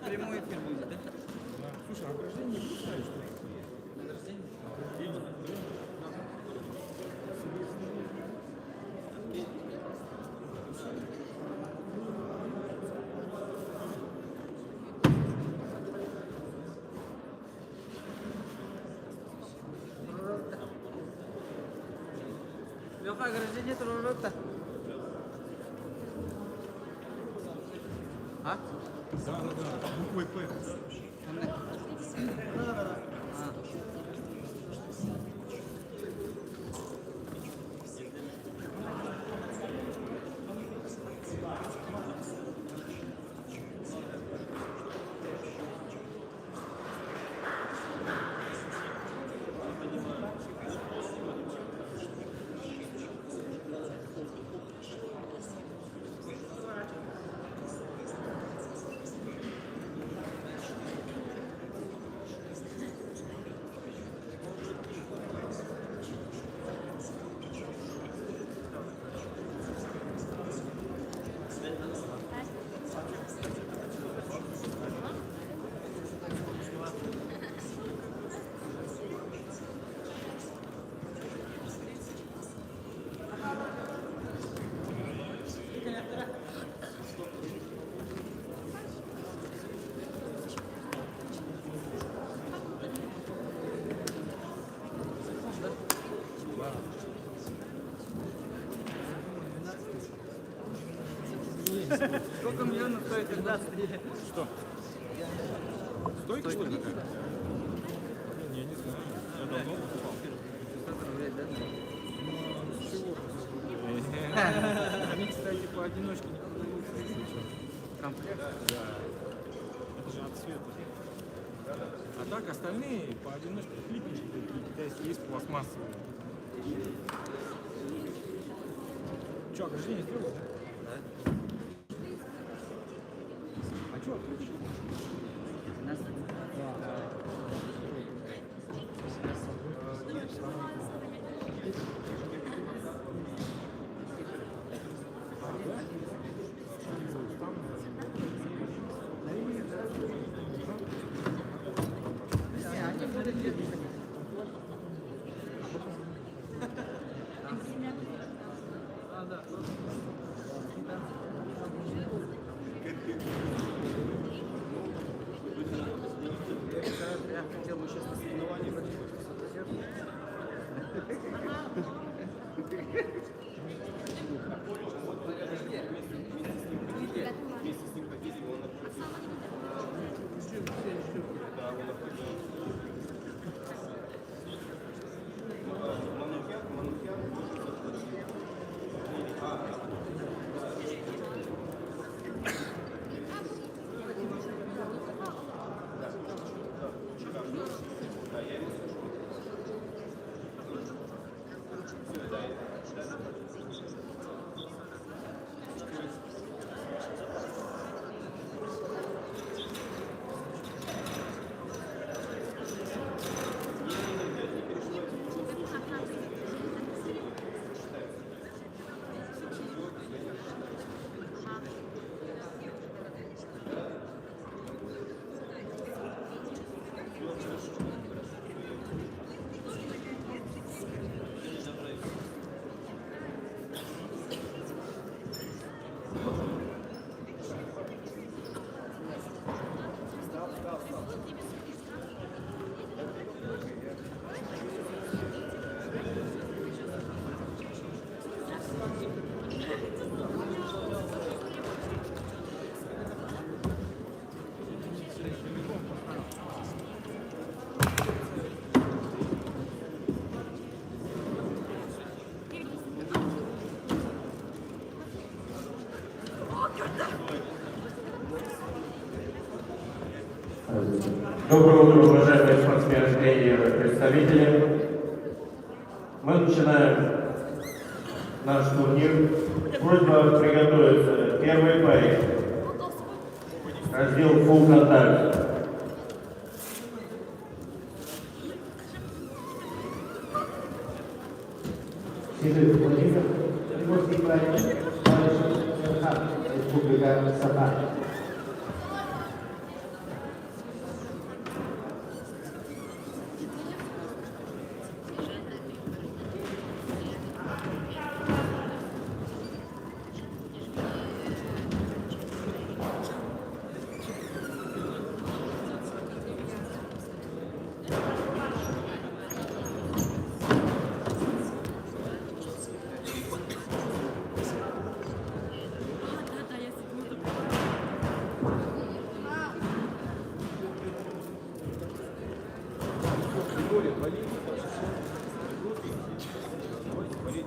Прямой эфир будет, да? Слушай, а рождение не пускаешь, что ли? Леха, ограждение трудно. А? Да. Буквой П. Сколько миллионов стоит индустрия? Что? Стойка, что ли, такая? Не знаю. Я давно покупал. 500 рублей, да? Ну, чего? Они, кстати, поодиночке не продаются. Комплект? Да. Это же от цвета. А так остальные поодиночке клипики такие китайские есть пластмассовые. Че, ограждение сделал? Да. А что отключил? Нас... Они будут делать. Я хотел бы сейчас на соревнования Доброе утро, уважаемые спортсмены, тренеры, представители. Мы начинаем наш турнир. Просьба приготовиться. Первый парень. Раздел Full Contact. Сидит Владимир, Приморский парень, Республика Саха. Болит, болит. Болит.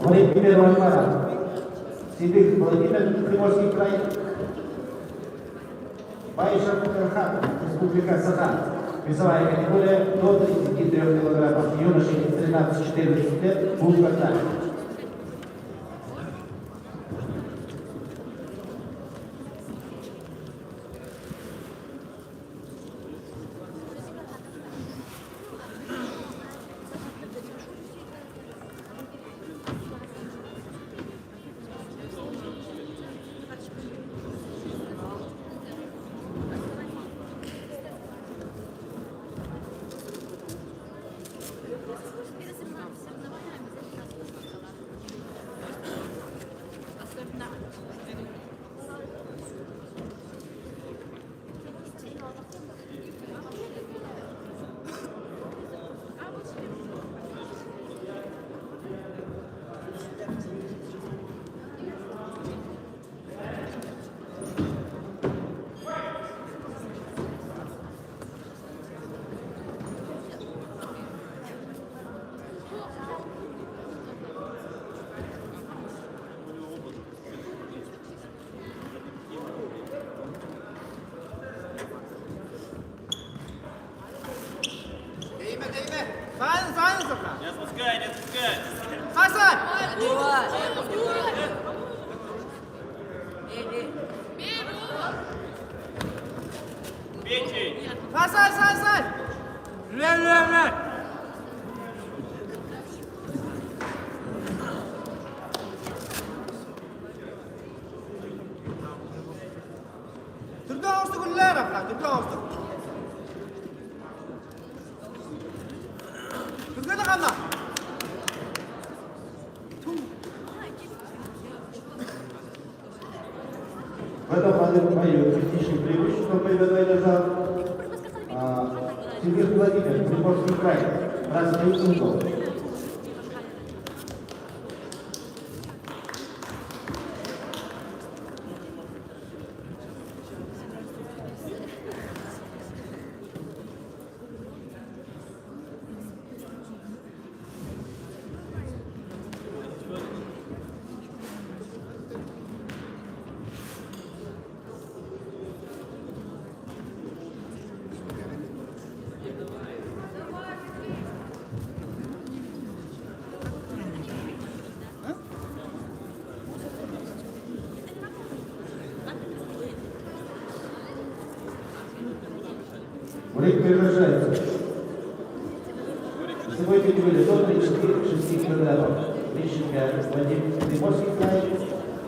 Говорит первая пара. Седых Владимир, Приморский край. Байша Кутерхан, Республика Сахан. Весовая категория до 33 килограммов. Юноши 13-14 лет. Булгартан. Не отпускай, не отпускай. Сань! Петей. Сань! Ле! Turgan olsun güller abla, turgan olsun. Turgan abla. В этом бою частичным преимуществом победой держал Сергей Владимирович, Приморский край, красный угол. Рынок приближается. Весовой категории до 36 килограммов. Лещенко Вадим, Приморский край,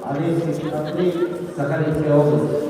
Олесский Андрей, Сахалинская область.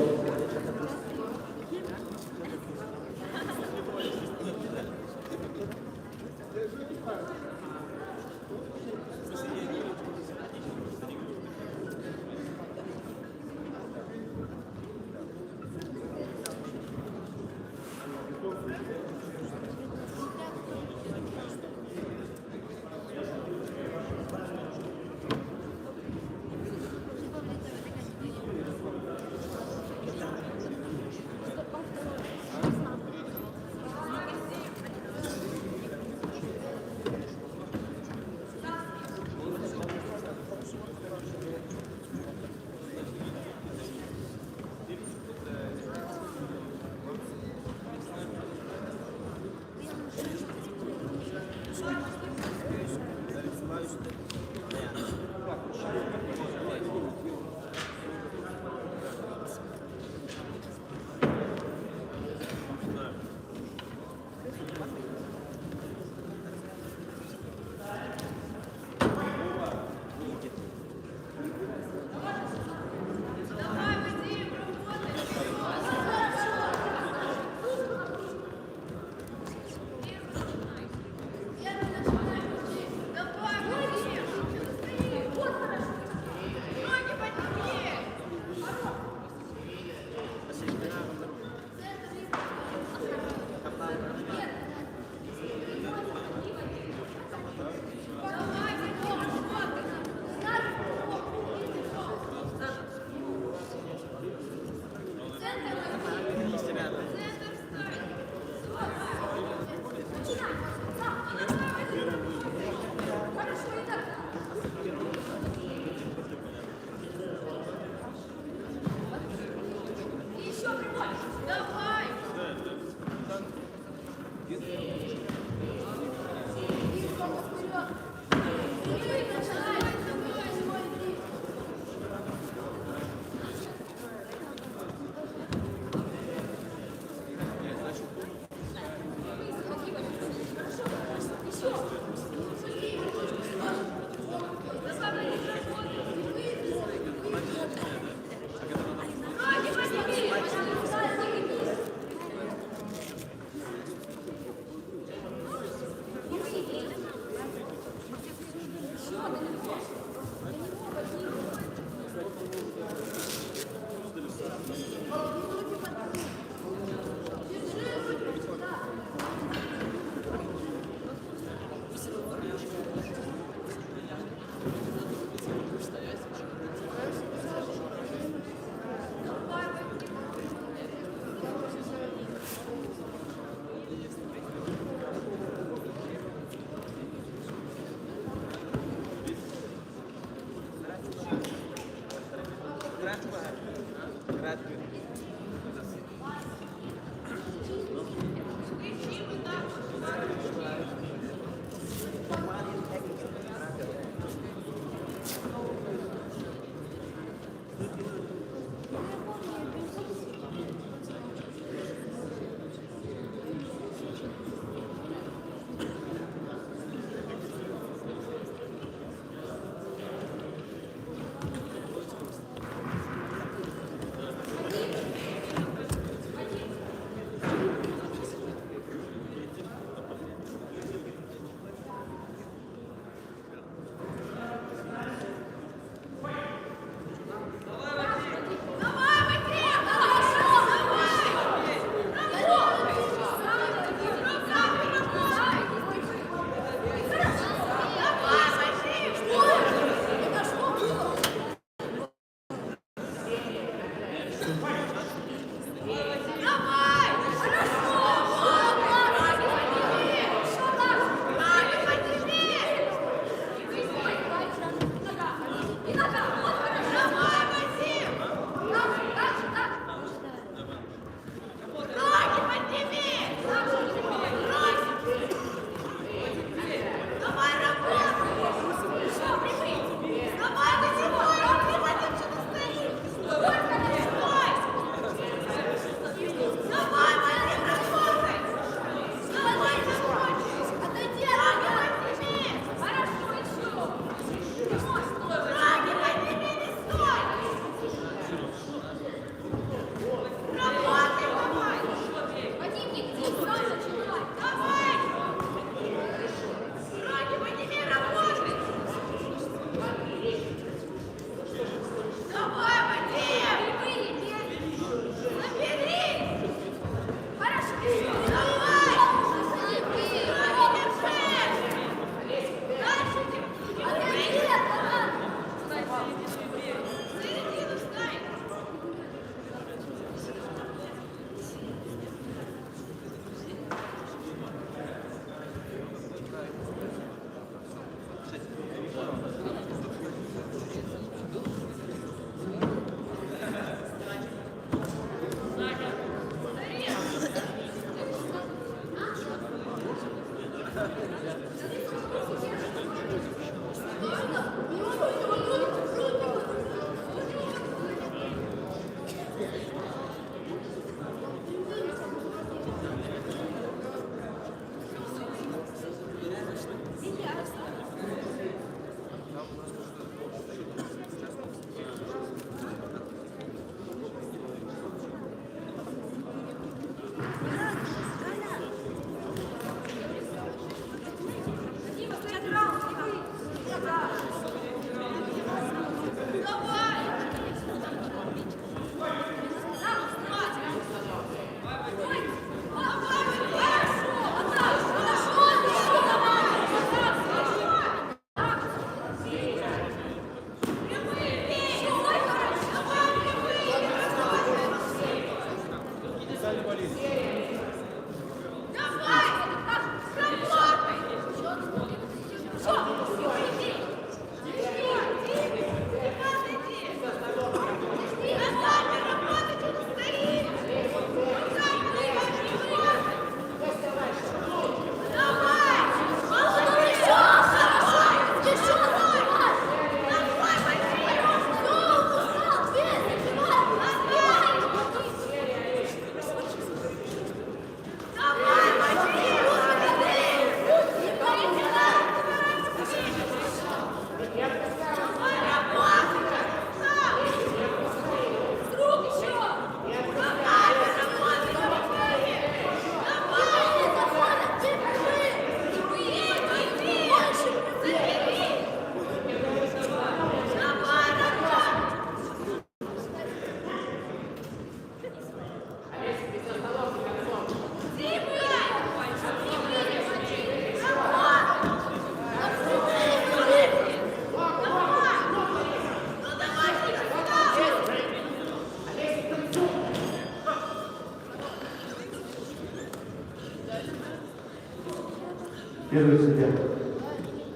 Первый судья.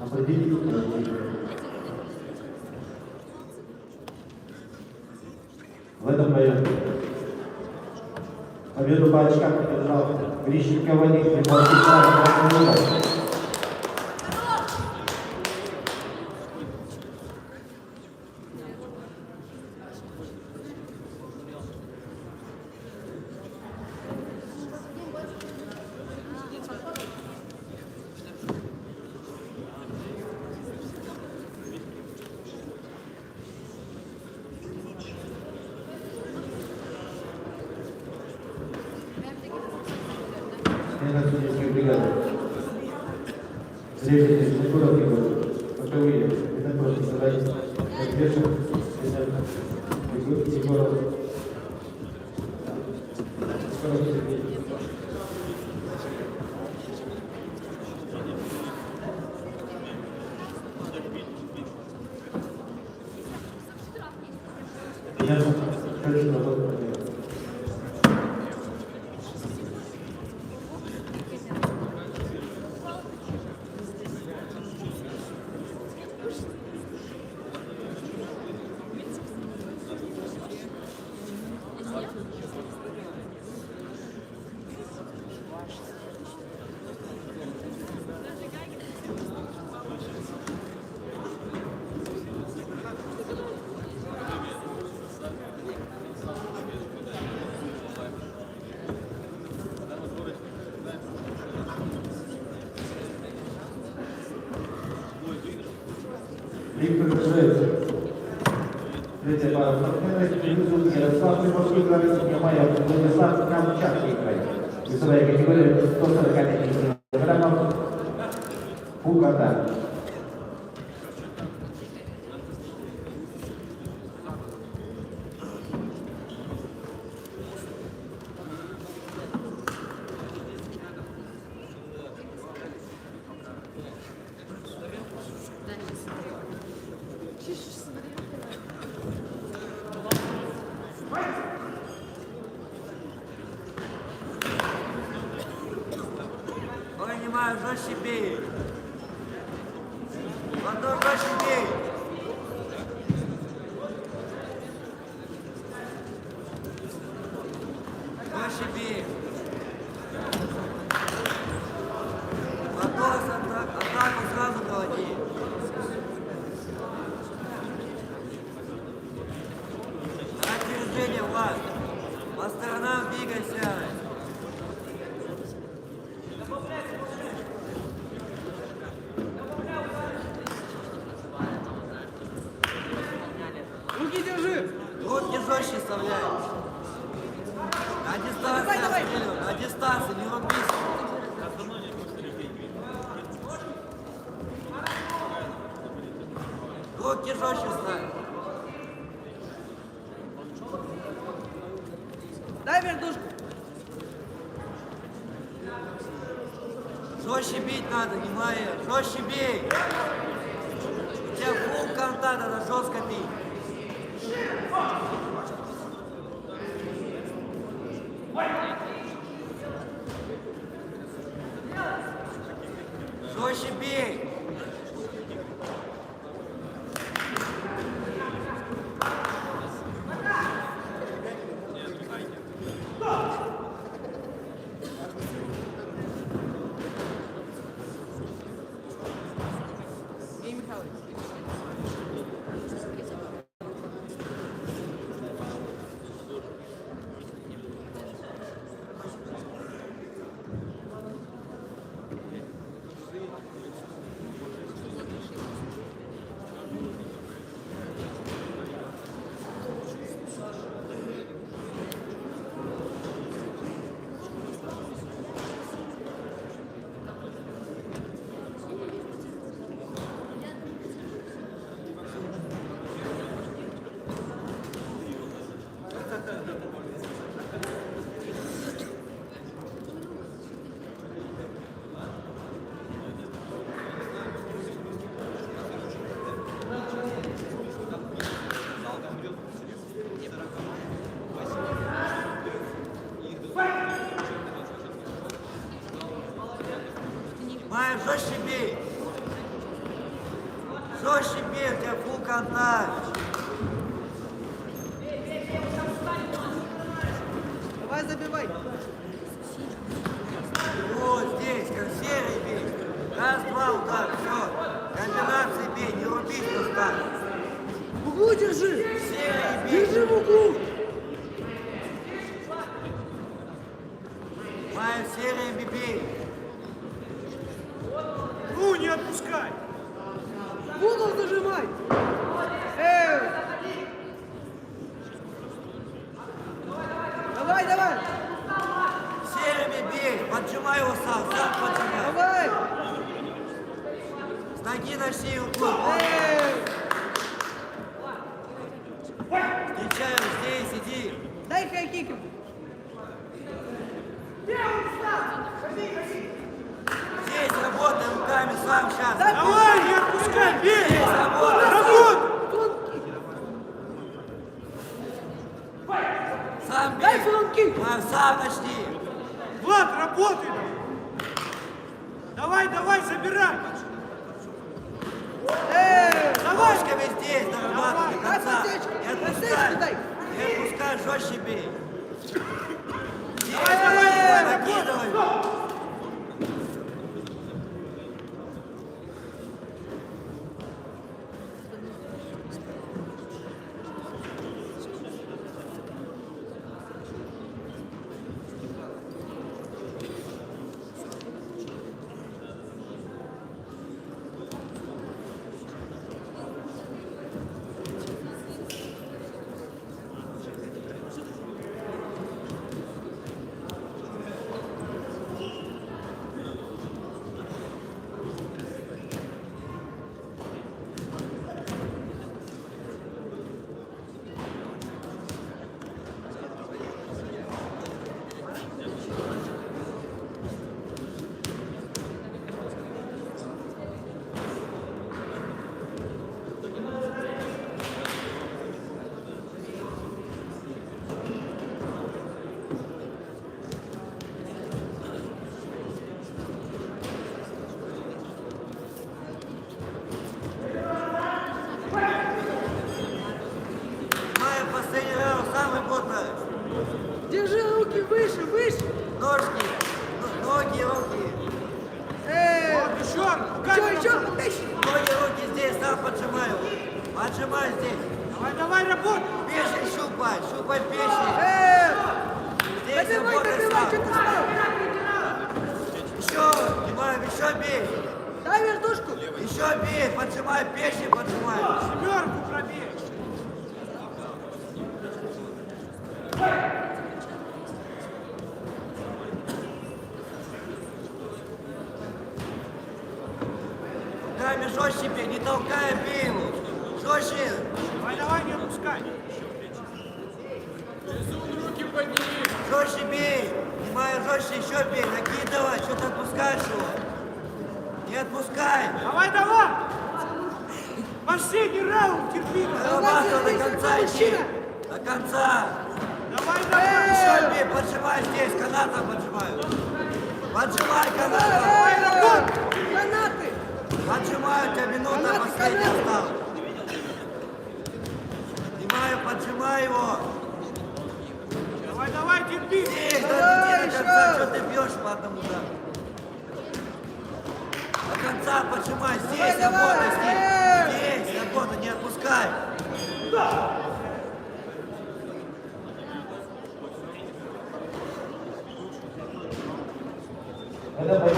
Определите поражение. В этом бою победу по очкам одержал Грищенко Вадим, Прибалтик Красный. Смена судейской бригады. Зрители, Егоров Егоров, Поковые, это просто собрание. Поддержка, Егоров. Егоров Сергей. Ясно, хорошо, работа. Виктор Жезов. Третья пара партнеров. Ярослав Приморский играет Германия. Владислав Камчатский играет. Весовая категория 145 килограммов. Пуката. Принимаю, жестче бей. Антон, жестче бей. Жестче бей. Вопрос, атаку сразу проводи. На движение, Влад. По сторонам двигайся. Руки держи! Руки жестче вставляй. На дистанции, Артемий, на дистанции, не рубись. Руки жестче ставь. Дай вертушку! Жестче бить надо, Гимая, жестче бей. У тебя фул контакт, надо жестко бить. Жестче бей. жестче бей. Жестче бей, у тебя фул контакт. Давай забивай. Вот здесь, как серый бей. Раз, два, удар, все. Комбинации бей, не рубись просто. В углу держи. Серый бей. Держи в углу. Мая, серый бей. Ну, не отпускай. В угол зажимай. Давай, давай. Серыми бей. Поджимай его сам поджимай. Давай. С ноги начни уклон. Встречаю здесь, иди. Дай хайкик. Здесь работай руками сам сейчас. Давай, не отпускай, бей. Здесь работай. Сам Дай бей. фронт-кик. Сам начни. Влад, работай. Давай, давай, забирай. Давай. Ножками здесь, дорабатывай до конца. Не отпускай. Дай. Не отпускай, жестче бей. Давай, давай, Накидывай. Майя, последний раунд, сам работай. Держи руки выше, выше. Ножки, ноги, руки. Еще, потащи. Ноги, руки здесь, сам поджимаю. Поджимай здесь. Давай, давай, работай. Печень щупай, щупай печень. Здесь Добивай, работай добивай, сам. что ты стал? Еще, Майя, еще бей. Дай вертушку. Еще бей, поджимай печень, поджимай. Семерку пробей. Руками жестче бей, не толкай, бей его. Жестче. Давай, давай, не отпускай. Жестче бей. Майя, жестче еще бей. Накидывай, что ты отпускаешь его? Не отпускай. Давай, давай. Последний раунд, терпи. Зарабатывай до конца, иди. До конца. Давай, давай. Еще бей, поджимай здесь, канатом поджимаю. Поджимай канатом. Давай, работай. Канаты. Поджимаю, у тебя минута Канаты, последняя канаты. осталась. Снимаю, поджимай его. Давай, давай, терпи. Здесь, Давай, до конца, еще. что ты бьешь по одному удару. До конца поджимай, здесь Давай, работай, давай. здесь работай, не отпускай. Это бой.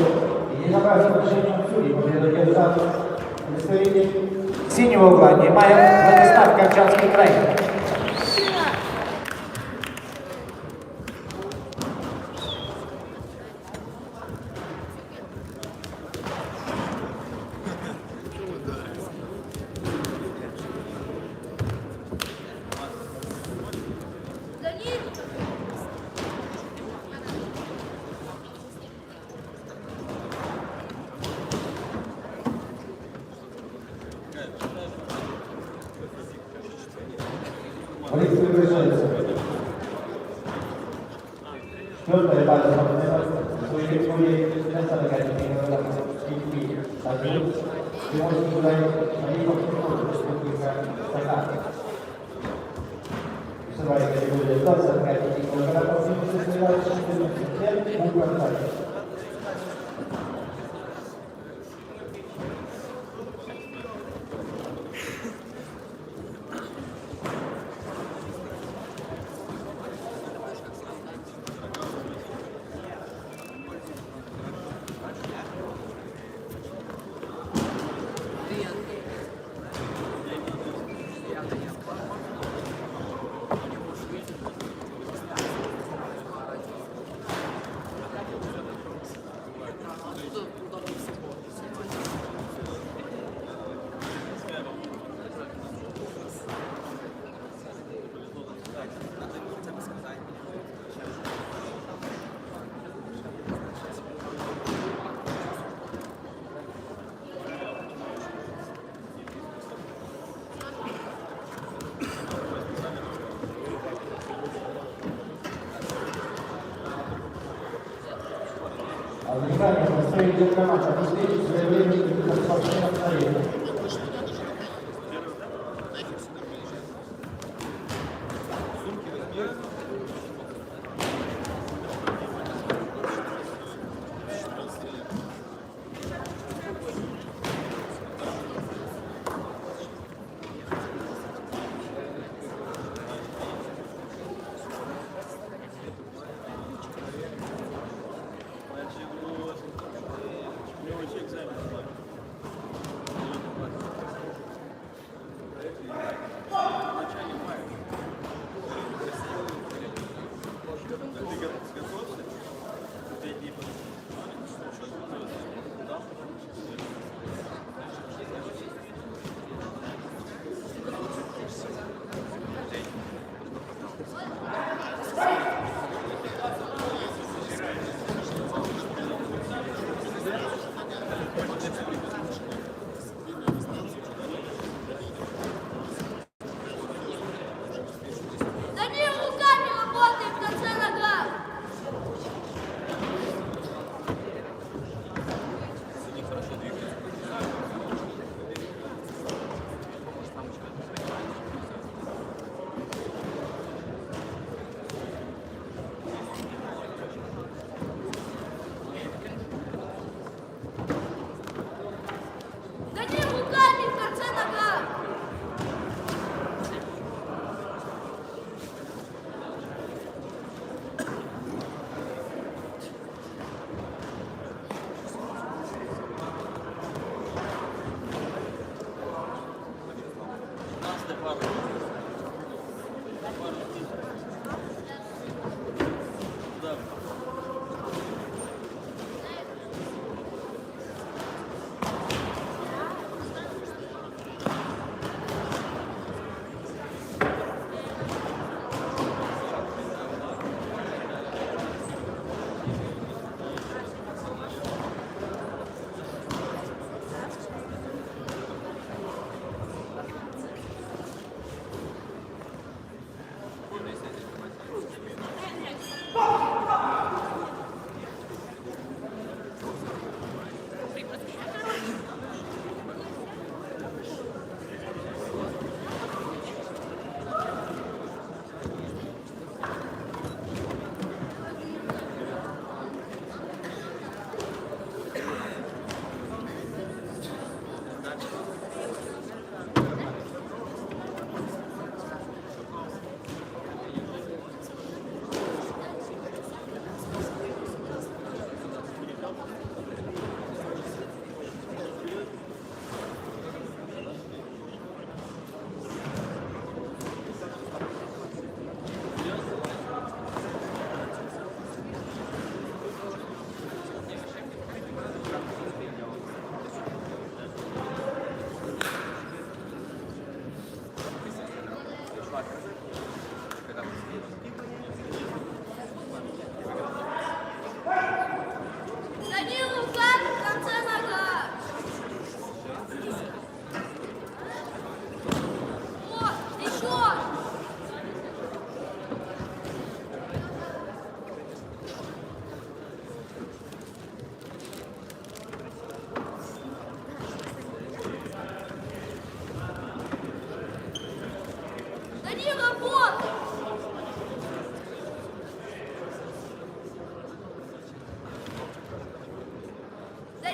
И не набрать решение судей. Победу держат представитель синего угла. Немаев Владислав, Камчатский край. Борис приближается. Четвертая база спортсменов. Свои территории. Место на Союз, Тимур Николаевич, Марина Петрова, Республика Саха. Весовая категория 25 килограммов, составляет 14 лет, Мукантар. Внимание, настроение дипломата, обеспечить заявление спортсменов Союза.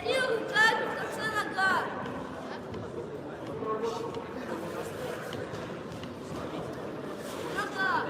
Тяни руками в конце нога. Нога.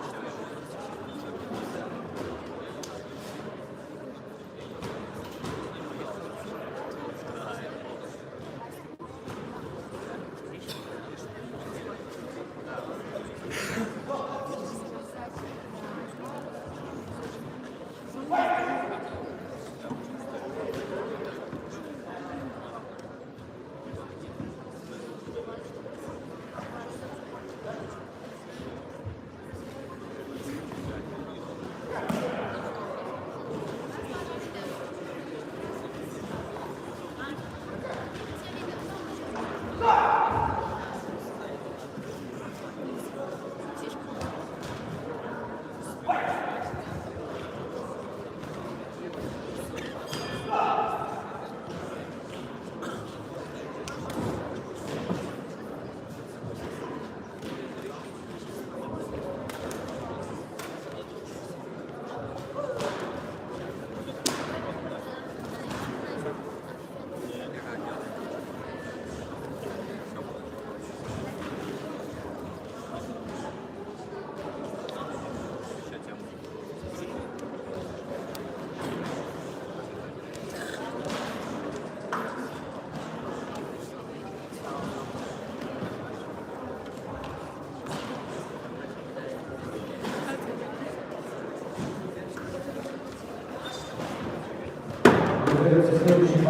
Следующий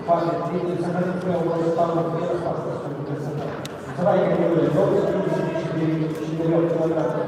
память Дмитрий Сахаринского Владислава Ярославского. Вторая категория до 54 килограммов.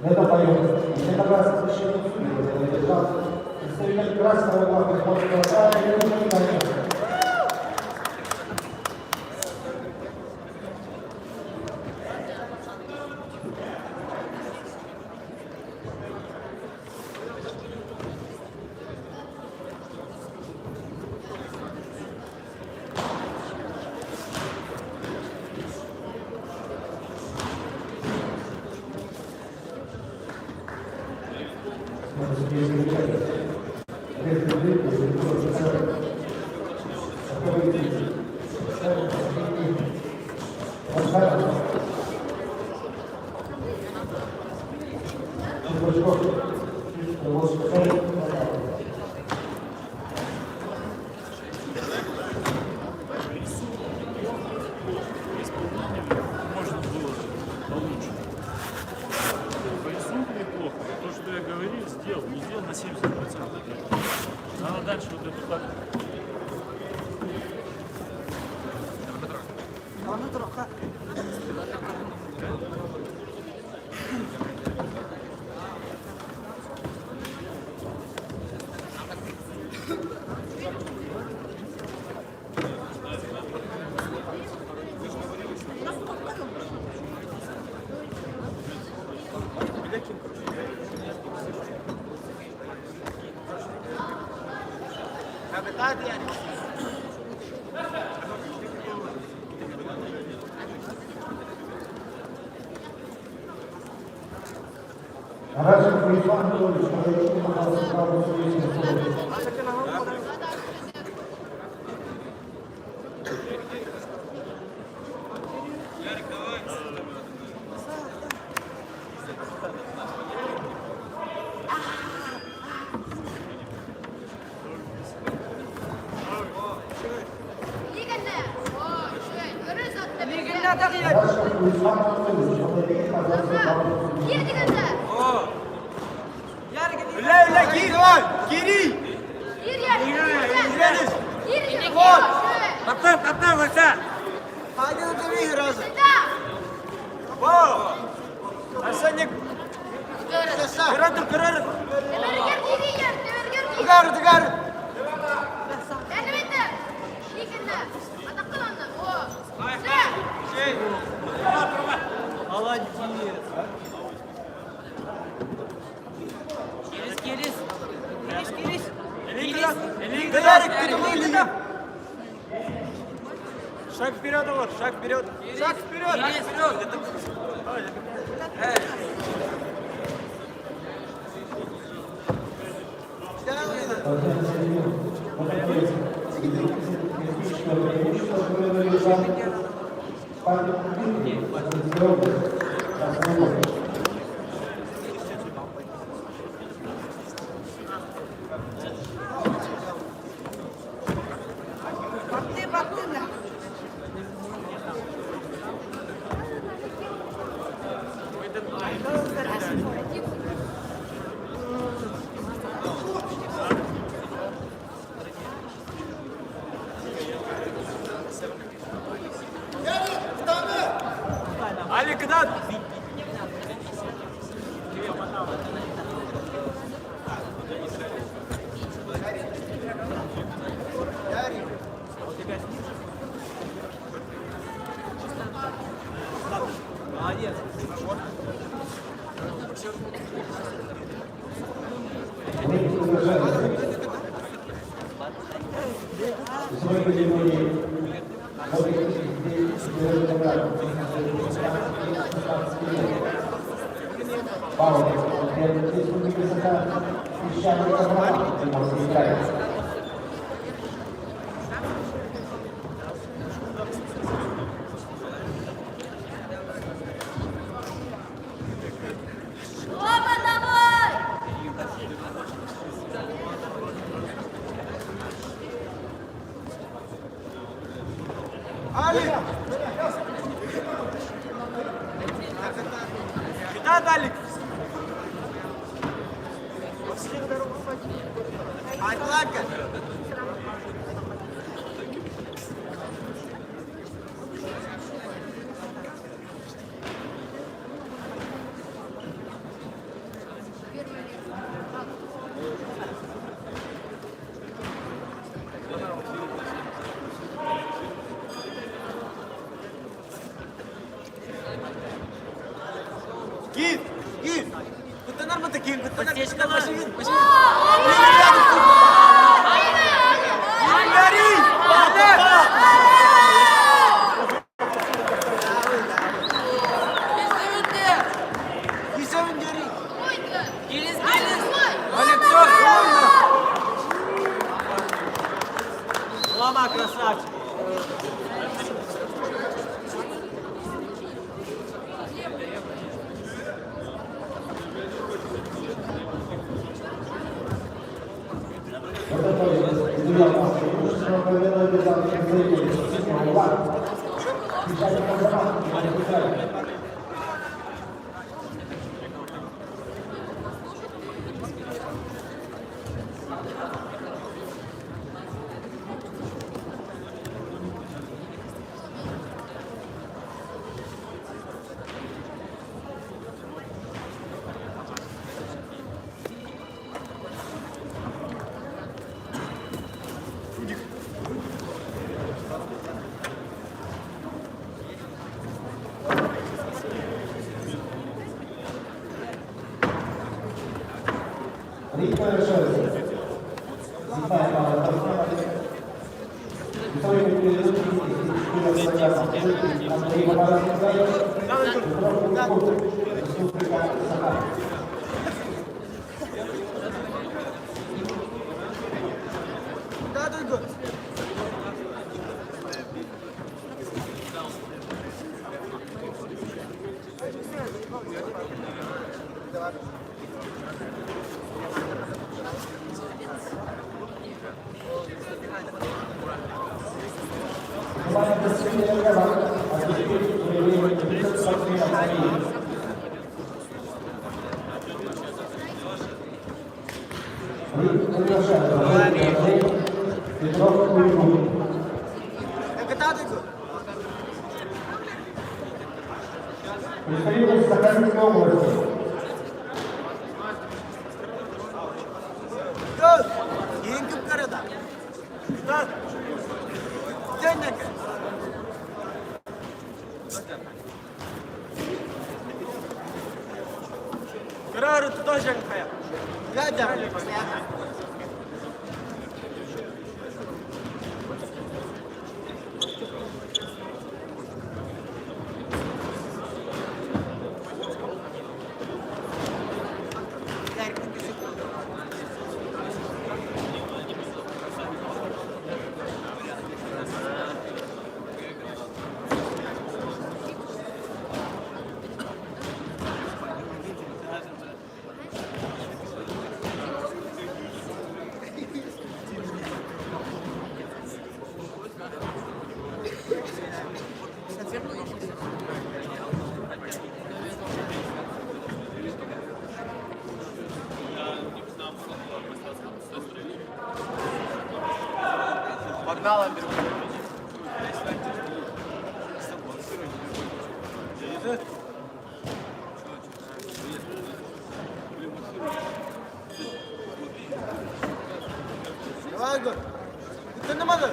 Это поем. Это красный священник держал. Представитель красного флага Японского края Юрий Николаевич. Можно было получше. По рисунку неплохо. То, что я говорил, сделал. Не сделал на 70%. Надо дальше вот эту так. Радченко Іван Анатолійович, передачу на справу своєї особи. Liegende. Oh, schön. Grüß Gott, der Liegende daher. Радченко Іван Анатолійович, передачу на справу Hier, Liegende. Yargı değil. Öyle öyle gir lan. Geri. Hier, jetzt. Hier, Liegende. Вот. Schön. Kaptan Вася! Haydi otur разом. Da. Арсенник. Görün. Кырады, кырады. Temerger gidiyor. Temerger gidiyor. Тыгары, тыгары. Ben de bitti. Liegende. Ataklı ondan. Oh. Schön. Молодец. Geliz. Geliz. Кырарик, перемыли. Шаг вперед, Алар, шаг вперед. Шаг вперед. Geliz. Ali, куда? Молодец. Павел, республика Саха, песчаный ковров, Приморский край. Оба давай. Ali. Куда, Алик? Атланка. Гид! Гид! Кутанар мı takayım? Kutlanar машин. Гори! Гисевин гори! Geliz. Олег, все, правильно! Лома, красавчик! Ритм решается. Зимая, Весовой категории до 34 кг. Андрей Бабаров-Михаил. Республика Саха. Да, Дойго. Внимание, представители команд. Осуществить выявление дефицита спортсменов России. Приглашаю Петров Куликов. Да, Дойго. Представитель Сахалинской области. Dur. Yiyin kim karada? Dur. Dön ne? Kararı tutacak kaya. Ya da. Погнал, Андрюха. Давай, Гор. Ты не можешь?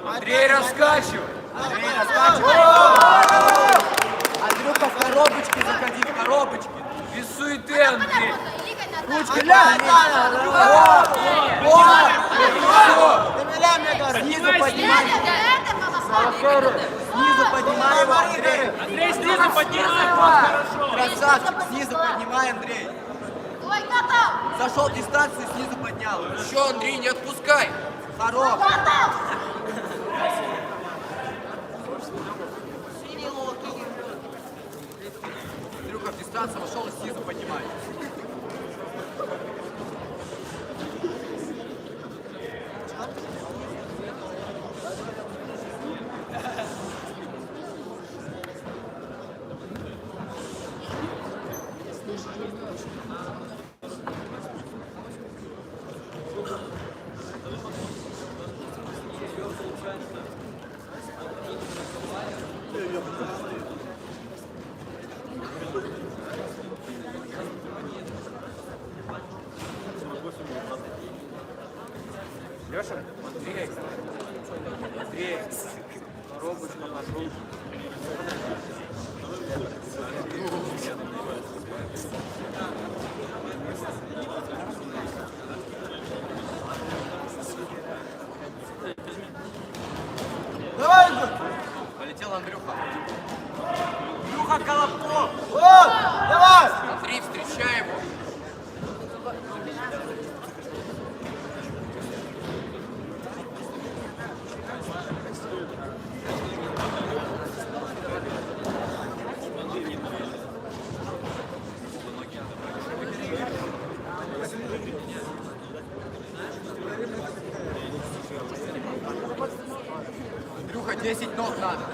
Андрей, раскачивай. Андрей, раскачивай. Андрюха, в коробочке заходи, в коробочке. Без суеты, Андрей. Ручка, снизу поднимай. Снизу поднимай его, Андрей. Андрей, снизу поднимай. Красавчик, снизу поднимай, Андрей. Ой, готов! Зашел дистанцию, снизу поднял. Еще, Андрей, не отпускай. Хорош. Готов! Андрюха в дистанцию вошел и снизу поднимай. Леша, Андрей, Андрей, коробочку пошел. Давай, Гор. Полетел Андрюха. Андрюха, Колобков. О, давай. Андрей, встречай его. Андрюха, 10 ног надо.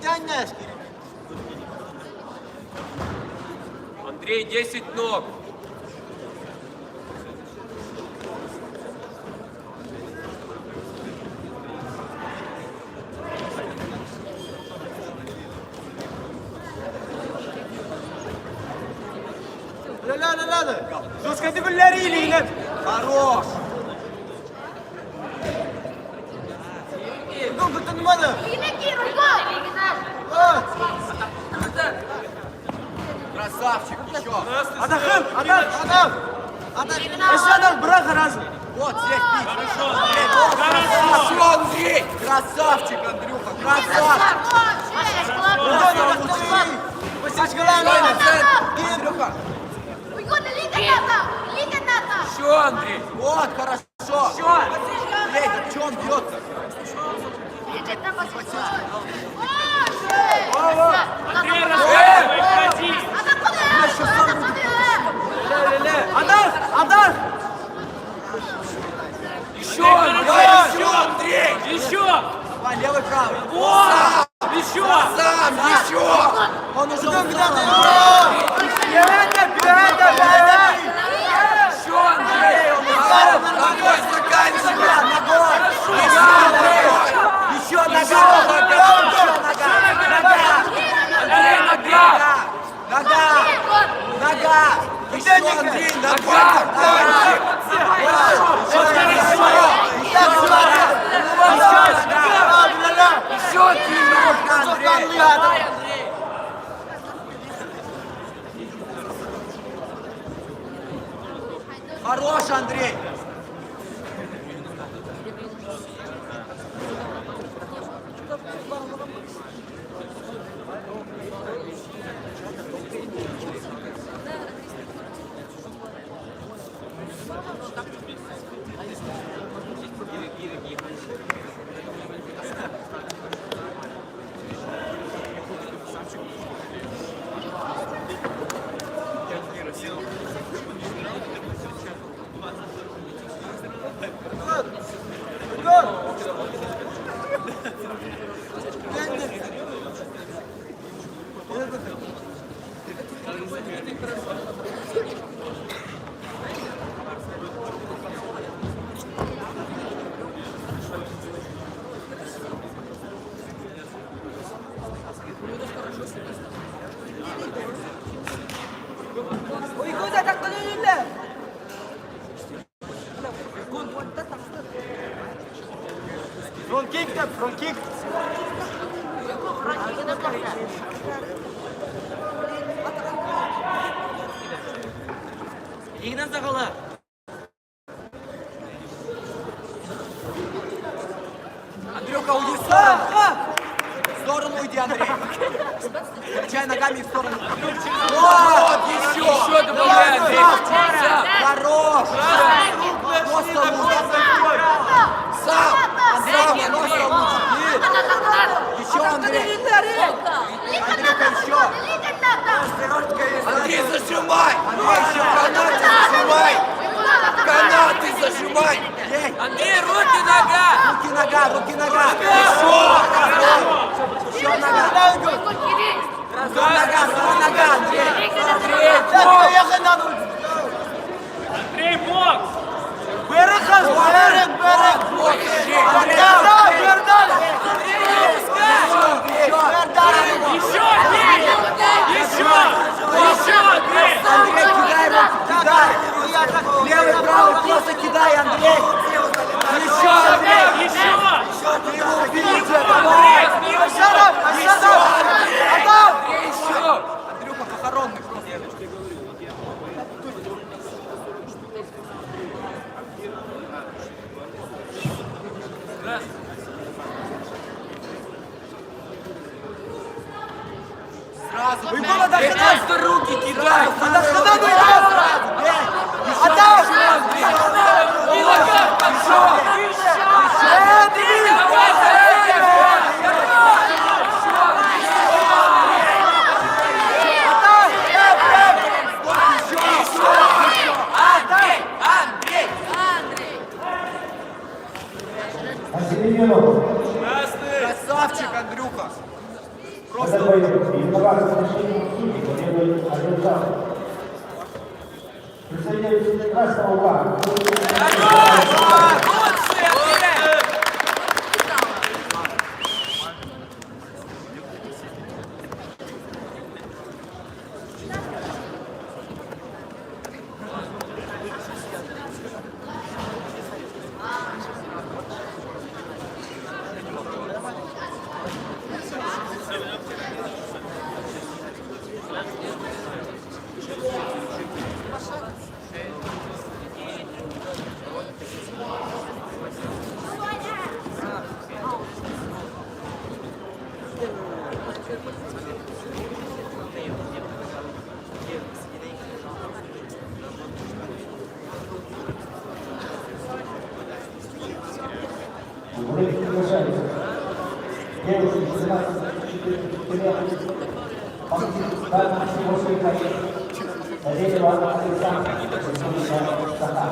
Тянь ножки. Андрей, 10 ног. Надо. Жестко ты гулярили, нет? Хорош. Ну, это не надо. Легитимируй гол! Красавчик, еще. Адам! Еще один брак раз. Вот здесь бить. Хорошо, Андрей. Красавчик, Андрюха, красавчик. Посечь головой. Андрюха. Выгони, лига надо! Еще, Андрей. Вот, хорошо. Эй, что он бьется? Лига надо, посечь! Андрей, рассказывай, ходи. Адам! Еще, Андрей. Еще. Давай, левый, правый. Вот. Еще. Он уже устал. Еще, Андрей. Ногой заканчивай. Ногой. Еще нога. Андрей, нога. Нога. Еще, Андрей, нога. Еще, Андрей. Хорош, Андрей. Фронт-кик. Игна за гола. Андрюха, уйди в сторону. В сторону уйди, Андрей. Включай ногами в сторону. Вот, Еще добавляй, Андрей. Хорош. Просто лучше. Сам. Андрей, просто лучше. Еще, Андрей. Андрюха, еще. Андрей, зажимай. Андрей, еще канаты зажимай. Канаты зажимай. Андрей, руки, нога. Руки, нога. Еще нога. Нога, Андрей. Андрей, бокс. Еще, Андрей. Еще, Андрей. Андрей, кидай руки, кидай. Левый, правый, просто кидай, Андрей. Еще, Андрей. Еще. Ты его убийца, давай. Еще. Андрюха, похоронный просто. Сразу, Просто руки кидай. Осемененов. красавчик, Андрюха. Это бой. Инновация решения судей требует один зал. Представитель красного угла. Вы приглашаете. Девушки 16-14 лет. Дана Симошей Карин. Доверила Александр. Сахар.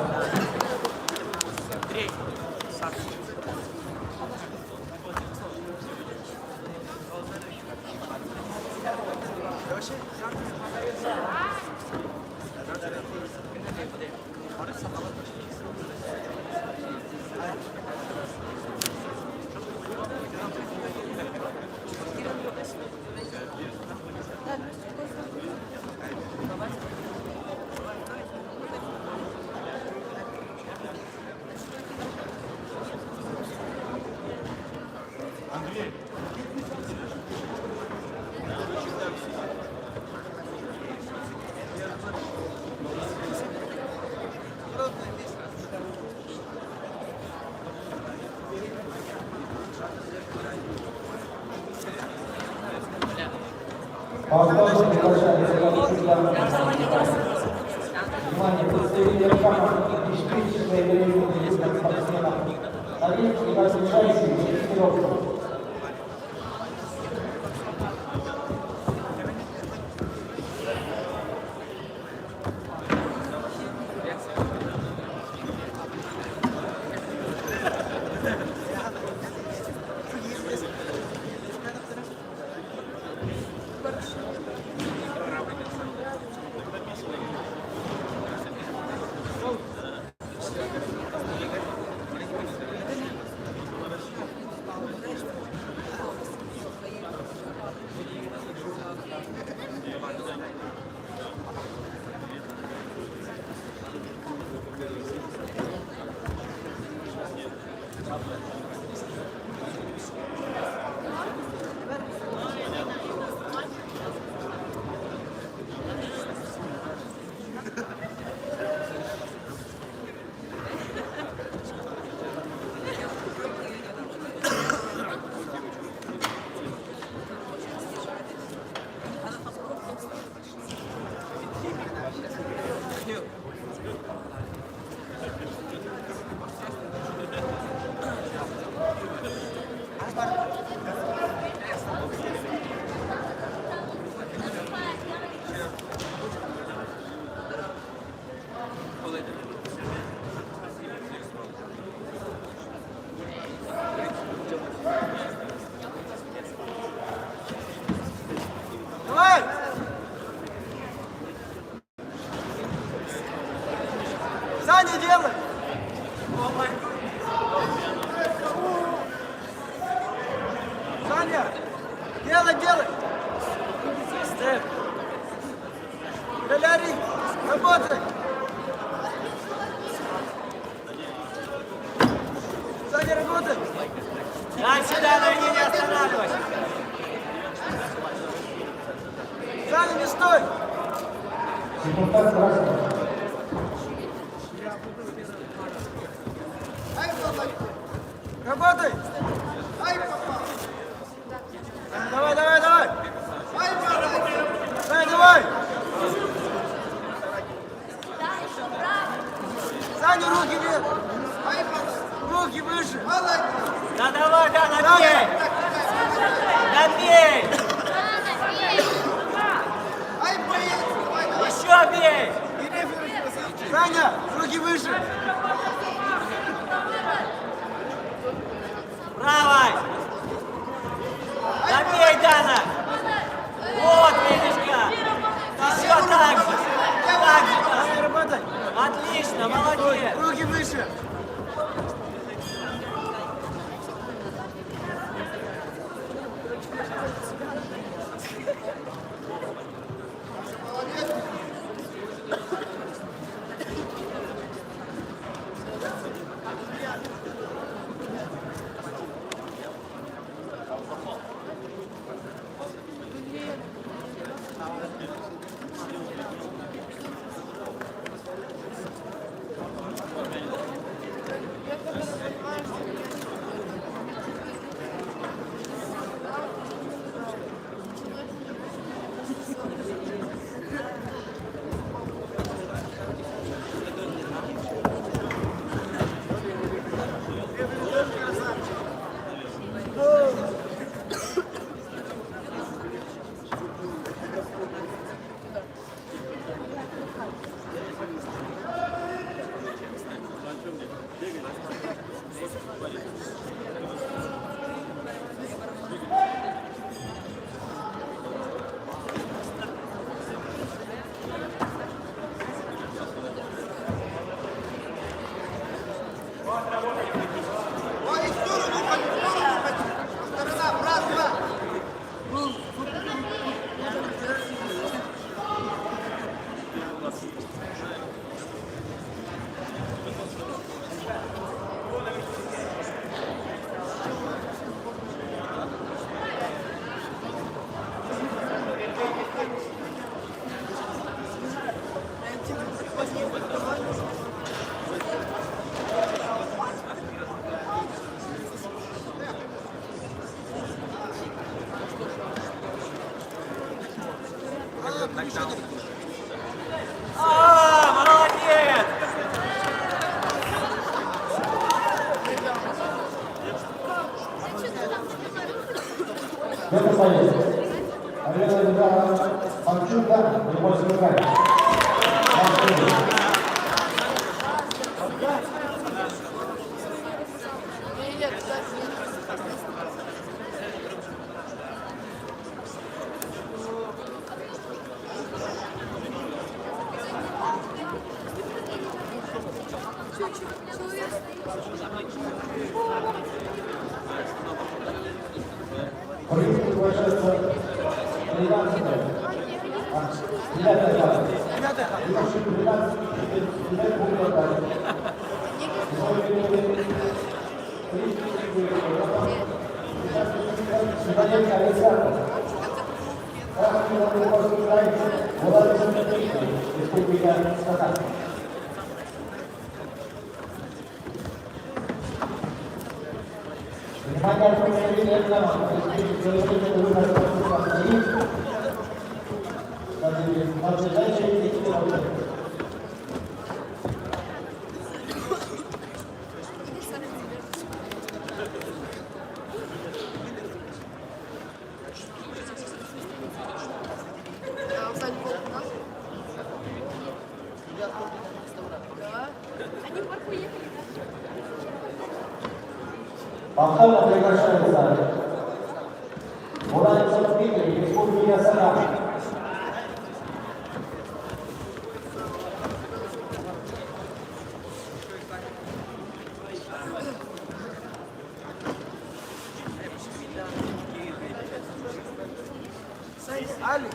Возможно, приглашается внимание, представители РК обеспечить свои временные спортсменов. Тариф и разрешающие тренировку. Саня, делай! Саня! Делай! Степ! Галяри! Работай! Саня, работай! Дальше, давай, не останавливайся. Саня, не стой! Депутат красного. Работай! Давай! Давай! Саня, руки вверх! Руки выше! Да давай, да, набей! Набей! Еще бей! Саня, руки выше! Правой! Набей, Дана! Нокдаун. Молодец! Первый боец. Победа Ильдара Панчука, Приморский край. Полиция приглашается 13 9-я класс. Юноши 13 лет будут отдать. Симоненко Александр. Красный Приморский край. Владимир Сергеевич, Республика Саха. Внимание, проведение экзамена. Проведение выборов надлежащие технические. Повторно приглашается Владимир Дмитрий, Республика Саха. Саня!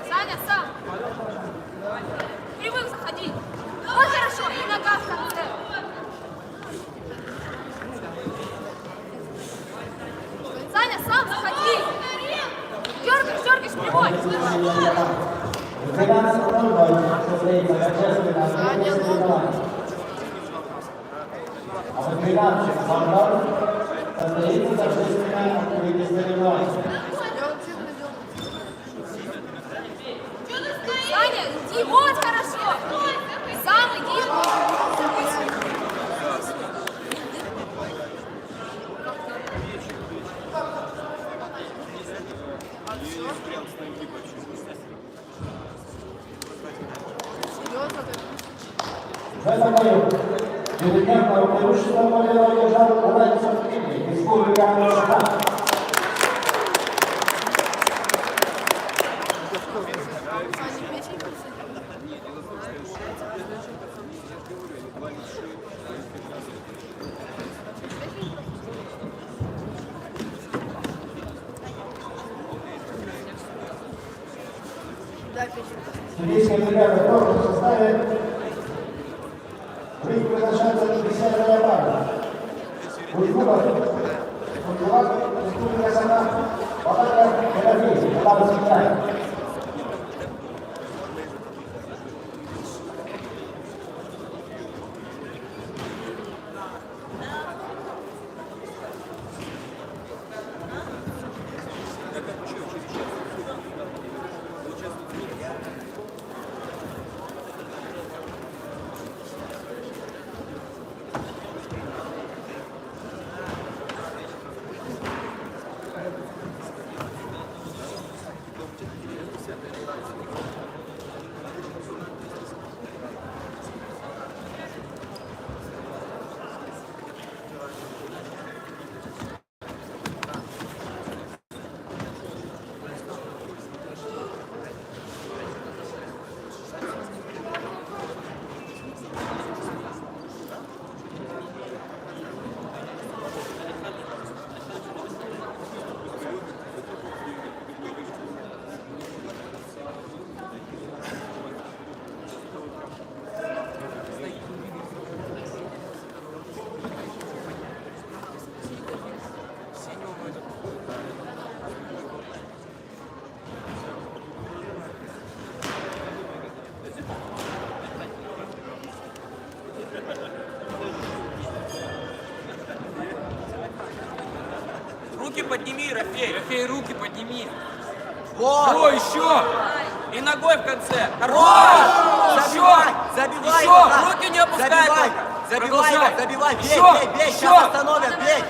Саня, сам! Привык заходить! Вот хорошо, и нога в конце! Саня, сам заходи! Дергаешь, прямой! 12:00 время начальства на соревнования. А в 12:00 состоится торжественное открытие соревнований. Саня, иди, вот хорошо! Сам иди! В этом бою великолепного преимущества победу одержал Владимир Дмитрий, Республика Саха. Судейская бригада тоже в составе приглашается 10-я пара. Культура, Республика Саха, Палата Пелагеи, Приморский край. подними, Ерофей. Ерофей, руки подними. Вот. О, еще. И ногой в конце. Хорош! Забивай! Забивай! Еще! его, да. Руки не опускай Забивай! только. Забивай! Продолжай. его, Забивай! Бей, Еще! бей, бей! Еще! Сейчас остановят! Бей!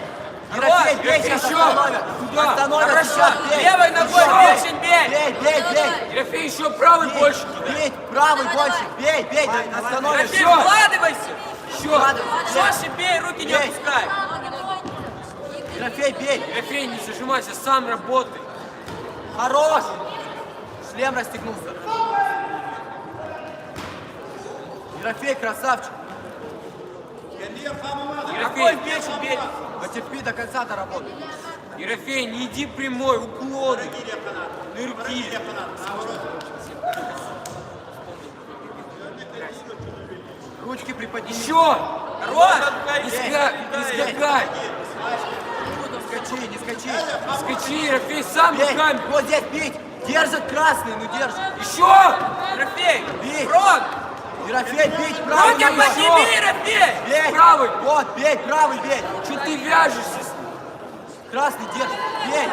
Ерофей, бей! Сейчас Еще! остановят! Туда! Остановят Хорошо! сейчас! Бей! Левой ногой Еще! очень бей! Бей, бей, бей! Ерофей, еще правый Бей, больше. бей! Правый больше! Бей, бей! Да, остановят! Ерофей, вкладывайся! Еще! Вкладывай. Жестче бей, руки не Бей. опускай! Ерофей, бей! Ерофей, не зажимайся, сам работай! Хорош! Шлем расстегнулся. Ерофей, красавчик! Ерофей, бей! Потерпи до конца доработай. Ерофей, не иди прямой, уклоны, нырки. Ручки приподними. Еще! Хорош! Не Бей, скакай! Не скачи, не скачи. Скачи, Ерофей, сам Бей, руками! вот здесь бить. Держит красный, ну держит. Еще! Ерофей! Бей. Фронт! Ерофей, бить правый. Руки ногой. подними, Ерофей! Бей. Правый! Вот, бей, правый, бей. Что ты вяжешься? Красный держит. Бей.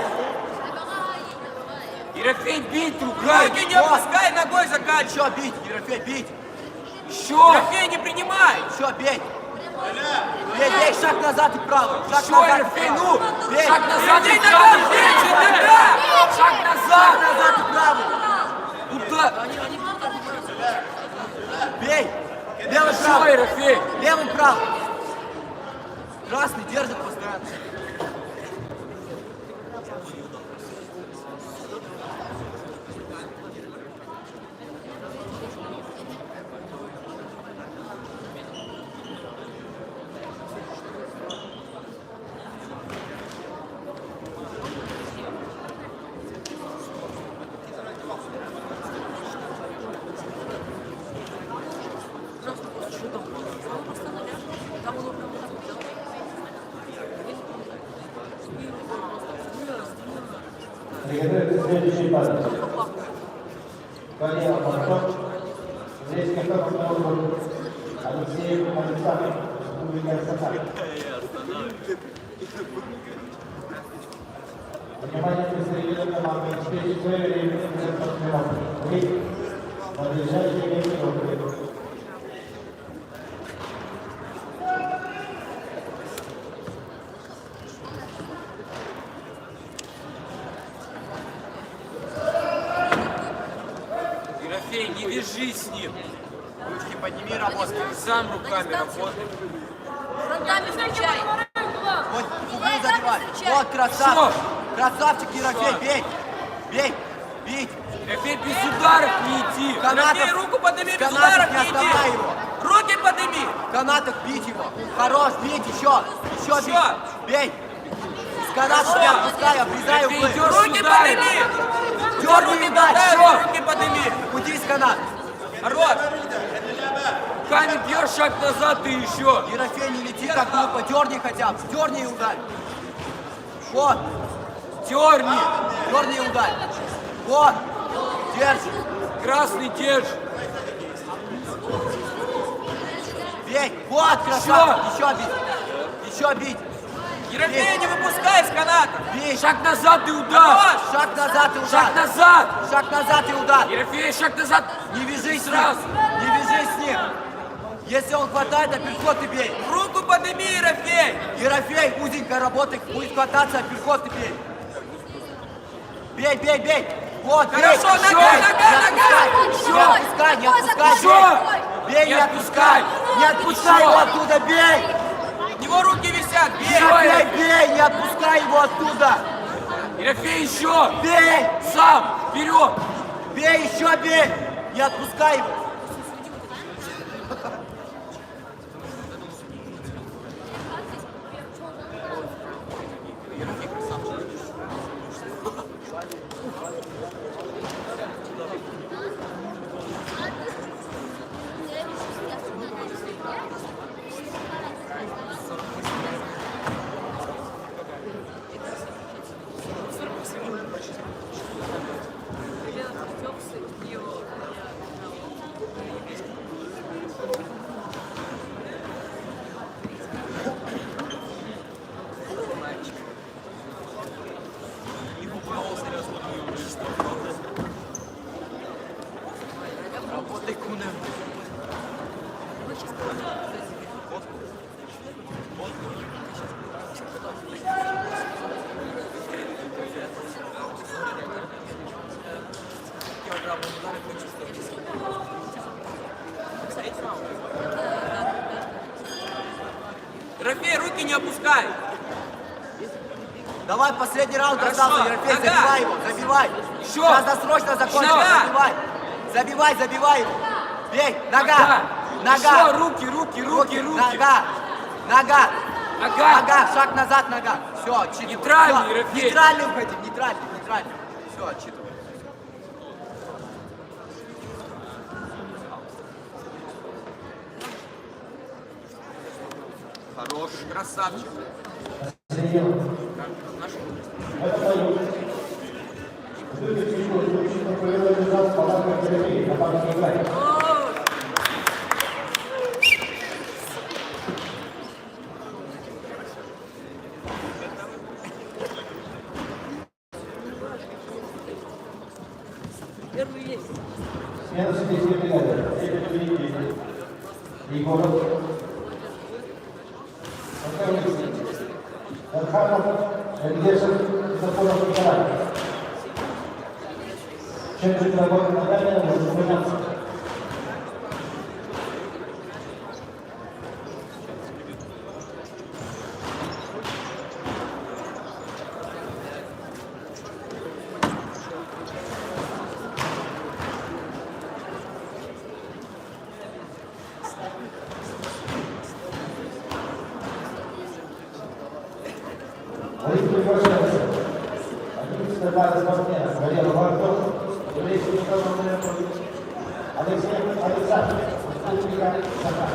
Ерофей, бить руками! Руки не опускай, ногой заканчивай! Еще бить, Ерофей, бить. Еще! Ерофей, не принимай. Еще бей. Бей, бей, шаг назад и правый. Шаг Еще, назад. Ерофей, ну! Бей. Шаг назад и Бей, правый! ногой, Шаг Шаг назад! назад и правый. Куда? Бей. Левый, Еще, правый. Ерофей! Левый, правый. Красный держит постоянно. Приготовиться следующий парень. Валерий Мартов. Здесь Кирков Новгород. Алексей Александров. Республика СССР. Внимание, представители команды. Обеспечить свое время и время. Подлежащие время. Ерофей, не вяжись с ним! Ручки подними, работай. Сам руками работай! Фронтами встречай. Вот в углу забивай. Вот красавчик. Красавчик, Ерофей, бей. Бей. Бить. Ерофей, без ударов не иди! Канатов. руку подними, С канатов не оставляй его. Руки подними! В канатах бить его. Хорош, бить еще. Еще бить. Бей. С канатов не отпускай, обрезай Ерофей, углы. идешь руки подними! Дерни и ударь. Руки подними! Уйди с канат. Хорош! Руками бьешь шаг назад и еще! Ерофей, не лети так глупо. Дерни хотя бы. Дерни и ударь. Вот. Дерни! Дерни и ударь. Вот. Держи. Красный держи! Бей. Вот, красавчик. Еще бить. Еще бить. Ерофей, не выпускай с каната! Бей. Шаг назад и удар! Шаг назад и удар. Шаг назад! Шаг назад и удар. Ерофей, шаг назад! Не вяжись Сразу. с ним. Не вяжись с ним. Если он хватает, апперкот и бей. Руку подними, Ерофей! Ерофей, узенько работай, будет хвататься, апперкот и бей. Бей, бей, бей. Вот, бей. Хорошо, нога, Еще. нога, Не отпускай, не отпускай. Еще. Бей, не Не отпускай. Не отпускай Еще. его оттуда, бей. У него руки висят! Бей! Ерофей, бей, не отпускай его оттуда. Ерофей, еще! Бей. Сам! Вперед! Бей, еще бей. Не отпускай его. Работай, кунем. Ерофей, руки не опускай. Давай последний раунд Хорошо. остался, Ерофей, Нога. забивай его, забивай. Еще. Сейчас досрочно закончится, Нога. забивай. Забивай, забивай его. Бей, нога, Еще нога. руки. Нога, нога. Нога. Нога, шаг назад, нога. Все, отчитывай. Нейтральный, Всё, Ерофей. нейтральный уходи, нейтральный. Все, отчитывай. Хорош, красавчик. Середина. Это союз. Люди чуть-чуть, исключительно провели результат с подарком Ерофея. Нападок не играет. Смена судейской бригады. Егоров. Арханов, Энгешев, Законов Николай. Чем будет работать Наталья, может упоминаться. Олег приглашается. 11-я пара спортсмена. Валерий Вартов. Еврейский номер Алексей Александр. Республика Саха.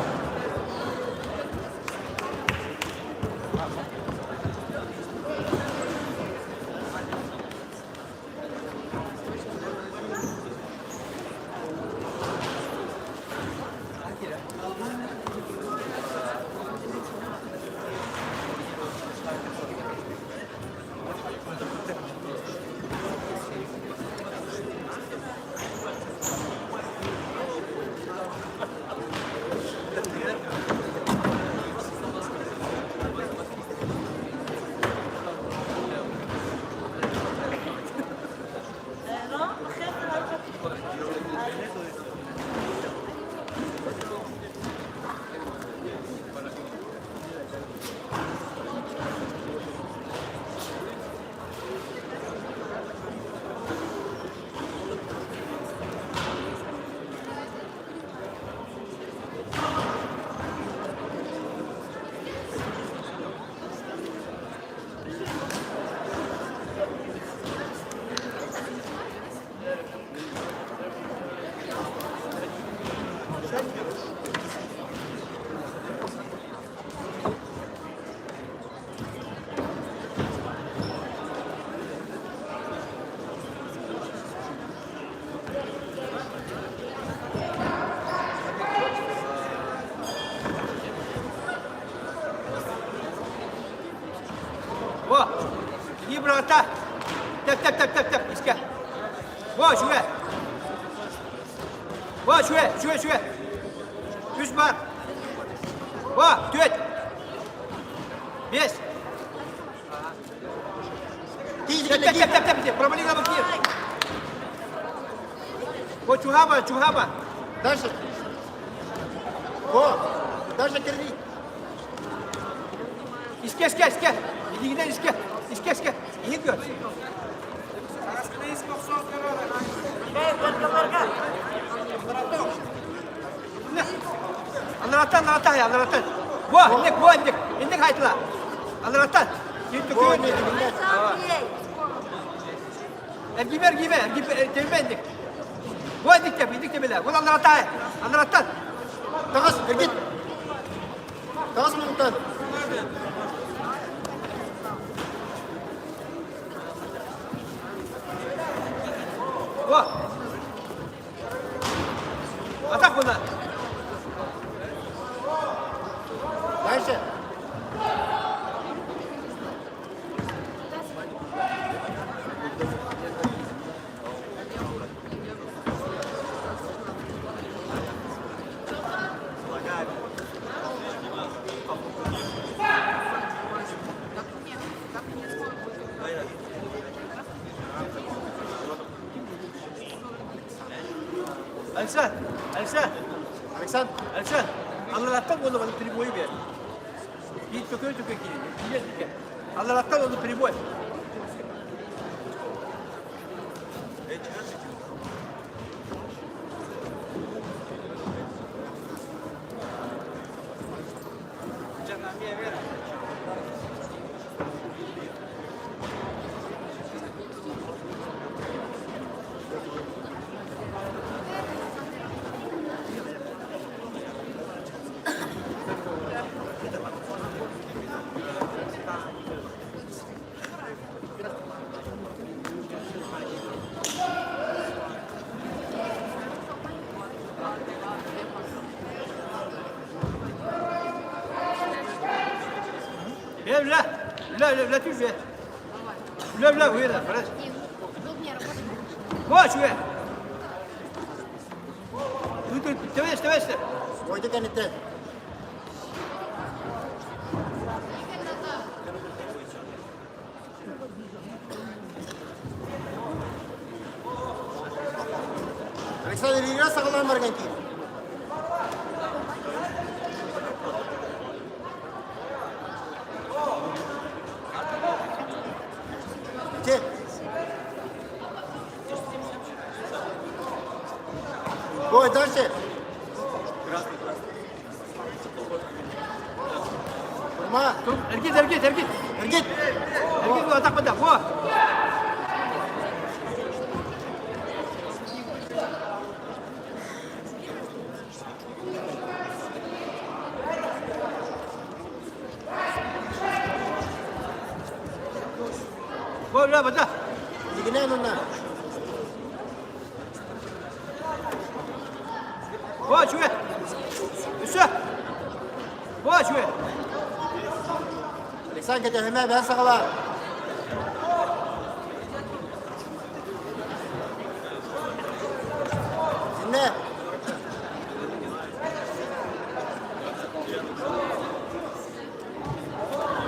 Во, иди, брата. Так, иска. Во, şuraya. Во, şuraya. Üç var. Во, 4. 5. Так, пробили на бокир. Во, чугаба. Дальше. О, дальше керни. İske. İki giden iske. İyi gör. Anlaratan. Во, indik haytla. Anlaratan. Gitti köyün. Giver. Tevbe indik. Во, indik bile. Bunu anlaratan. Тагыз, гит. Тагыз минуттан. Во. Атак buna. Дальше. Александр, Александр, Alexander. Александр, Аллах'tan onu bana перебой ver. Git töküyor töküyor ki. Аллах'tan onu перебой. لا تجي لا وين خلاص Удобнее работать. вот شويه تويش Oydu kenette. Alexander Илья sağlam var genki. Çek. Ой, дальше. Ма, ارقد Эргит. вот так вот вот вот لا بدا Ligine onunla. вот شويه еще вот شويه Alexander de hemen ben sağlar. Dinle.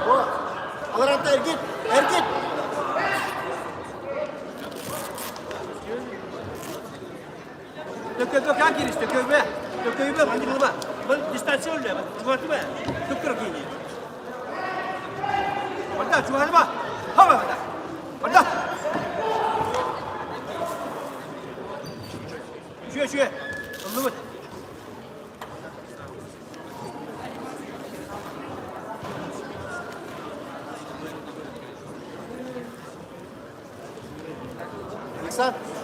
O. Alır hatta Ergit. Dök kan giriş dök be mandi bulma ben distansiyon le tuvartı be dök gini bada cuhan ba hava bada şuye anladım Alexander.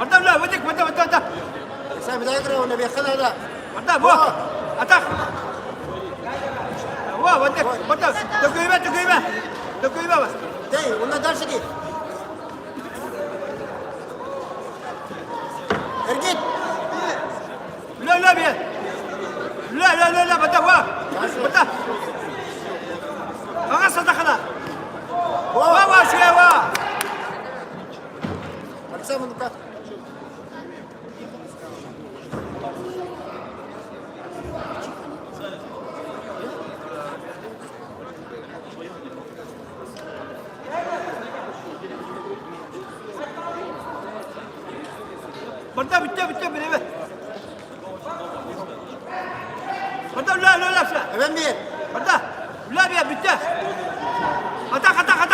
بدا لا ودك بدا Alexander bir daha kırıyor onu bir kadar da. بدا بو اتاك ودك بدا تقيمه بس Değil, onunla dersi git. Ergit. لا بيه لا بدا بدا غصة دخلها وا شويه وا Alexander bunu kat. بدا بده بدا لا Hemen bir. بدا لا بيه بده اتاك بده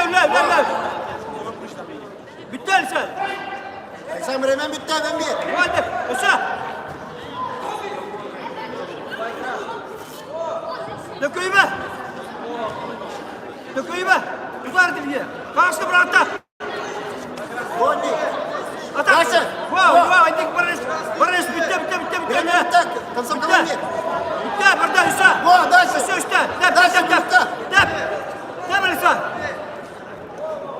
لا بده لسان Alexander hemen bitti hemen bir. وادك وسا دقيقة Töküyü be. Uzar dilge. Karşı bir ata. Ata. Дальше. Wow, indik barış. Barış bitti. Время так, концом головы. Bitti, burada Hüsa. Во, дальше. Hüsa üstte. Tep. Tep Hüsa.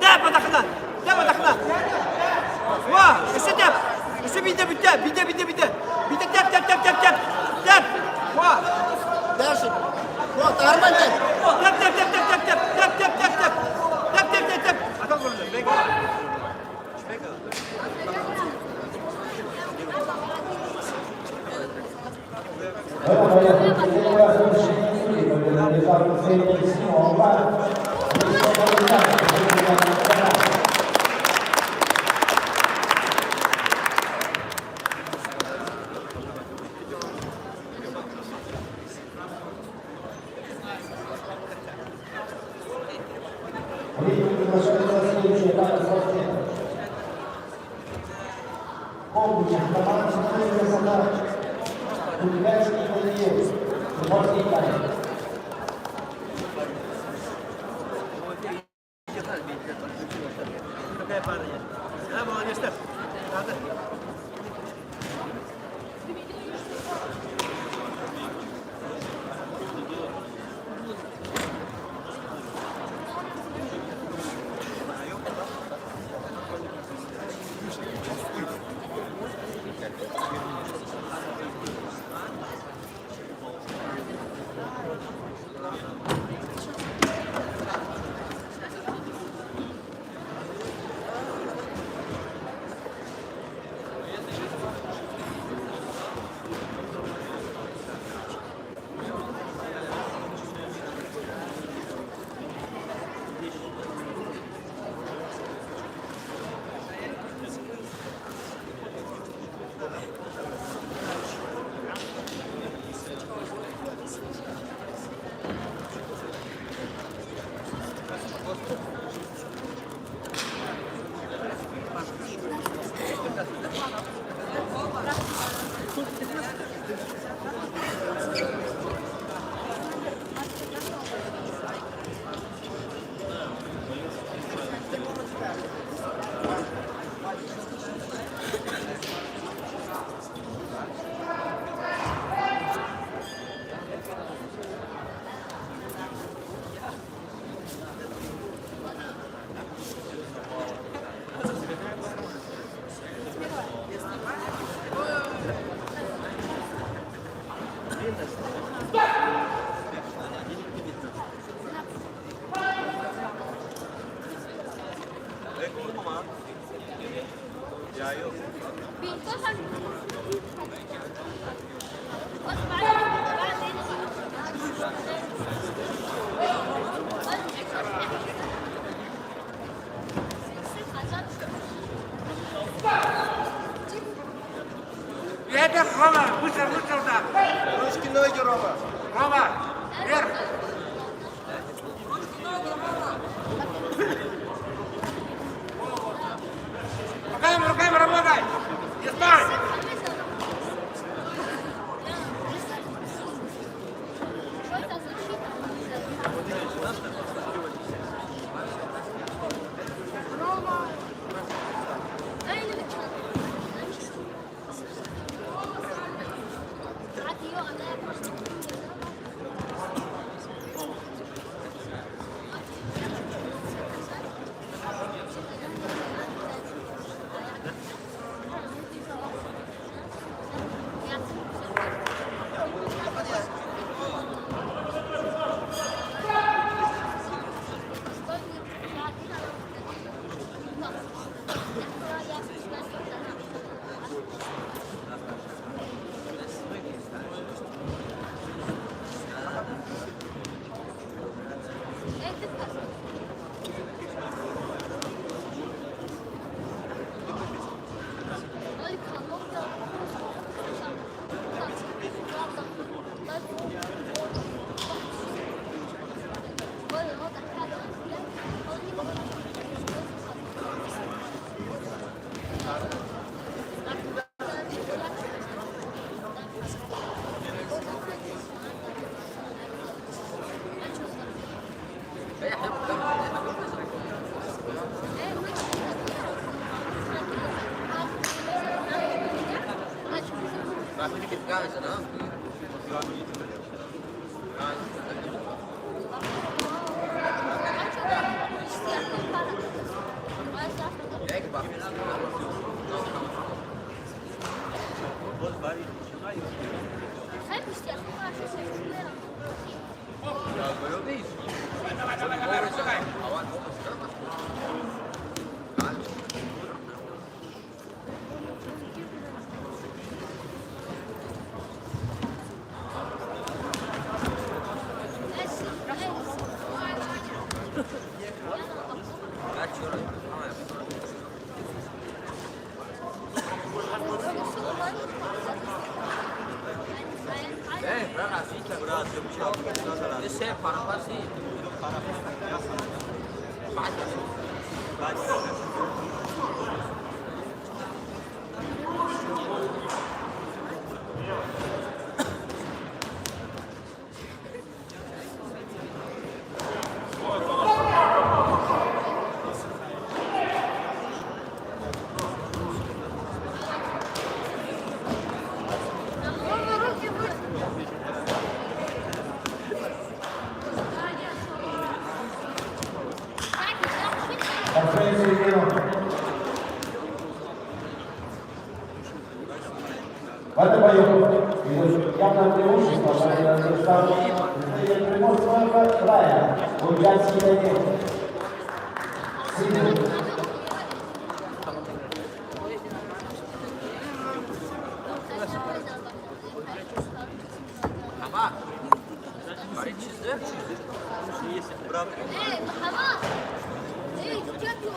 Tep adakına. Wow, Hüsa tep. Hüsa bitti. Bitti, tep. Wow. Дальше. Вот, нормально. Tep. Atak vurdu. Это моя первая Какая пара есть? Да, молодец, Теп. Надо. Вверх, Рома, быстро туда. Ручки, ноги, Рома. Рома, вверх. Руками работай. Не стой. Что это защита? Рома! Дай на От ее, она просто... Ганза, да? Isso é para fazer. Конференцию сделано. В этом бою явное преимущество представитель Приморского края, Луганский район. Ama bari çizdi. Эй, Хамас! Эй, где ты?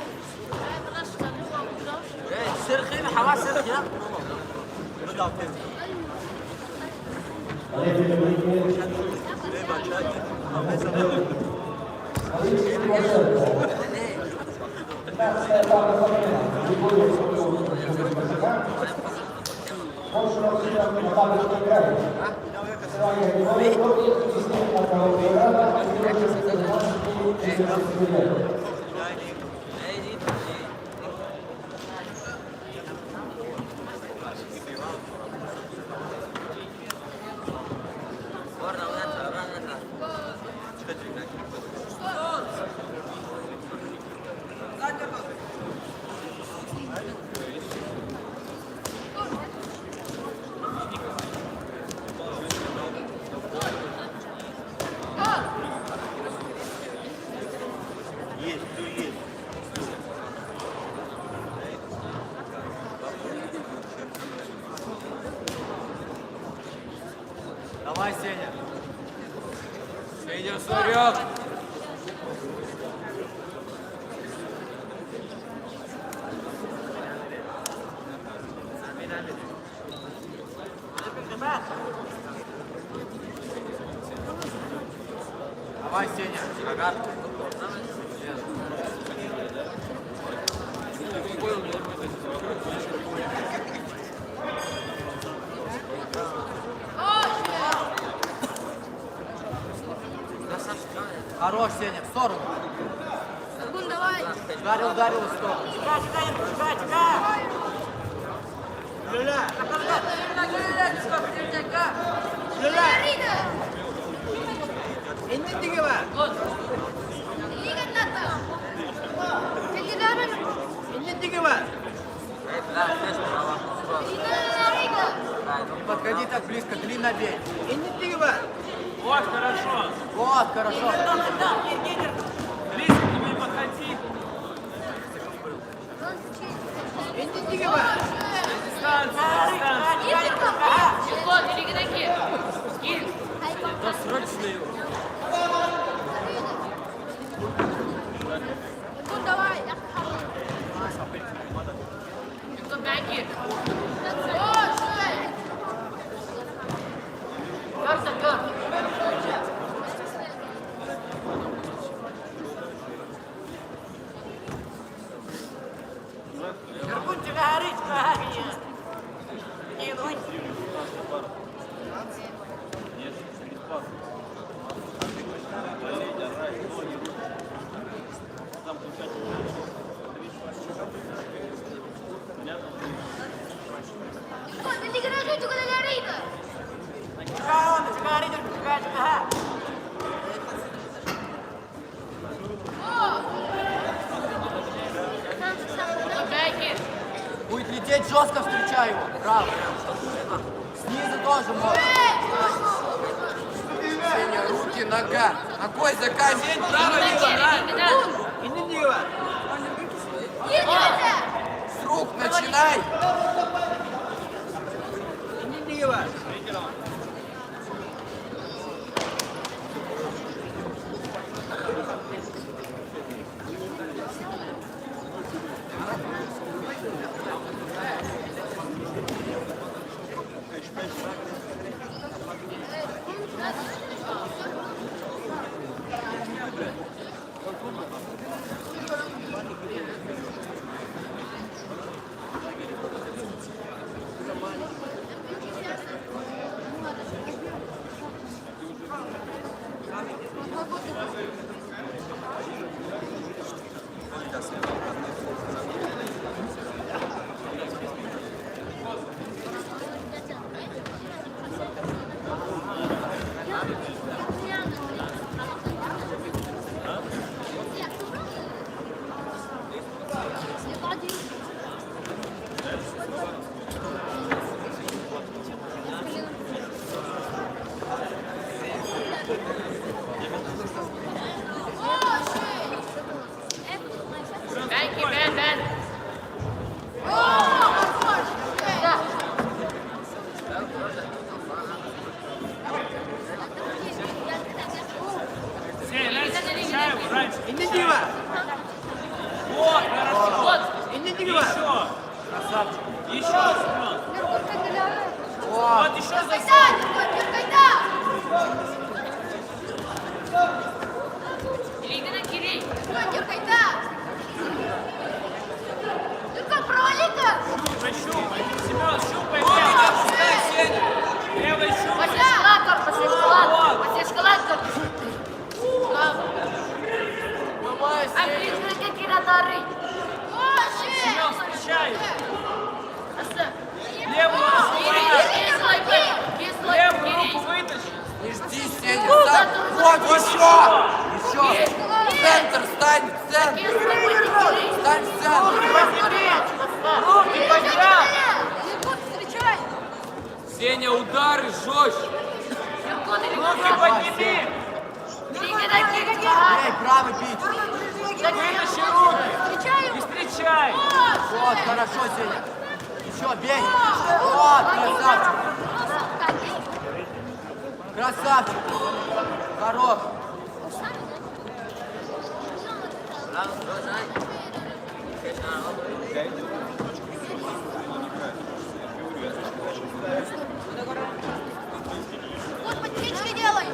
Ай, подожди, Sırkı mı? Hava sırkı ya. Давай, Сеня. Сеня, Сурек. Давай, Сеня. Ага. Хорош, Сеня, в сторону. Сагун, давай! Ударил в сторону. Рига! İndiği var. Рига надо! Федеральный! İndiği var. Рига! Подходи так близко, длинно бей. İndiği var. Вот, хорошо. Вот, хорошо. Близко к нему подходи. İndiği var. Дистанция, дистанция. Вот, Ригадaki! Да срочно его. Сагун, давай! Ригадaki! Лететь жестко, встречай его. Право. Снизу тоже можно. Сеня, руки, нога. Ногой заканчивай. Иди, Дива. Едете! С рук начинай. Иди, Дива. Иди, Дива. Вот, хорошо. Иди, Дива. Красавчик. Еще, Семен. Вот еще за Кирилл, Кирилл! Дергай, да! Только кролика! Щупай, щупай. Семен, щупай левый. Левый щупай. После шоколадка! А признаки кирадары! Семен, встречай. Левую руку Левую руку вытащи. Не жди, Сеня. Сам. Вот еще. Еще. В центр, стань в центр. Стань в центр. Руки поднял. Встречай! Сеня, удары жестче. Руки подними. Эй, правый бить. Вытащи руки. И встречай. Вот, хорошо, Сеня. Еще, бей. Вот, красавчик. Красавчик. Хорош. Вот подсечки делай!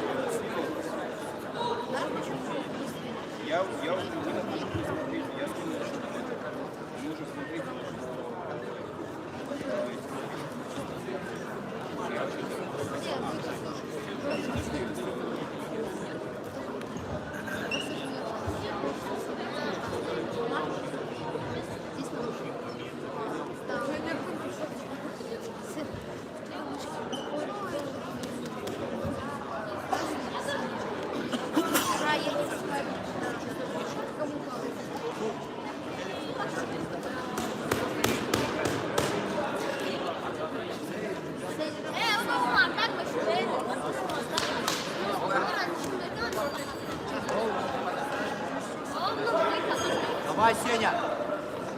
Давай, Сеня.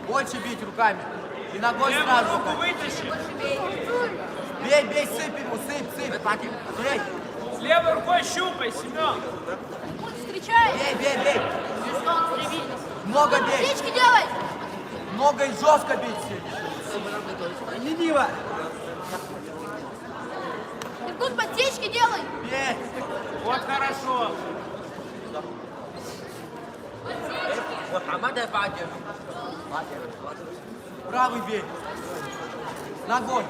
Больше бить руками. И ногой Левую сразу. руку вытащи. Бей, бей, сыпь ему, сыпь. Бей, Левой рукой щупай, Семен. Встречай! бей. Много бей. Подсечки делай! Много и жестко бить, Сеня. Иди, Дива. Иркут, подсечки делай! Бей. Вот хорошо. Правый бей. Ногой.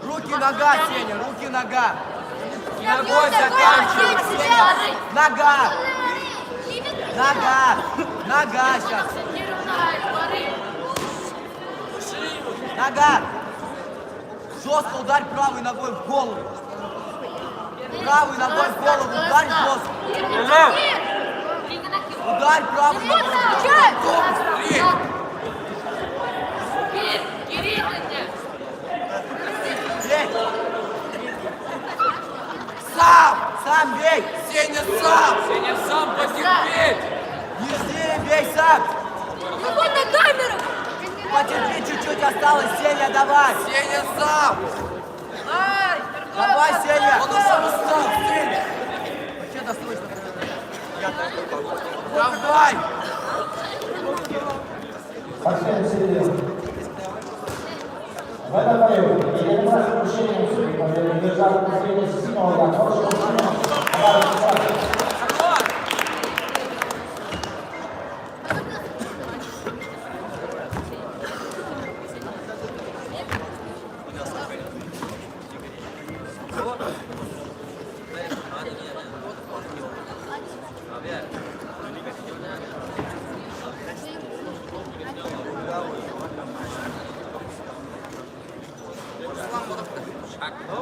Руки, нога, Сеня, руки, нога. И ногой заканчивай, Сеня. Нога. Нога сейчас. Нога. Жестко ударь правой ногой в голову. Правой ногой в голову ударь жестко. Ударь правой ногой в голову. Быстрее. сам! Сам бей! Сеня сам! Сеня сам потерпеть! Нижнее бей сам! Вон на камеру! Потерпи, чуть-чуть осталось, Сеня, давай! Сеня сам! Ай, Давай, Сеня! Он уже устал, Сеня! Что-то слышно. Давай! Спортсмен Сергей. В этом бою единым нарушением судьи победу держал последний Симон Яковлев.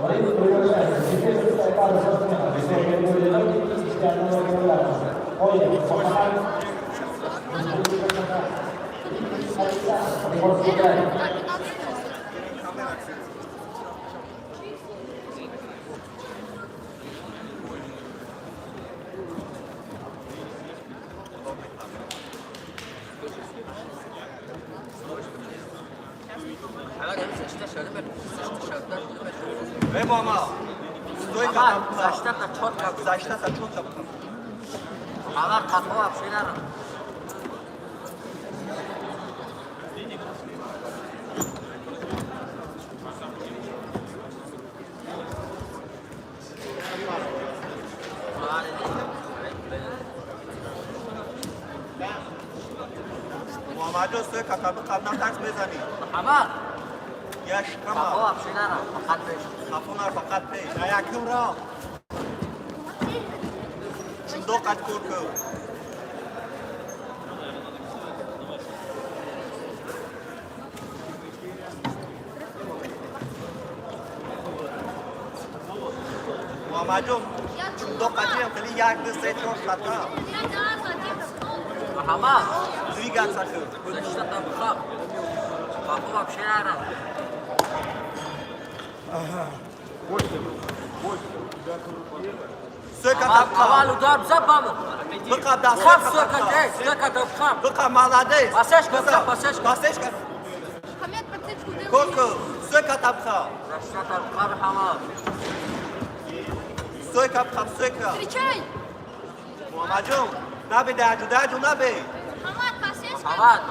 Борис приглашается. Теперь пустая пара спортсменов. Высокие более ноги и 51 килограмма. Ой, Мухаммад. Приморский край. Мама! Стой, Мама, защита-то четко. Защита-то четко. Мама, какого вообще надо? محمد سوی کتابی قبلا درس بزنی محمد یش какого کما вообще надо? فقط بهش. خفون ها فقط پیش یکم را چندو قد کرکو محمد جون چندو قدیم کلی یک دو سه چهار خطا محمد دوی گل سخو защита-то бухал. Какого вообще надо? سوی محمد کتاب اول удар بزن بامو. بقب دست خم سوکته، سوکته بخم. بقب مالده پاسش کن، پاسش کن. پاسش کن Хамед подсечку делает. کرکو سوی کتاب خواه защита-то бухал محمد. سوی کتاب خواه سوی کتاب Встречай! محمد جون نبی درجو نبی Хамад, подсечка.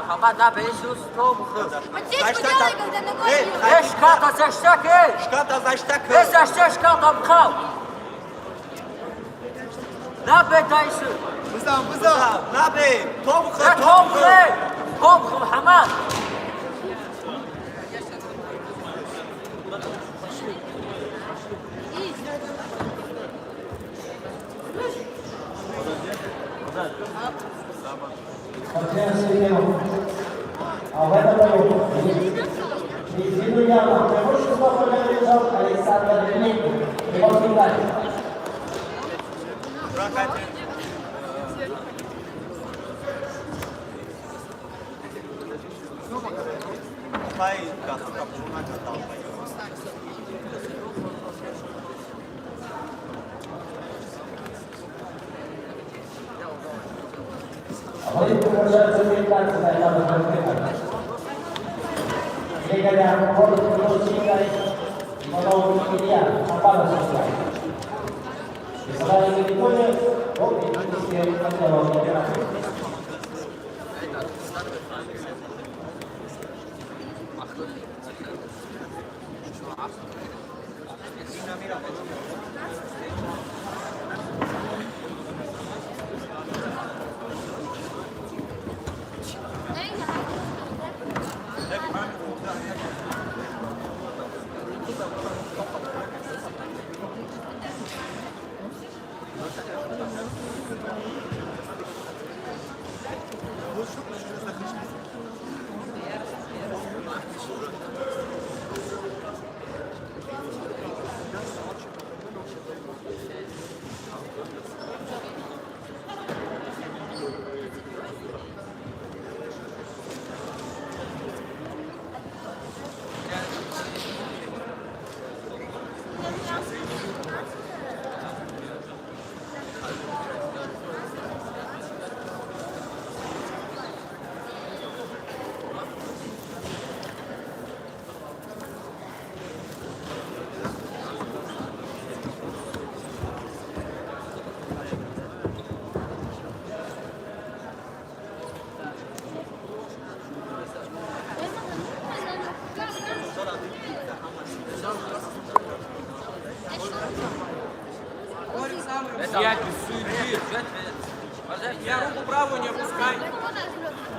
محمد نه به این سوز تو بخور. Подсечку делай, когда ногой бьешь. Eš kata защита, شکاتا زشتک eš защита шката бухал. نه به دایسو. بزن نبی تو بخور نه تو بخور. تو بخور محمد. Спортсмен Сергей. А в этом бою ввиду явного преимущества победу держал Александр Дмитриев. Приморский край. پای دست کپشون نکردم Борис приглашается в реабилитацию на этапе спортсмена. Секретарь города Приморский край. Иванов Илья. Нападавший край. И собрание Виктория. Вот и Олимпийские чемпионаты.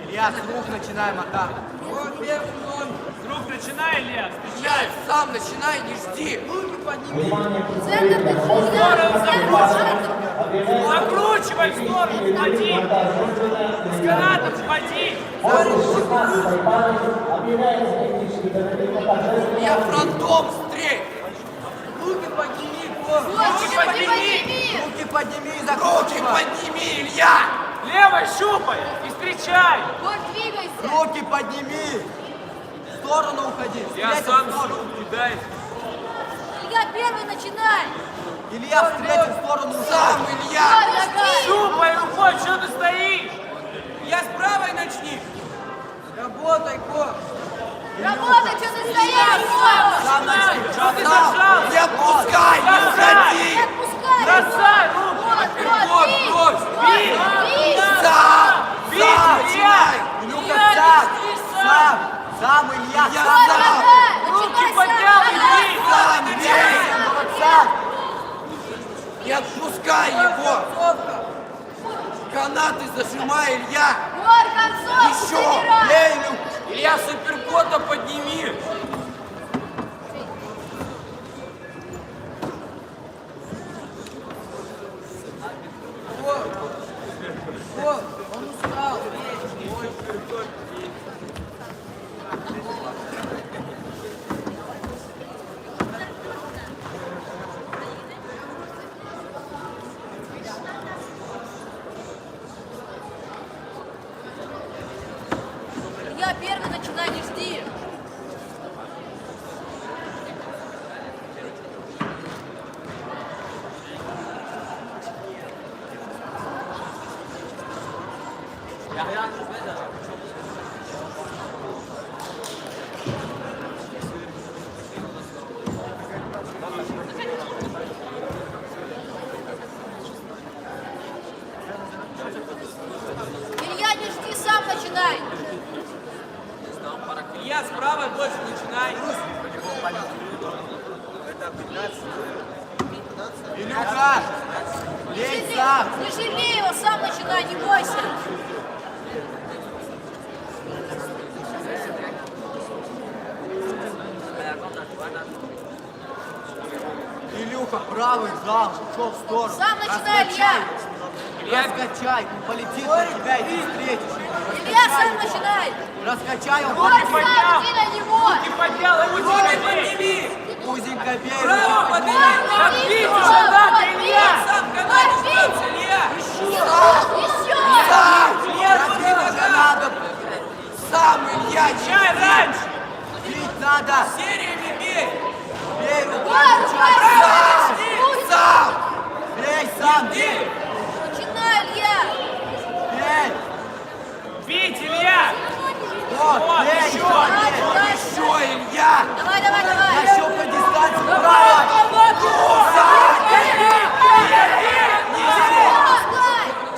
Илья, с рук начинаем атаку. С рук начинай, Илья, Илья, сам начинай, не жди. Центр закручивай в сторону, входи. С канатом входи. Я фронтом встреч. Руки подними, Руки подними! руки подними и закручивай. Руки подними, Илья. Левой щупай и встречай. Вот двигайся! Руки подними. В сторону уходи. Встретил в сторону. кидай. Илья, первый начинай! Илья, встретил в сторону. Сам, Илья. Щупай рукой, что ты стоишь? Я с правой начни. Работай, Ко. Работай, что ты стоишь? Сам начни. Что ты зажал? Не отпускай, не Не уходи. отпускай! Бросай руку. Вот, бей! брось, Бей! Бей! Сам. Бей, Сам Илья. начинай. Илюха, сам. Сам. Сам, Илья, Вот, сам. нога! Руки Начинай поднял, сам! иди. Сам, бей. Вот сам. Не отпускай его. Канаты зажимай, Илья. Вот, концовку Еще. собирай! Бей, Илюха. Илья, суперкота подними. Илья, первый начинай, не жди! Илья, не жди, сам начинай! Илья, с правой больше начинай. Илюха, бей сам. Не жалей его, сам начинай, не бойся! Илюха, правый зал, ушел в сторону. Сам начинай, Илья! Раскачай, он полетит на тебя и ты встретишь. Илья, сам начинай! Раскачай, он Вот, полетит. сам иди на него! Руки поднял, руки подними. Узенько бей, Браво, руки подними. Отбить уже надо, Илья. Еще! Сам! Разбить уже надо. Сам, Илья, Чай раньше. бить надо. Сериями бей. Бей рукой, Вот, сам. вот, Сам. Бей сам, бей. начинай, Илья! Бей. Бить, Илья. Вот, бей, еще. еще, Илья. Давай, давай, давай! Еще по дистанции, право.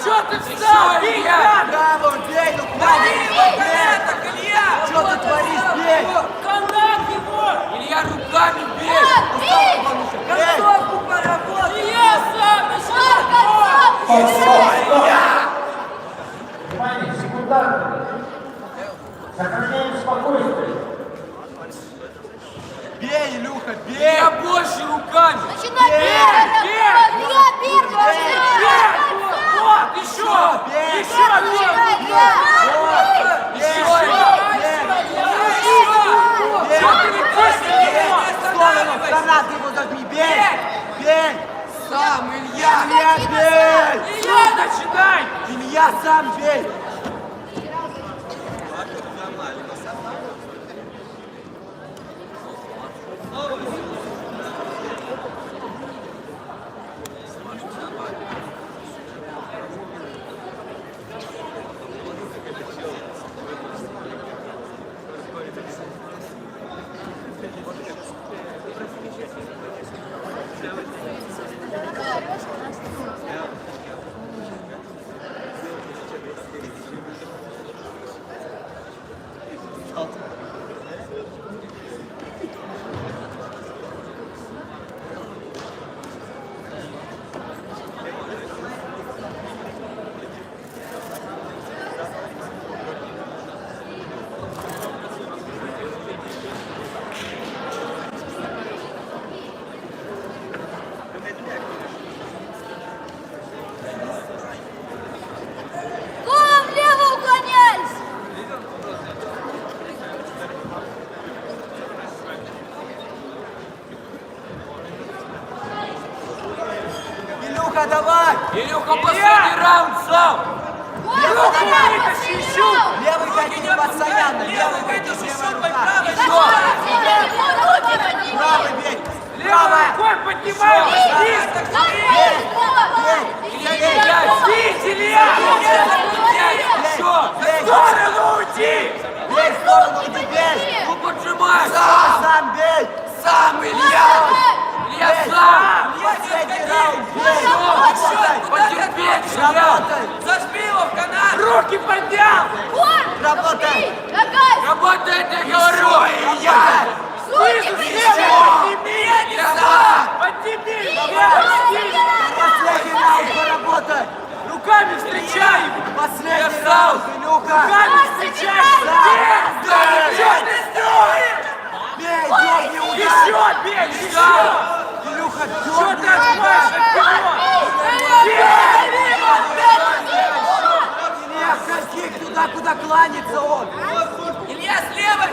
Что ты встал? Бей, Илья. Браво, бей, ну хватит. Илья! Что ты творишь, бей. Канат его. Илья, руками бей. Вот, бей! Бей. Илья сам. Внимание, секунданты. Сохраняем спокойствие. Бей, Илюха, бей. Я больше руками. Начинай первый! Илья, первый! Вот, еще. Бей. Начинай, Илья! Канат его зажми, бей! Бей! Сам, Илья! Илья, бей! Илья, начинай. Илья, сам бей! Ярослав! Левый Левый гони постоянно, левый гони, левая рука. Правый бей! Правая! Рукой поднимай! Сторону уйди! Бей, в сторону уйди, бей! Ну поджимай! Сам бей! Сам, Илья! Илья, сам! Последний раунд, бей! Потерпеть, Илья! Работай! Зажми его в канат! Руки поднял! Работай! Работай, я тебе говорю! Илья! Подними! Последний раунд, поработай! Руками встречай! Последний раунд, Илюха! Руками встречай! Что ты сделаешь? Бей, дёрни, удар! Еще бей! Еще! Илюха, Что дёрни! ты отходишь от него? Илья, каких туда, куда кланяется он! Илья, слева!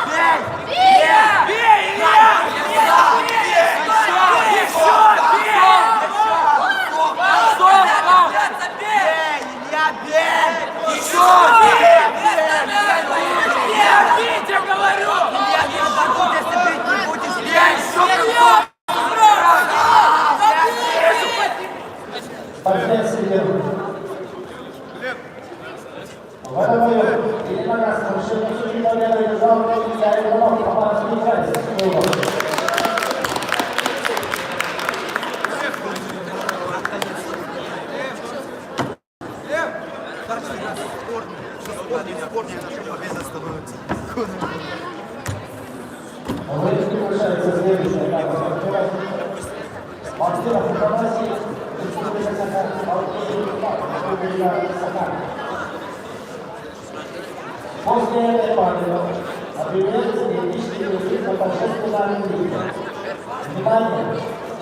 Бей! Бей, Илья! Бей, Илья, бей! Я Витя говорю! Я не отдадут, если бить не будешь! Бей! Борец левый. В этом бою Илья совершенно судьба левый держал Илья Иванов, команда сближается. Говорит, приглашается следующая этапа спортера. Мастера фотографии Республика Сахара, Республика Сахара. После этой пары объявляется диетический режим по торжественному виду. Внимание!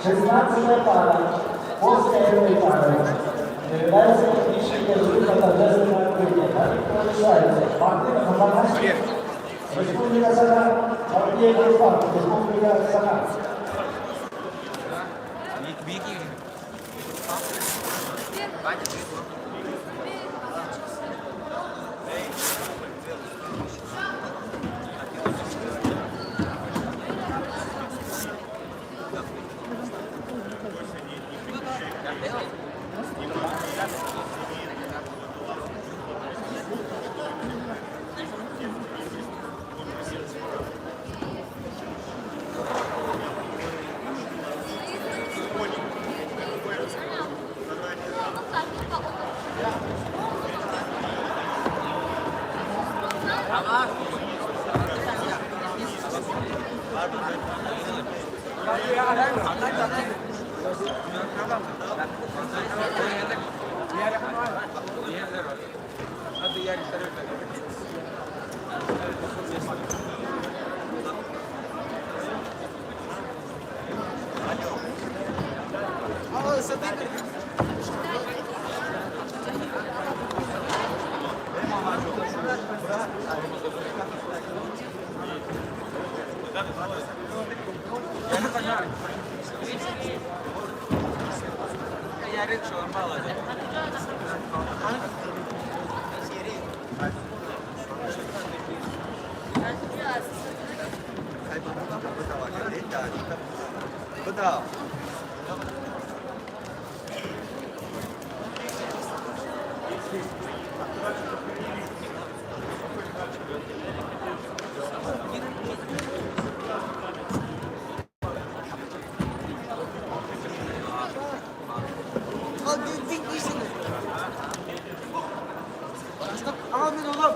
16-я пара после этой пары является технический режим по торжественному виду. Приглашается Мастера фотографии Республика Сахара, Республика Сахара. Куда? Amin oğlum.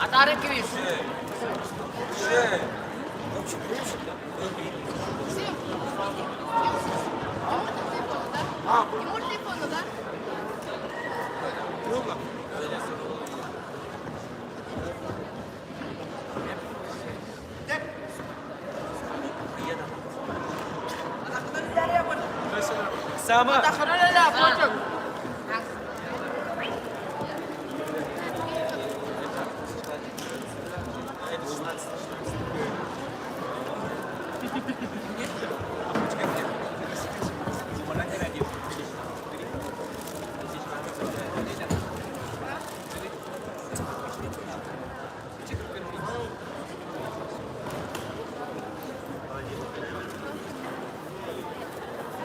А Тарик Криш? Ему телефону, да? Сама. Отдохнули, Почек.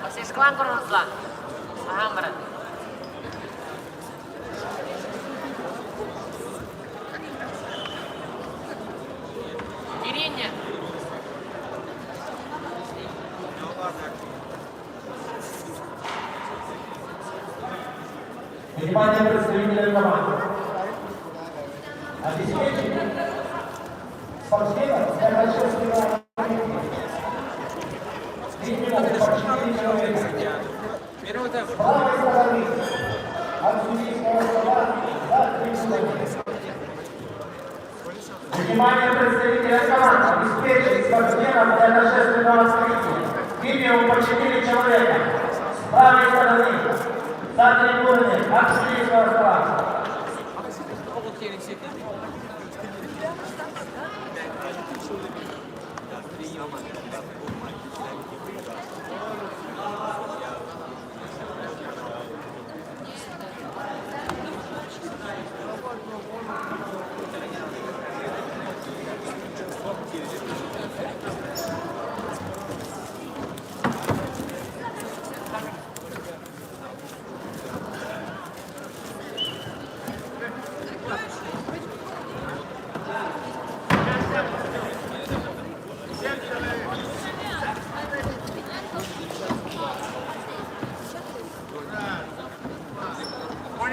Masih sekolah kurang selang. Paham berarti. Kirinya. Внимание представителей команды. Обеспечить спортсменов для большинства минимум по 4 человека. С правой стороны от судейского стола за 3 человека. Внимание представителей команды. Обеспечить спортсменов для торжественного открытия. Минимум по 4 человека. С правой стороны за трибуны от судейского стола.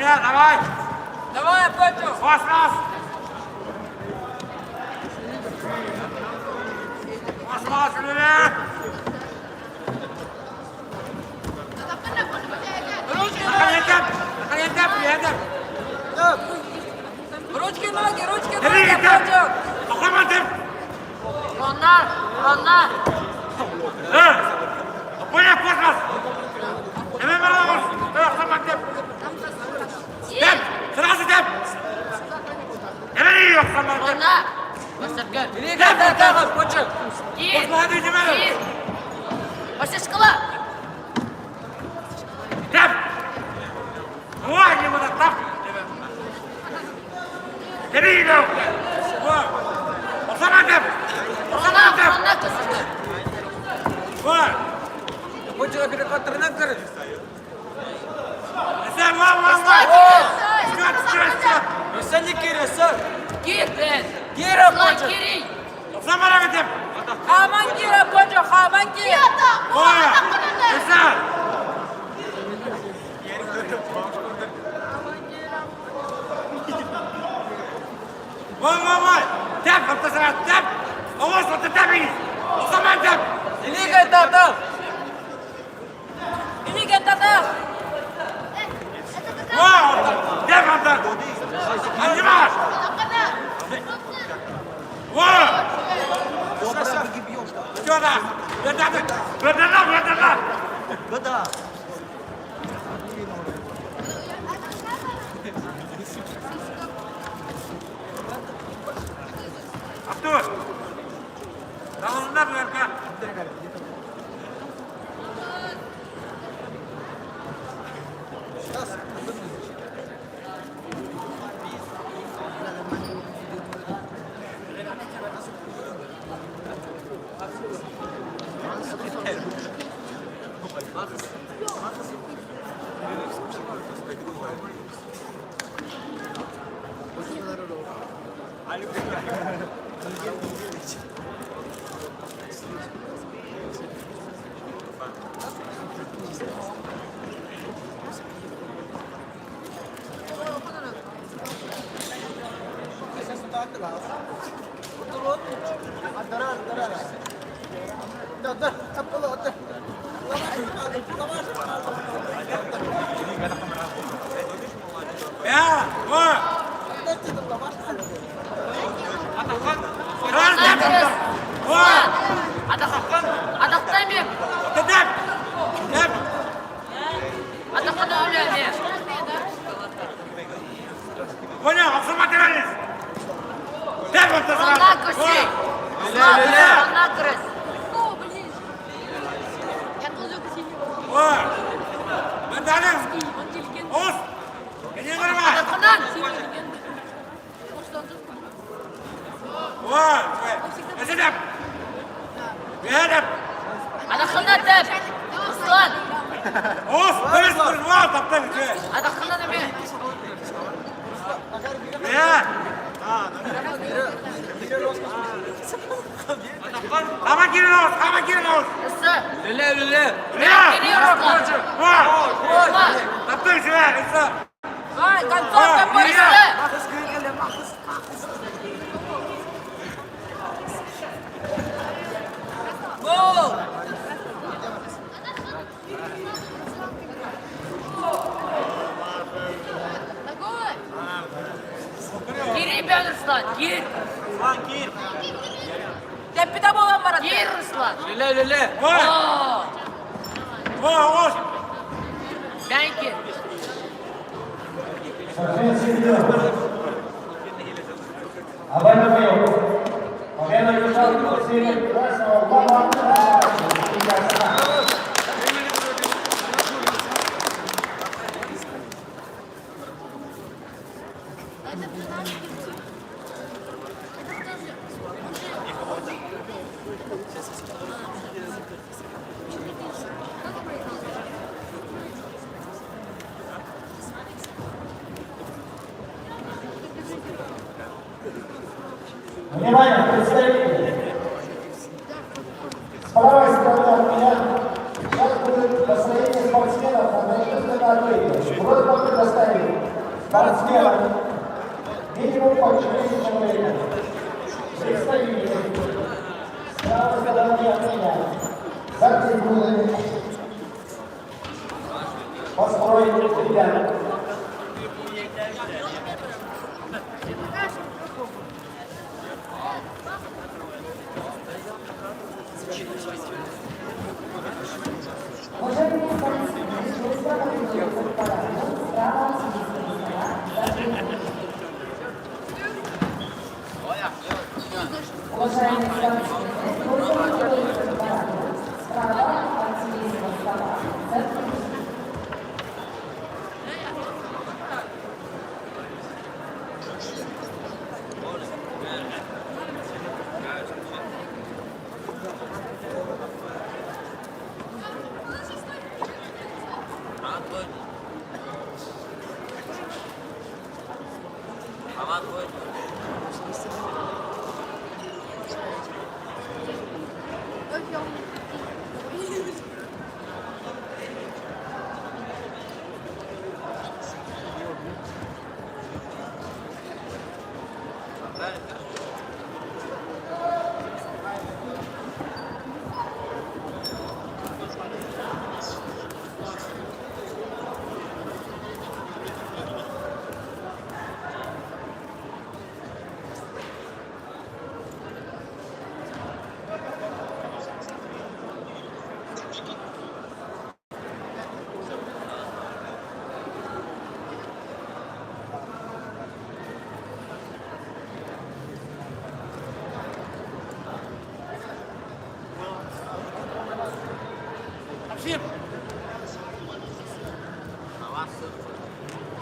Давай! Давай, Почек. Вас раз! Вас, Лилия! Ручки, Наконец-то, приятно! ручки, ноги, Лилия, Почек. Ахматов! Ронна. Понял, пожалуйста! Давай, Маравос! Ахматов! Dem! Сразу dem! Давай, Ахматов! Ронна. Бастырган. Dem! Почек. Посмотри, Демаров! Masih sekolah. Dem! Ой, не вот так! Давай, Дем! Ахматов! Ахматов! Ронна kesitu. Ой! Почек переход тренер. Sen var var var! Çıkart! Sen de giriyorsun. Gir ben. Gir Lan Почек. giri. Samara gidip! Haman gir Poček, haman gir. Ой! Güzel! Vay vay vay! Tep! Kaptasına tep! Oğuz atı tepiyiz! O zaman tep! Liga tatap. Ini kan tata. Vay! Tep kaptan! Hadi var! Vay! Şurada! Gönder lan! Года. Abdul! Davulunda bu erkek! Ya, vay! Ada temir. Tetap! Tep! أدخلنا الدب أصلا Oğuz, polis var, taptan içi. أدخلنا دمي Ne? Kama girin Oğuz, kama girin Oğuz. لسه Lüle lüle. Ne? كيني أصلا Var. أصلا Taptan içi ver, lütfen. هاي كان صوت دم لسه جول Gir İbrahim Ruslan, gir. Lan gir. Tepede bolan var. Gir Ruslan. Lüle lüle. Var. Oo, Var, Oğuz. ben gir. Обоймем его. Победа Южного Севера Красного Лава. Это 15 минут. Внимание, представители. С правой стороны от меня сейчас будет построение спортсменов на наезженной ответе. Просьба предоставить спортсменам минимум по 4 человека. Представители. С правой стороны от меня за трибунами построить ребят.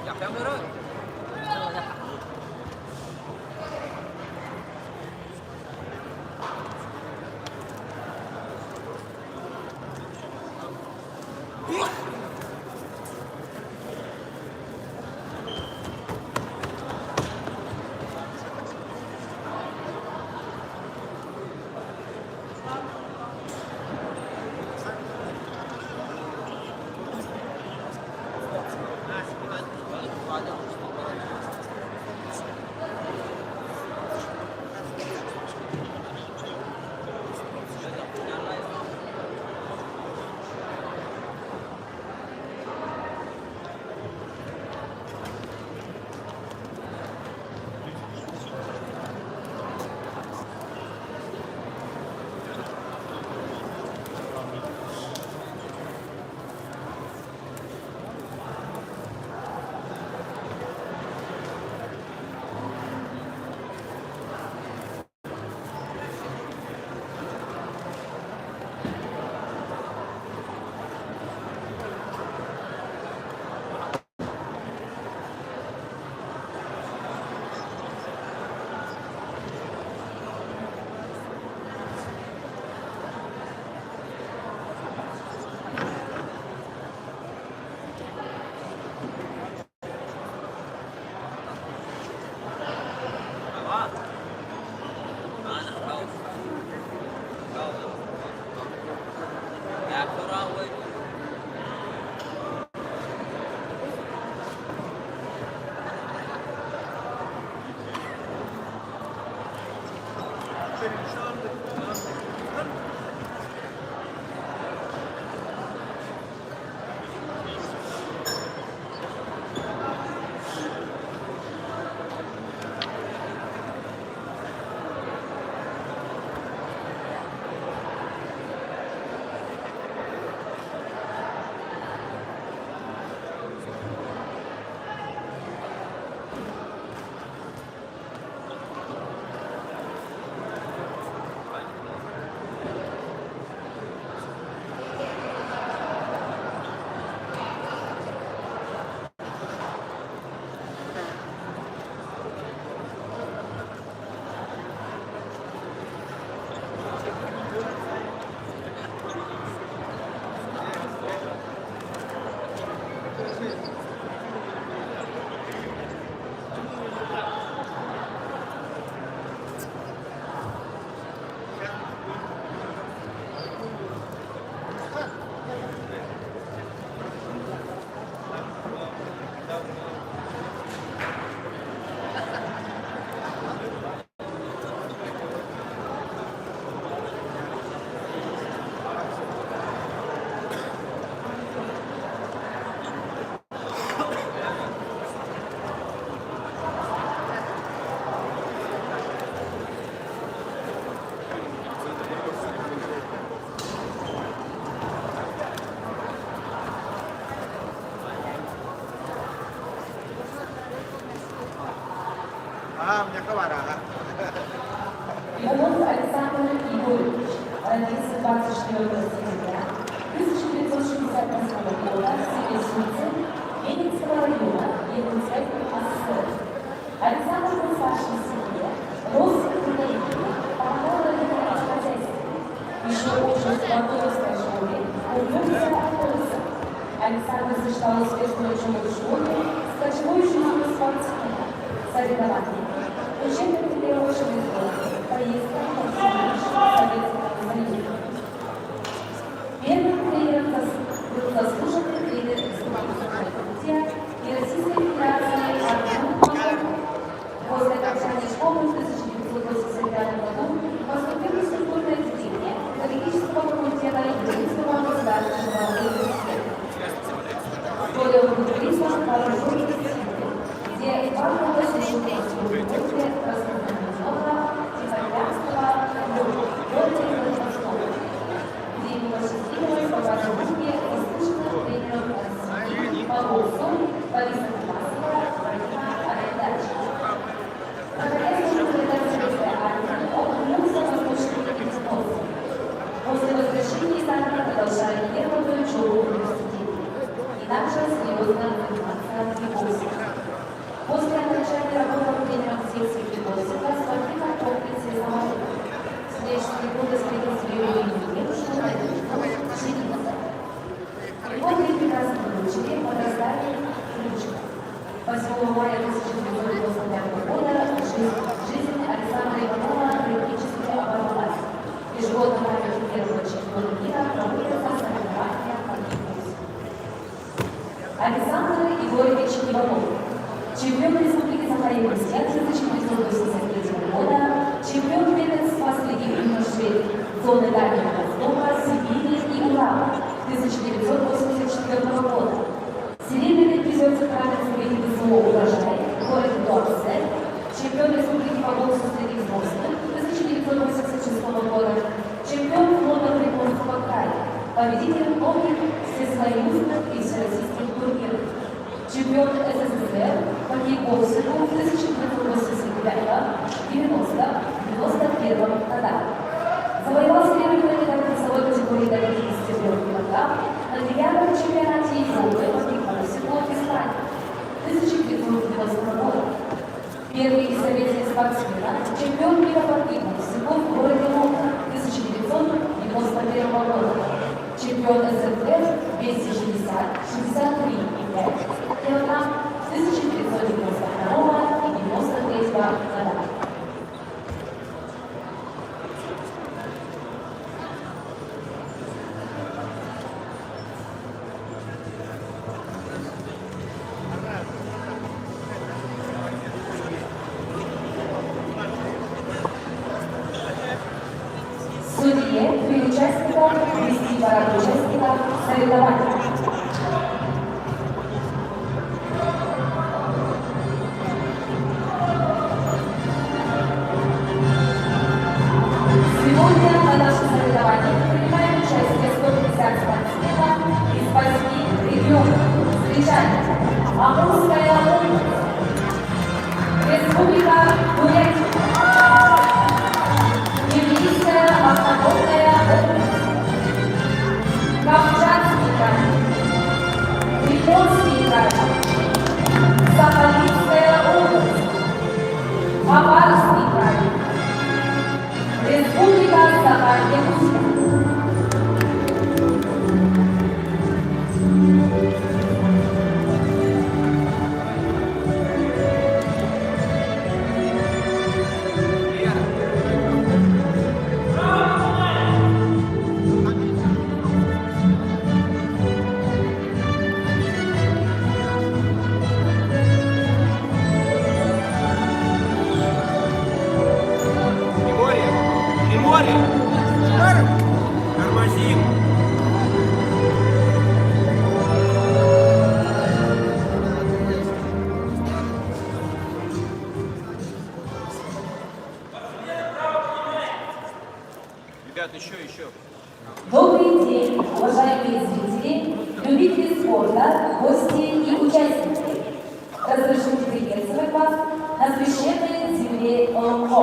Yapamıyorum. Иванов Александр Егорович родился 24 сентября 1968 года в селе Сульцы Ленинского района ЕССР. Александр был старшим в семье, рос в Украине, помогал родителям в хозяйстве. Еще учился в Антоновской школе, увлекся теннисом. Александр сочетал успешную учебу в школе с кочевой жизнью спортсмена, соревнованиями, учебно-тренировочными сборами, поездками по всему Советскому Союзу. Первым тренером был заслуженный тренер Республики Якутия и Российской Федерации Артем Павлов. После окончания школы в 1985 году поступил в институтное отделение педагогического факультета Якутского государственного университета. Вскоре он был призван по вооруженным силам, где важно посвящено службе распределенного тихоокеанского флота и Владивостока, где ему посчастливилось попасть в руки заслуженных тренеров России по боксу Бориса Тарасова, Вадима Аркадьевича. Находясь в советской армии, он вернулся в восточный экспорт. После возвращения из армии продолжает первую учебу в университете и также серьезно заниматься кикбоксингом. После окончания работы тренером секции кикбоксинга в спортивном комплексе «Самолет». Встречные годы встретил свою любимую девушку Надежду Ширинцеву. Его две прекрасные дочери подрастали Ключка. 8 мая 1995 года жизнь Александра Иванова трагически оборвалась. Ежегодно в рамках первого чемпионата мира проводятся соревнования по кикбоксингу. Александр Егорович Иванов. Чемпион Республики Саха-Якутия 1983 года, чемпион первенства среди юношей зоны Дальнего Востока, Сибири и Урала 1984 года. Серебряный призер центральной среди ВСО «Урожай» в городе Туапсе, чемпион Республики по боксу среди взрослых 1986 года, чемпион флота Приморского края, победитель многих всесоюзных и всероссийских турниров. Чемпион СССР по кикбоксингу в 1985-90-91 годах. Завоевал серебряную медаль весовой категории до 53 кг на 9-м чемпионате Европы по кикбоксингу в Испании 1990 года. Первый из советских спортсменов, чемпион мира по кикбоксингу в городе Лондон 1991 года. Чемпион СССР 260-63 килограмм 1992-93 года. соревнований. Сегодня на нашем соревновании принимает участие 150 спортсменов из 8 регионов. Встречайте, Амурская область, Республика Бурятия, Тбилисская автономная область, Камчатский край, Приморский край, Сахалинская область, Хабаровский край, Республика Саха-Якутия. Тормозим! Ребят, еще. Добрый день, уважаемые зрители, любители спорта, гости и участники. Разрешите приветствовать вас на священной земле Оломхо.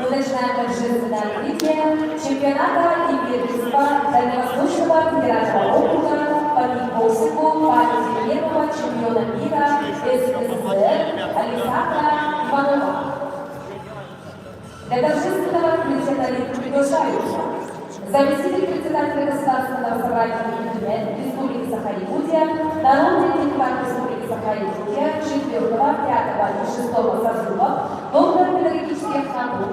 Мы начинаем торжественное открытие чемпионата и первенства Дальневосточного федерального округа по кикбоксингу памяти первого чемпиона мира СССР Александра Иванова. Для торжественного открытия на ринг приглашаются заместитель председателя Государственного собрания Республики Саха-Якутия, народный депутат Республики Саха-Якутия 4, 5 и 6 созыва, доктор педагогических наук,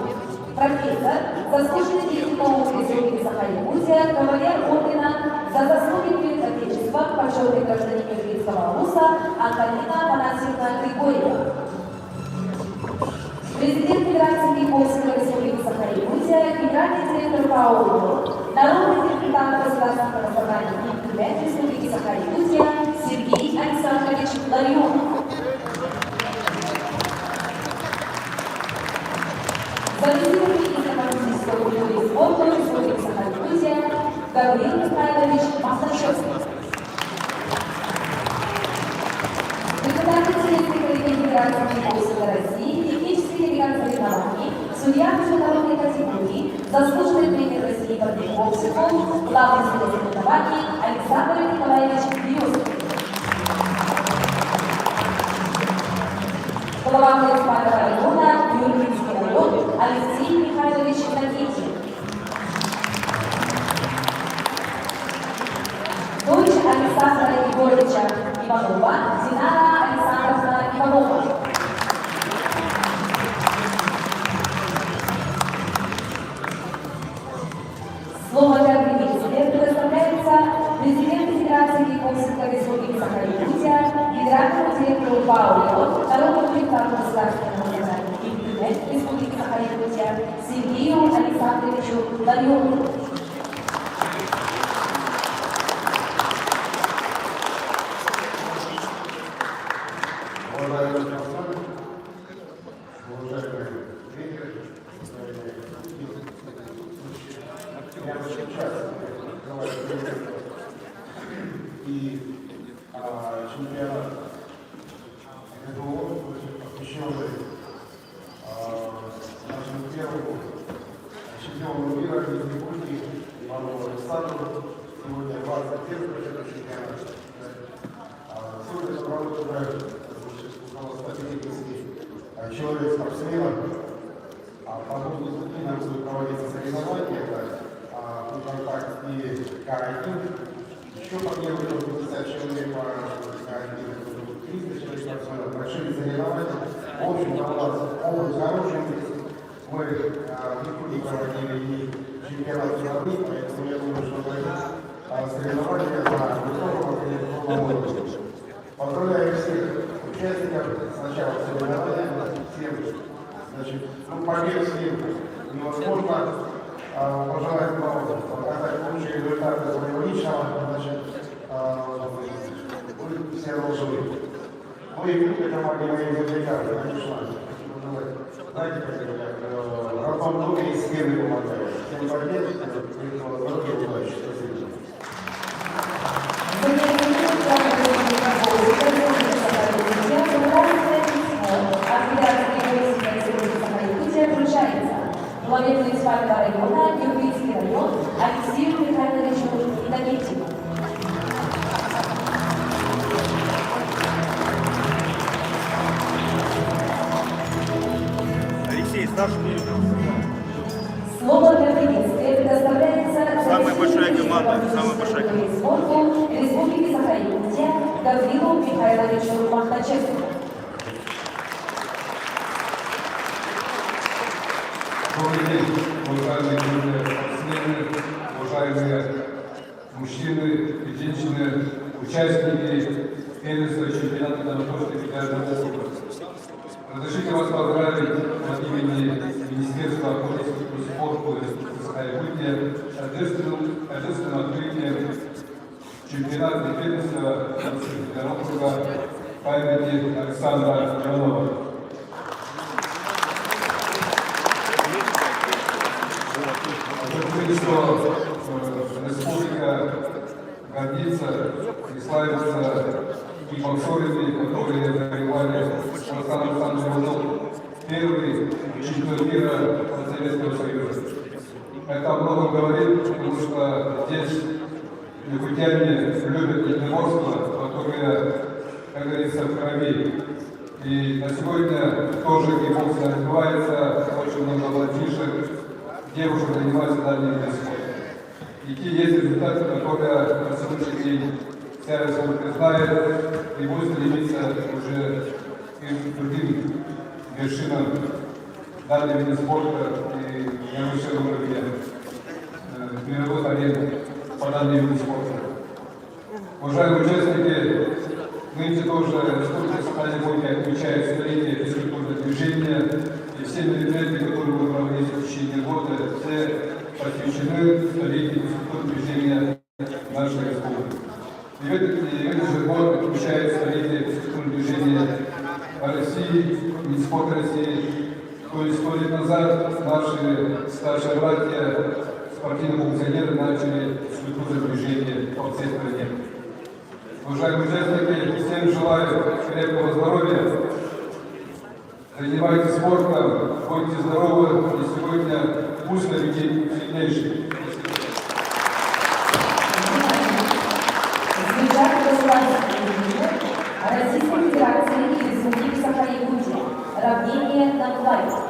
профессор, заслуженный деятель наук Республики Саха-Якутия, кавалер ордена за заслуги перед Отечеством, почетный гражданин Еврейского Руса Антонина Панасьевна Григорьева. Президент Федерации кикбоксинга Республики Саха-Якутия, генеральный директор ПАО, народный депутат Государственного собрания Республики Саха-Якутия Сергей Александрович Ларионов. Заместитель министра политического культуры и спорта Республики Саха-Якутия Гавриил Михайлович Махначевский. Председатель Съездной коллегии Федерации кикбоксинга России, технический делегат соревнований, судья международной категории, заслуженный тренер России по кикбоксингу, главный судья соревнований Александр Николаевич Березкин. Глава муниципального района, Юрьевский район Алексей Михайлович Накитин. Дочь Александра Егоровича Иванова, Динара Александровна Иванова. Слово для приветствия предоставляется президенту Федерации кикбоксинга Республики Саха-Якутия, генеральному директору ПАО, народному депутату Государственного собрания Республики Саха-Якутия Сергею Александровичу Ларионову. И чемпионат ГТО, посвященный нашему первому чемпиону мира из Якутии Иванову Александру. Сегодня 21-й это чемпионат. Сегодня собралось уже около 150 человек спортсменов. По двум дисциплинам будут проводиться соревнования. Это контакт и каратин. Еще потребуется 50 человек по каратину, 300 человек спортсменов. Большие соревнования. В общем, у нас опыт хороший. Мы в Якутии проводили и чемпионат страны, поэтому я думаю, что соревнования на высоком уровне. Поздравляю всех участников. Сначала соревнования, всем, значит, побед всем невозможно. Пожелать вам показать лучшие результаты своего личного начала, значит, будет все розовые. Ну и это могли мои землякары, конечно. Знаете, как рабам много и схемы помогают. Всем побед, здоровья, удачи. Спасибо. Главе муниципального района Юрийский район Алексею Михайловичу Давидову. Алексей, старший. Слово для приветствия предоставляется Самая большая команда, самая большая команда. спорту Республики Саха-Якутия Гаврилу Михайловичу Махачеву. Добрый день, уважаемые спортсмены, уважаемые мужчины и женщины, участники первенства чемпионата Донбасского федерального округа. Разрешите вас поздравить от имени Министерства охоты и спорта Саха-Якутия торжественным открытием чемпионата первенства Донбасского федерального округа памяти Александра Иванова. Что республика гордится и славится и боксерами, которые завоевали Александр Александрович Иванов, первый чемпион мира Советского Союза. Это о многом говорит, потому что здесь якутяне любят единоборство, которое, как говорится, в крови. И на сегодня тоже и бокс развивается, очень много младших девушек занимаются данным видом спорта. И те есть результаты, которые на сегодняшний день вся республика знает и будет стремиться уже к другим вершинам данного вида спорта и на высшем уровне мировых арен по данному виду спорта. Уважаемые участники, нынче тоже Республика Саха-Якутия отмечает столетие физкультурного движения, и все мероприятия, которые мы проводили в течение года, все посвящены столетию физкультурного движения нашей республики. И в этот же год отмечает столетие физкультурного движения России, вид спорта России. То есть 100 лет назад наши старшие братья, спортивные функционеры, начали физкультурное движение по всей стране. Уважаемые участники, всем желаю крепкого здоровья, занимайтесь спортом, будьте здоровы, и сегодня пусть победит сильнейший. Российской Федерации и Республики Саха-Якутия. Равнение на власть.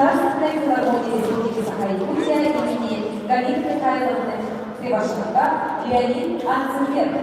Государственной филармонии Республики Саха-Якутия имени Галины Михайловны Кривошенко Леонид Анциферов.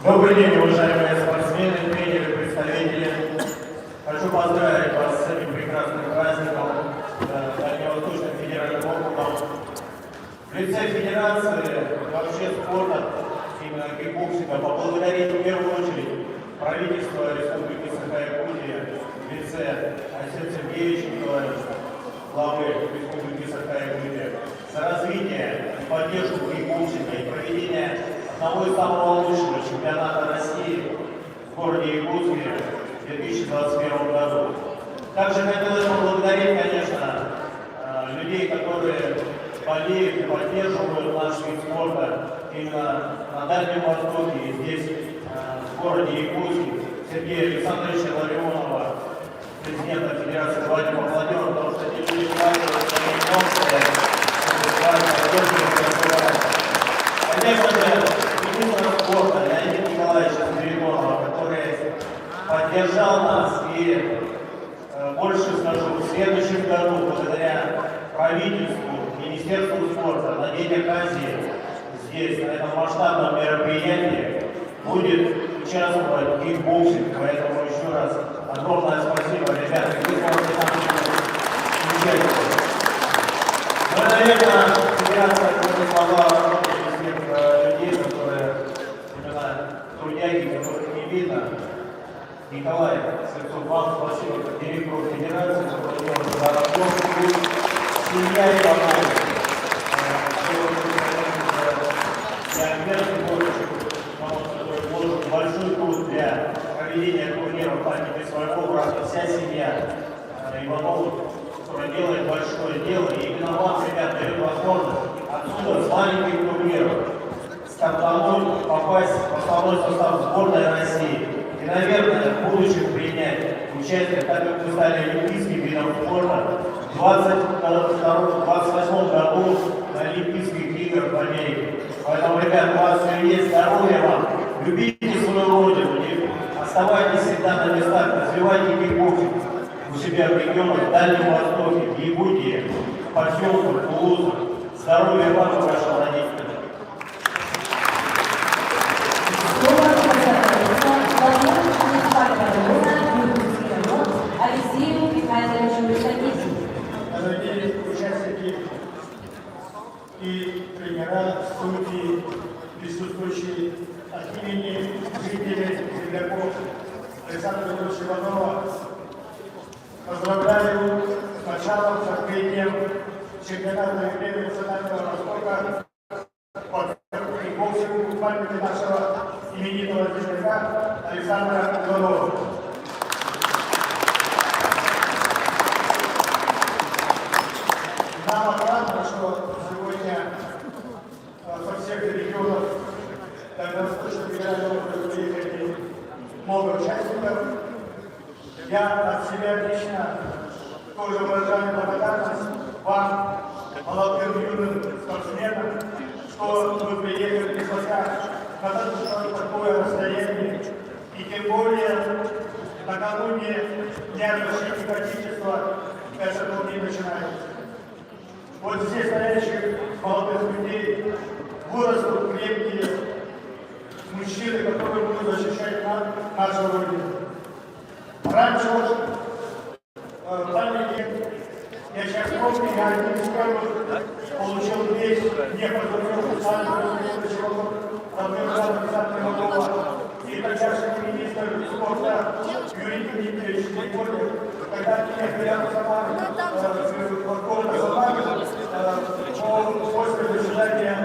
Добрый день, уважаемые спортсмены, тренеры, представители. Хочу поздравить вас с этим прекрасным праздником, Дальневосточным федеральным округом. В лице Федерации вообще спорта, именно кикбоксинга, поблагодарить в первую очередь правительство Республики Саха-Якутия в лице Айсета Сергеевича Николаевича, главы Республики Саха-Якутия, за развитие и поддержку кикбоксинга и проведение одного из самого лучшего чемпионата России в городе Якутске в 2021 году. Также хотелось поблагодарить, конечно, людей, которые болеют и поддерживают наш вид спорта именно на Дальнем Востоке и здесь, в городе Якутске, Сергея Александровича Ларионова, президента Федерации плавания молодежи, потому что эти люди вкладывают свои эмоции, конечно же, министра спорта Леонида Николаевича Спиридонова, который поддержал нас и, больше скажу, в следующем году, благодаря правительству, Министерству спорта, на День Акации здесь, на этом масштабном мероприятии, будет участвовать кикбоксинг. Поэтому еще раз огромное спасибо, ребята. Вы сможете нам участвовать. Ну, наверное, Федерация трудяги, которых не видно. Николай Сырцов, вам спасибо, как директору Федерации, за работу, семья и команда. Я обязан вложил большой труд для проведения турнира в памяти своего брата, вся семья Ивановых, которая делает большое дело, и именно вам, ребят, дает возможность отсюда с маленьких турниров стартануть, попасть в основной состав сборной России. И, наверное, в будущем принять участие, так как мы стали олимпийским видом спорта, в 28 году на Олимпийских играх в Америке. Поэтому, ребят, у вас все есть, здоровья вам, любите свою родину, и оставайтесь всегда на местах, развивайте кикбоксинг у себя в регионах, в Дальнем Востоке, в Якутии, в поселках, в Тулузах. Здоровья вам и вашим родителям. Алексею Михайловичу Высокицкому. Дорогие участники и тренера, судьи, присутствующие от имени жителей земляков Александра Ивановича Иванова, поздравляю с началом, с открытием чемпионата Европы национального Востока по кикбоксингу в памяти нашего именитого земляка Александра Иванова. Нам отрадно, что сегодня со всех регионов Дальневосточного федерального округа приехали много участников. Я от себя лично тоже выражаю благодарность вам, молодым юным спортсменам, что вы приехали несмотря на такое расстояние, и тем более накануне Дня защиты Отечества этот турнир начинается. Вот здесь стоящих молодых людей вырастут крепкие мужчины, которые будут защищать нашу Родину. Раньше в памяти, я сейчас помню, я один из первых получил весь неподготовленный и тогдашний министр спорта Юрий Дмитриевич Николин, когда приехали в Самару, после заседания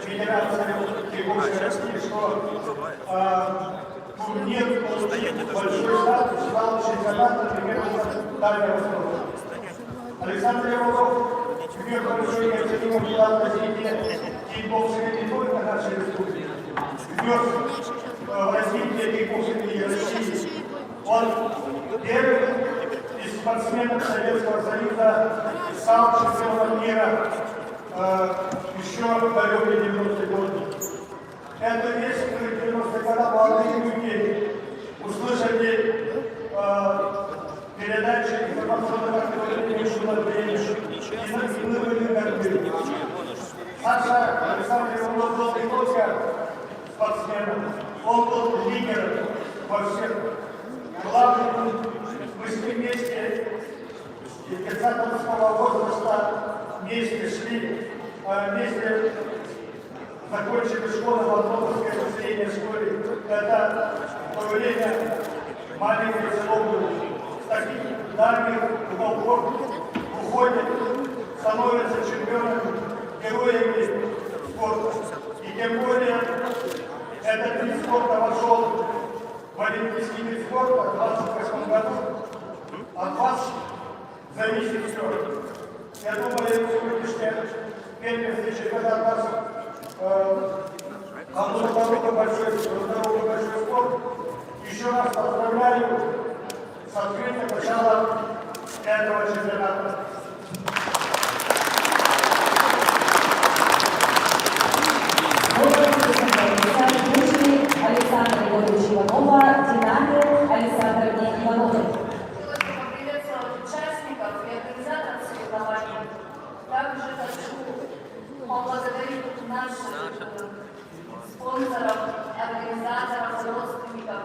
Федерации кикбоксинга России, что турнир получил большой статус, стал чемпионатом примерно Дальнего Востока. Александр Иванов ввел большое необходимое вклад в развитие кикбоксинга не только нашей республики, ввел в развитие кикбоксинга России. Он первый из спортсменов Советского Союза стал чемпионом мира еще в далекие 90-е годы. Эту вещь в 90-е годы молодые люди услышали передачи информационного и мы были горды. Саша Александр Иванов был не только спортсменом, он был лидером во всех главных. Мы с ним вместе с 30-го возраста вместе шли, вместе закончили школу в Антоновской средней школе. Это в то время маленькое село было. С таких дальних уголков уходят, становятся чемпионами, героями спорта. И тем более этот вид спорта вошел в олимпийский вид спорта в 2028 году. От вас зависит все. Я думаю, сегодняшняя первая чемпионат нас здоровый большой спорт. Еще раз поздравляю с открытием начала этого чемпионата. Александра Егоровича Иванова, Динамир Александровне Ивановой. Хотела поприветствовать участников и организаторов соревнований. Также хочу поблагодарить наших спонсоров, организаторов, родственников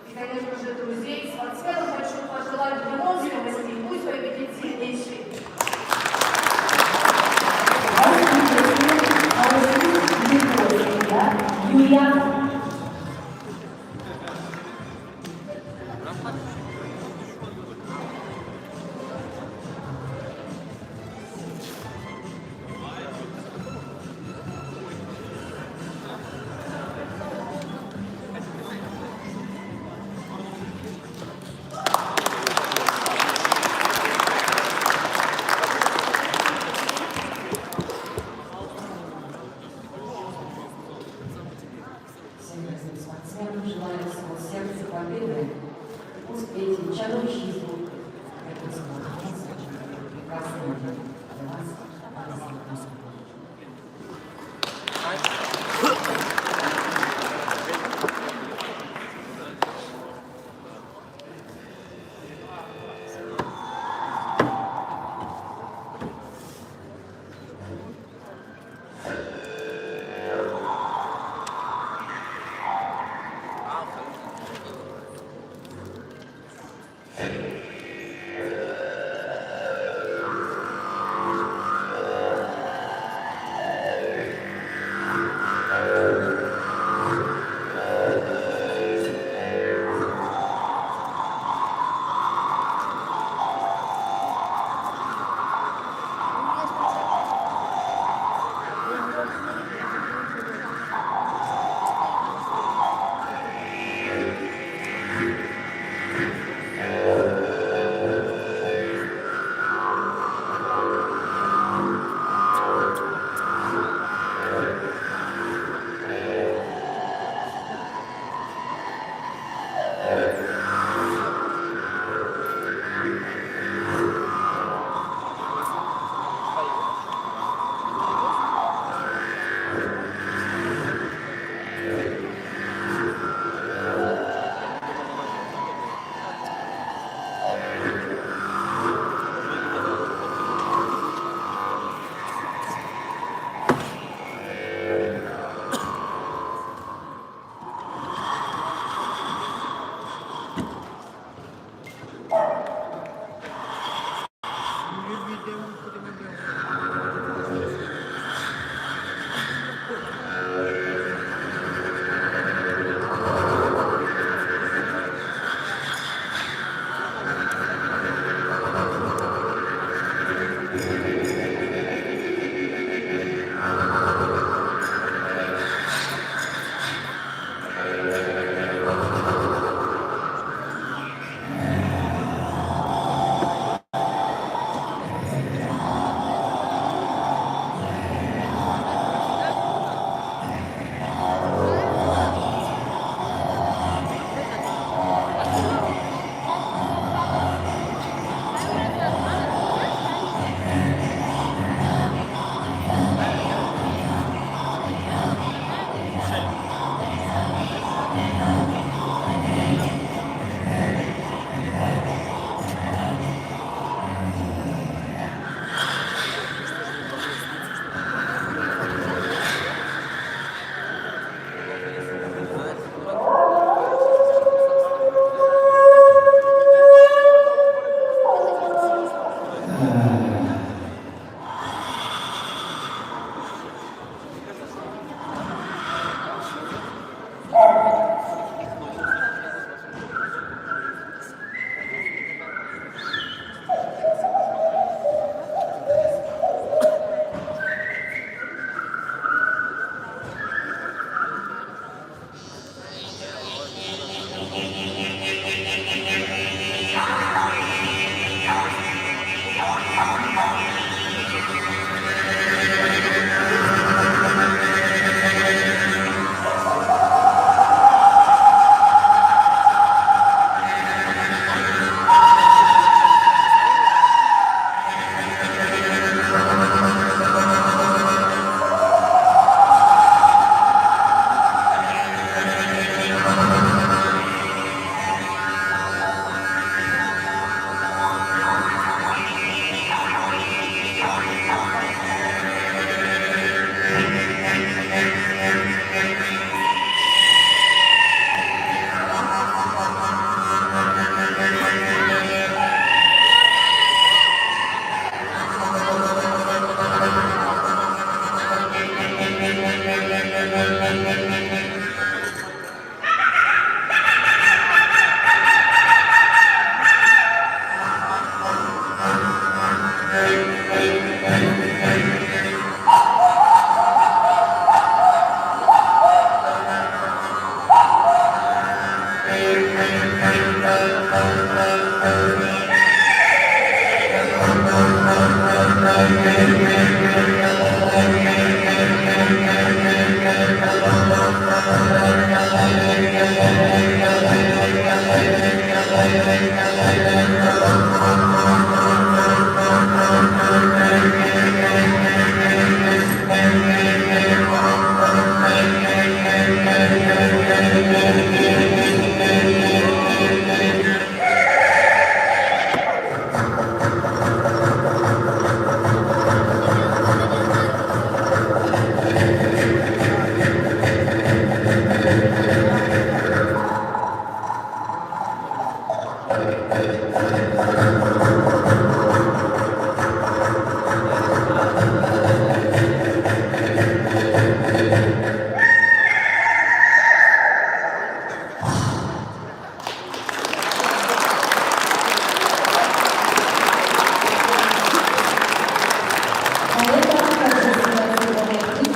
и, конечно же, друзей. Спортсменам хочу пожелать выносливости, пусть победит сильнейший. Юлия спортсменам желаю всего сердца победы, успехи, чарующий звук. Это прекрасный день для вас.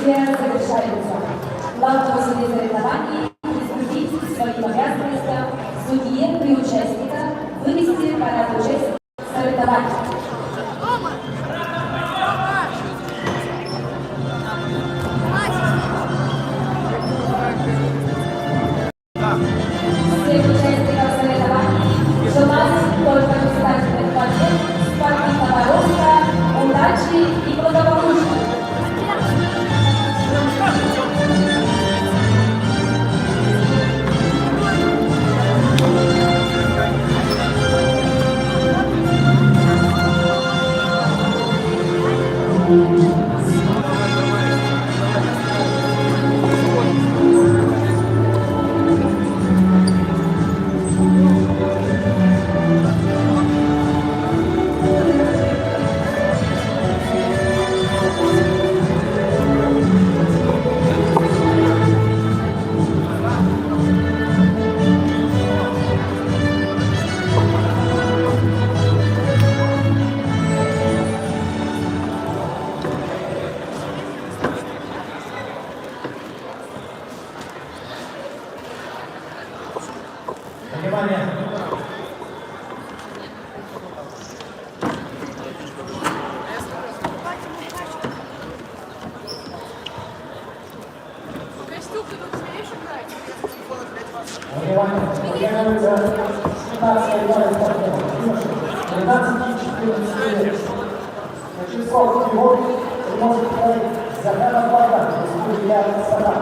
Завершается. Главное соревнование приступить к своим обязанностям судье при участниках вывести порядок участия соревнований. Всех участников соревнований желаю только блистательных побед, спортивного роста, удачи и благополучия. Внимание! Внимание! Тренируется 17 регионов спортсменов. 13 и 14 лет. Вячеслав Фигур может говорить Захара Плата, Республика Саха.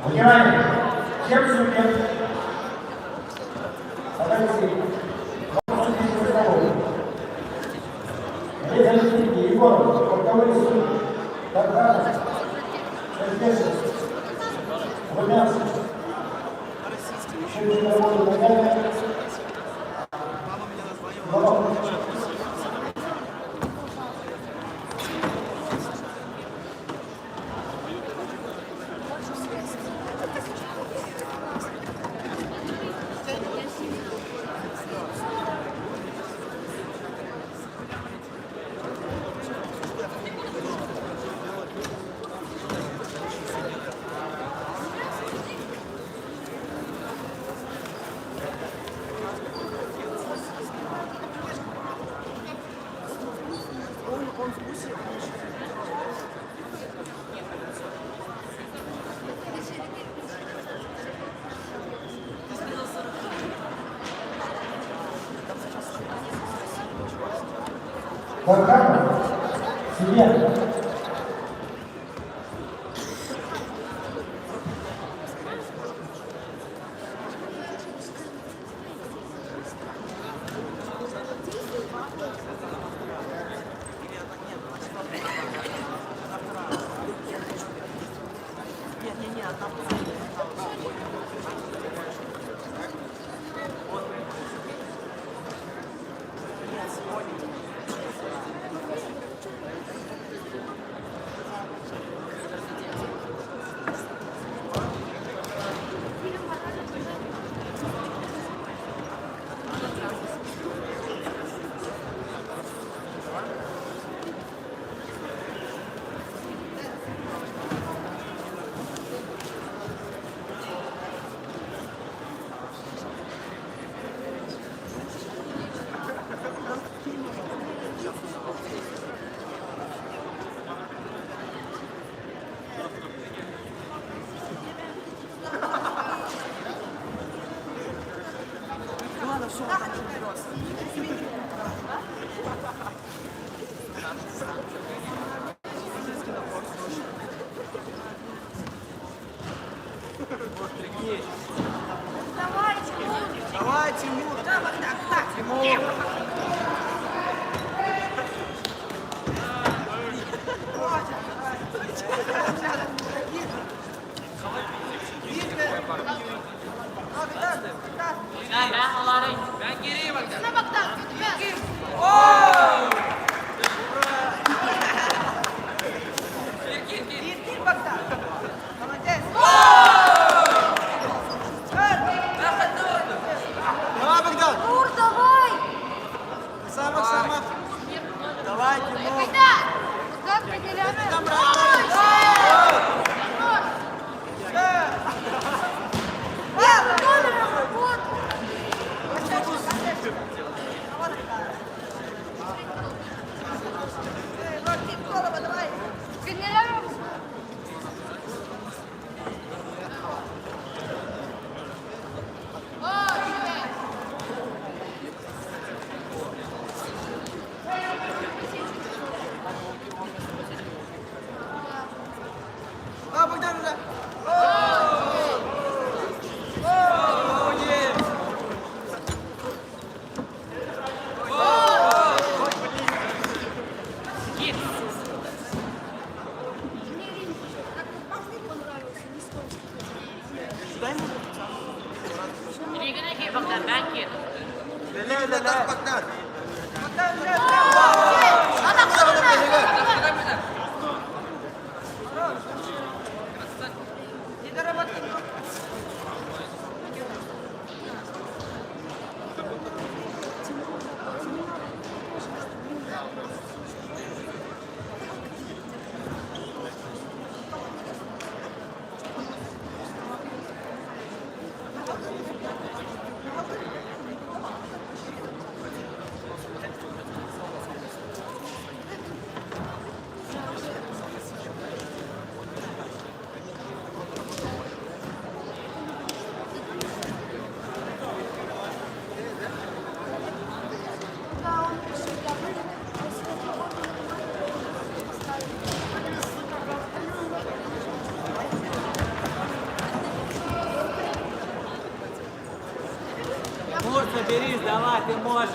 Внимание! Всем судьям! Подойти. Резалистики, Егоров, Полковой суд, Тарханов, Сердечный, Румянцев, еще Черновой, Нагайный, Голов. Тарханов, судья. Давай, Тимур. Давай, Тимур. Тимур. Ben onları Şuna bak da gitmez. Давай, Богдан. Тимур, давай. Самых. Давай, Тимур. Когда? Как поделяем? Там, брат. Тимур. Номер работает. Генерал. А, Богдан, да. Ligine gir Bogdan, ben gir. Леле, так, Богдан. Мур, соберись, давай, ты можешь.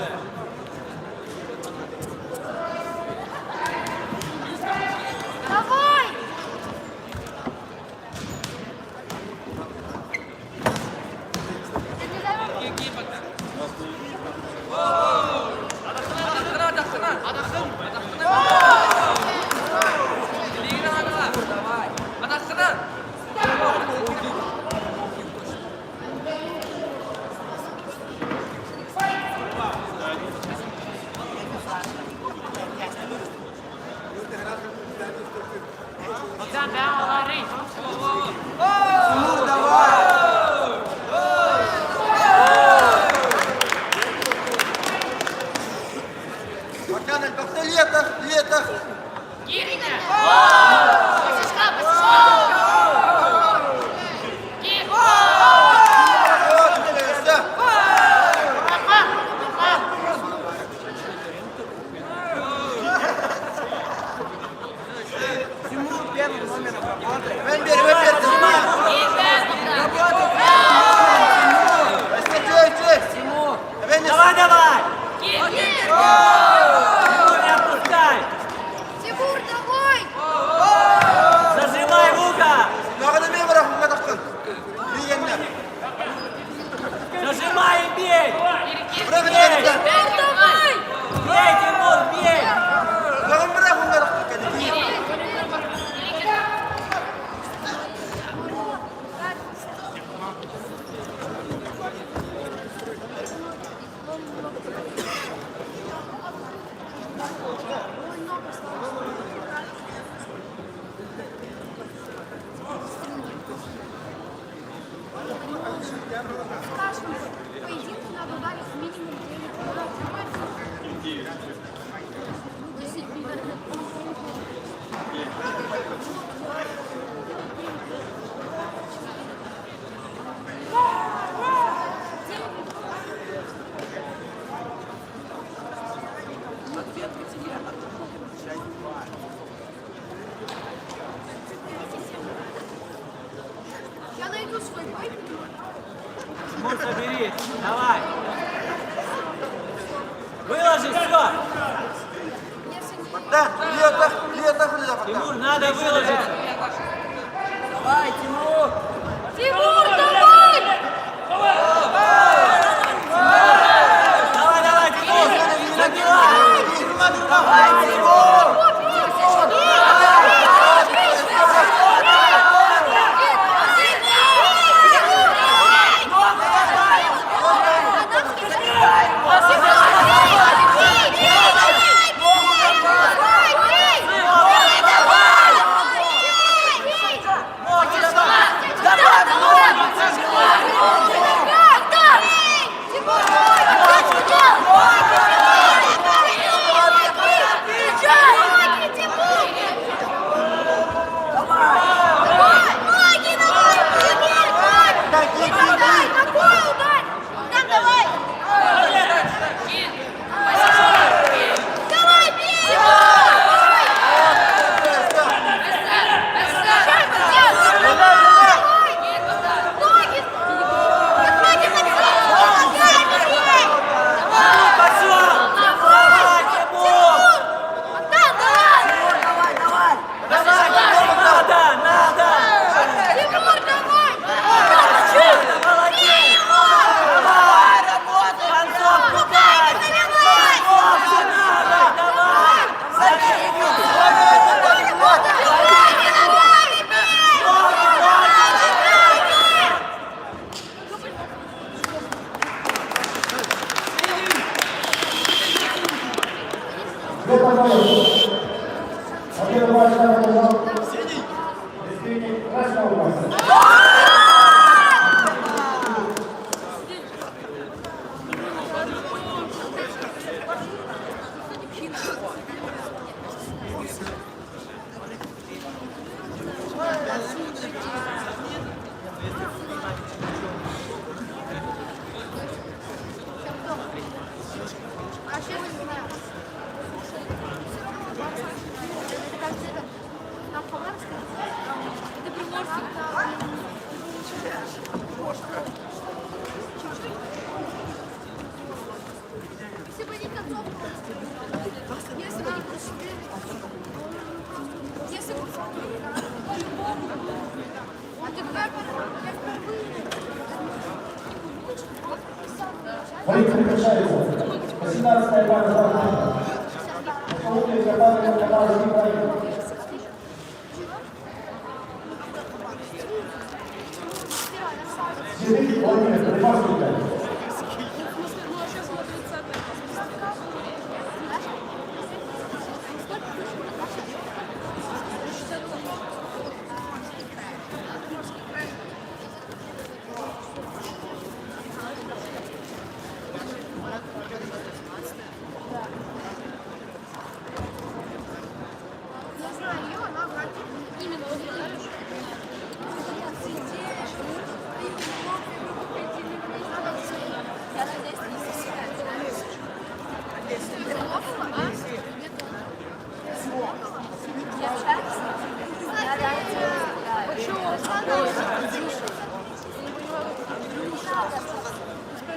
Давай. Bogdan, ben onları. Тимур, давай. В каждом поединке надо ударить минимум 9 раз. Я найду свой бой. Тимур, собери. Давай. Выложи все. Тимур, надо выложить. Давай, Тимур. Тимур, давай! Давай, Тимур. Забивай. Давай, Тимур. Если бы не концовка, если бы не прошли, если бы по-любому, а ты как Бои прекращаются. 18-я пара закончена. Условия приготовления канала «Зимбай». Сидите, Владимир, припасывайте. я знаю ее, она брать именно вот это. Я надеюсь, не сосредоточена.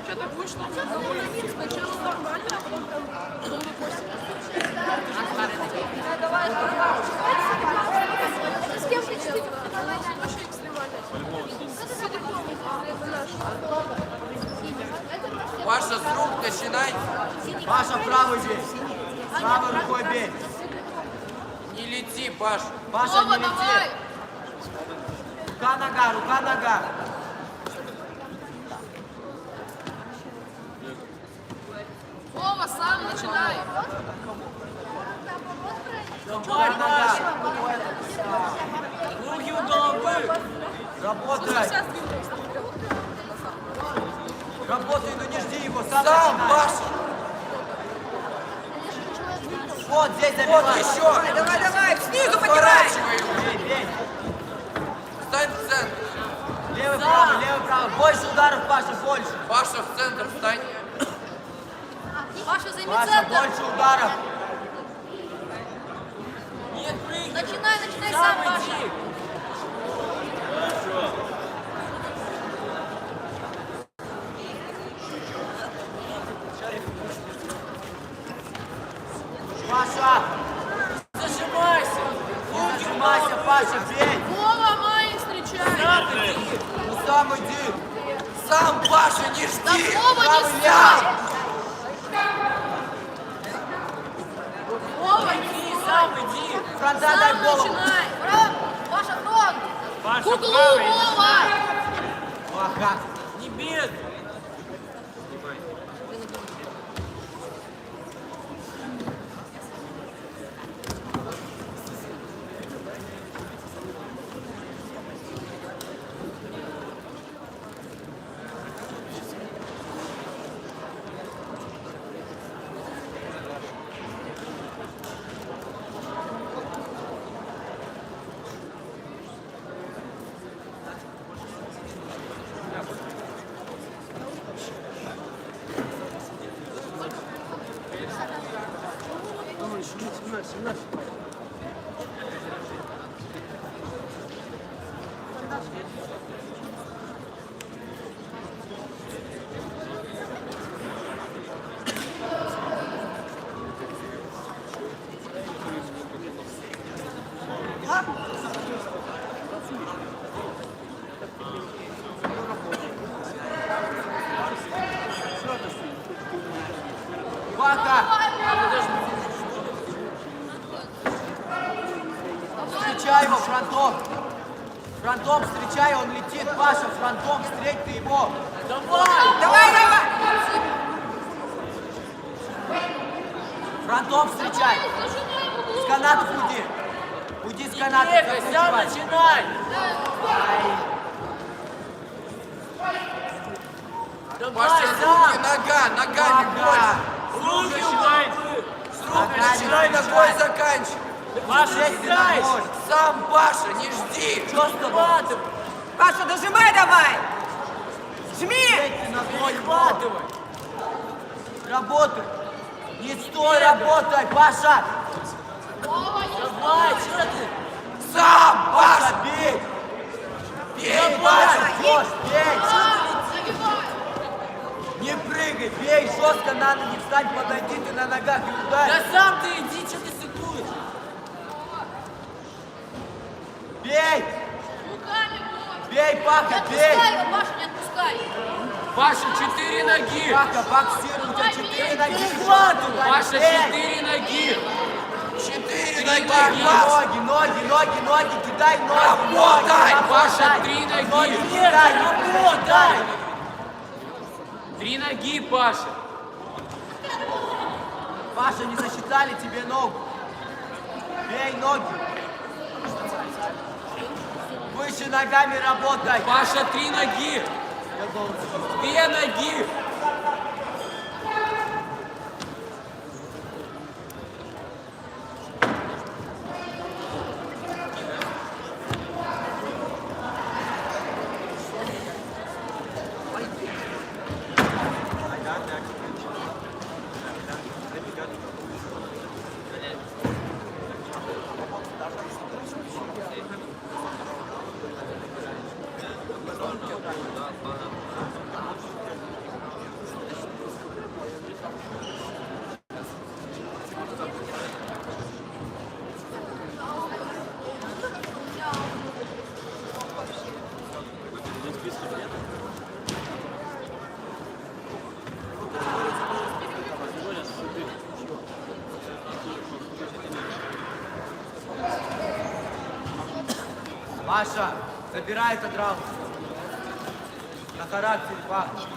Что так вышло? Сначала нормально, а потом прям С кем ты чуть-чуть? вообще экстремально. Паша, с рук начинай. Паша, правый здесь. Правой рукой бей. Не лети, Паш. Паша, не лети. Рука-нога, рука-нога. Вова, сам начинай. Давай, нога. Руки у головы. Работай. Сейчас двигаемся. Работай, но не жди его, сам начинай. Паша! Вот здесь забивай. Вот еще! Давай, давай, снизу поднимай. Разворачивай. Бей, бей. Встань в центр. Левый, право. Больше ударов, Паша, больше. Паша, в центр встань. Паша, займи Паша, центр. больше ударов. Начинай сам, Паша. Паша, Зажимайся! зажимайся, Паша, бей. Вова, Майя встречай! Ну сам иди. Сам, Паша, не Да жди! Вова не Правый, стой! Вова, иди, сам иди! Фронта дай Сам голову. начинай! Фронт! Паша, фронт! Паша, К углу, правый, Вова! Ага. Не бегай! Паха. Встречай его фронтом. Фронтом встречай, он летит. Паша, фронтом встреть ты его. Давай! Фронтом встречай. С канатов уйди. Уйди с канатов. Бегай, сам закручивай. начинай! Давай, Паша, руки, сам! ногами больше. Руки Начинай ногой, заканчивай. Паша, играй! Сам, Паша, не жди. Что с тобой? Паша, дожимай давай! Жми! Ты ногой его. Хватывай! Работай. Не стой, работай, Паша. Давай, что ты? Сам, Паша, Паша. бей. Бей, Паша, Паша. ждешь, бей. Забивай! Не прыгай, бей жестко, надо не встать, подойди ты на ногах и ударь. Да сам ты иди, что ты сыкуешь? Бей, Руками, Вова! бей, Не Паха, бей. отпускай его, Паша, не отпускай! Паша, 4 ноги! Паха, боксируй, у тебя 4 ноги. Паша, Бей. 4 ноги! 4 Ноги, ноги, Паша. ноги, кидай ноги. Работай, ноги, Паша, работай. 3 ноги! Ноги кидай, Работай! 3 ноги, Паша! Паша, не засчитали тебе ногу. Бей ноги. Выше ногами работай. Паша, 3 ноги! 2 ноги! Паша, забирай этот раунд. На характере, Паша.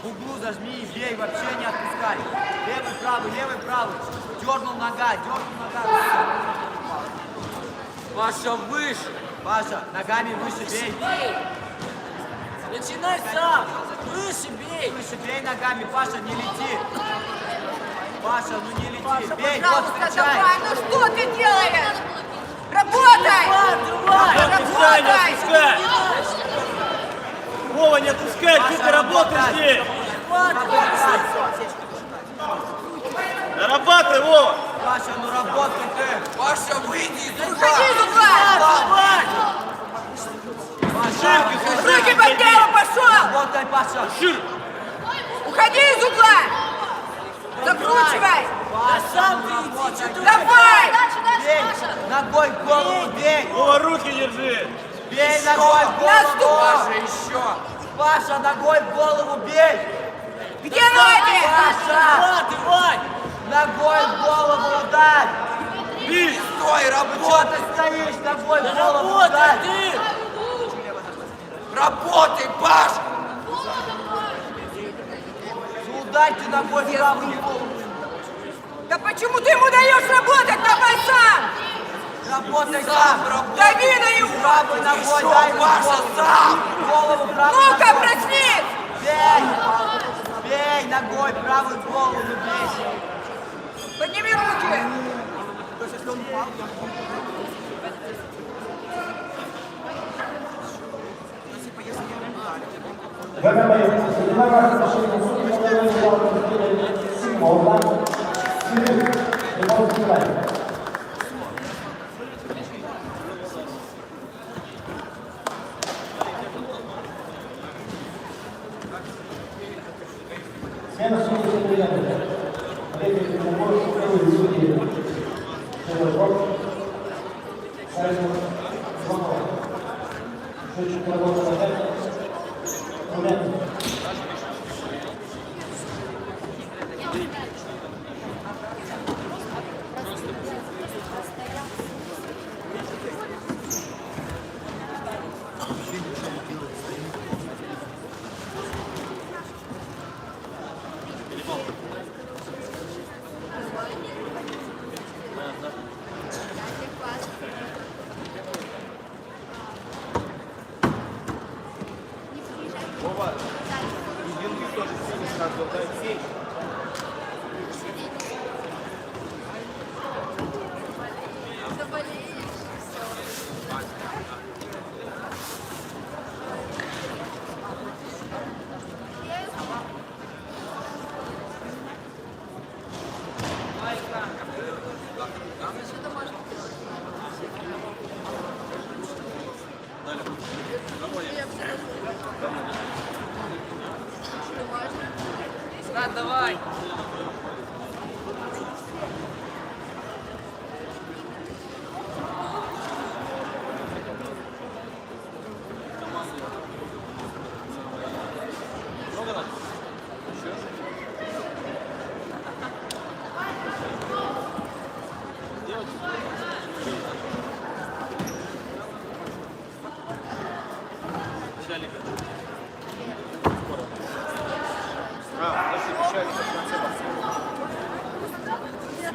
В углу зажми и бей, вообще не отпускай. Левый, правый. Дернул нога. Паша, выше! Паша, ногами выше бей. Начинай сам! Выше бей! Выше бей ногами, Паша, не лети! Паша, ну не лети! Бей, вот встречай! Давай, ну что ты делаешь? Работай! Работай! Вова, не отпускай, что ты работаешь здесь? Нарабатывай, Вова! Паша, ну работай ты! Паша, выйди из Уходи из угла! Руки под дело, пошел! Работай, Паша! Уходи из угла! Закручивай! А сам ты иди, что ты Давай! бей! Ногой в голову бей! Вова, руки держи! Бей ногой в голову! Наступай! Еще! Паша, ногой в голову бей! Где ноги? Паша! Давай! Ногой в голову ударь! Бей! Стой, работай! Ты стоишь, ногой в голову ударь! Работай, Паш! Ударь ты ногой в правую голову! Да почему ты ему даешь работать? Давай сам! Работай сам! Дави на него! Правой ногой дай ему голову! Правой Ну-ка, ногой. проснись! Бей! Бей ногой правую голову, бей! Подними руки! В этом бою единогласно решение судьи по поводу Симона, Сирин, Львов Николаев. Смена судьи Симона. Третий переговор первый судьи Шевров, Сальмон, Звонков. Счетчик работы опять. Момент. Давай!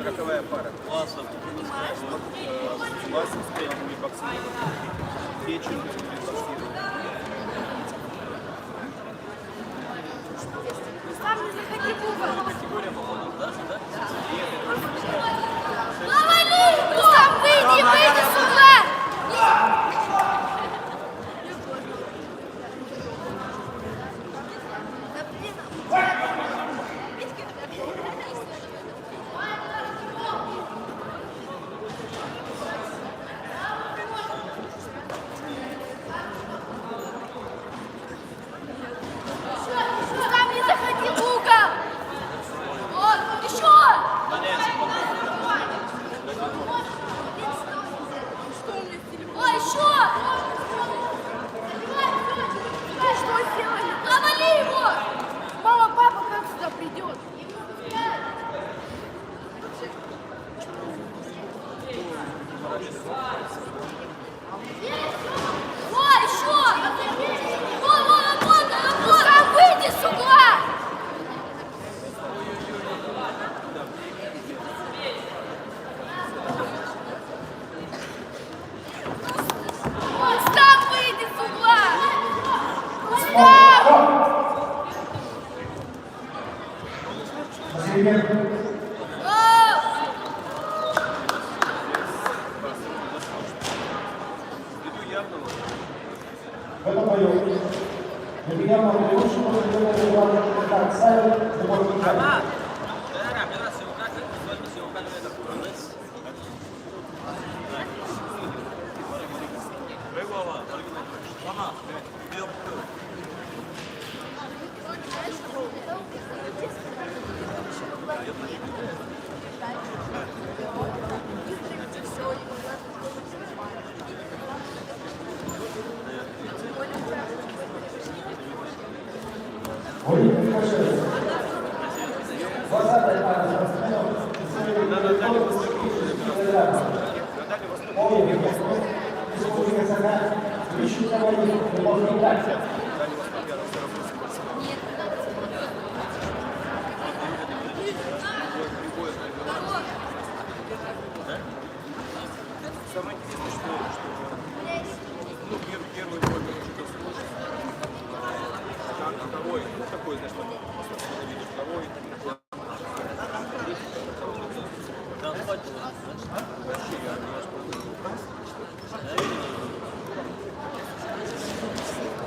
Роковая пара. Классов. Васин с пятнами боксирует. Вечер боксирует. Сам не заходи в угол. Категория, по-моему, даже, да? Навали! Рустам, выйди с угла! Да блин, Рустам, не заходи в угол! Васильевич. В этом бою Емельян Матвеевич может ставить любой удар. Самое интересное, что первый год что-то сложно. Второй, такой, знаешь, второй.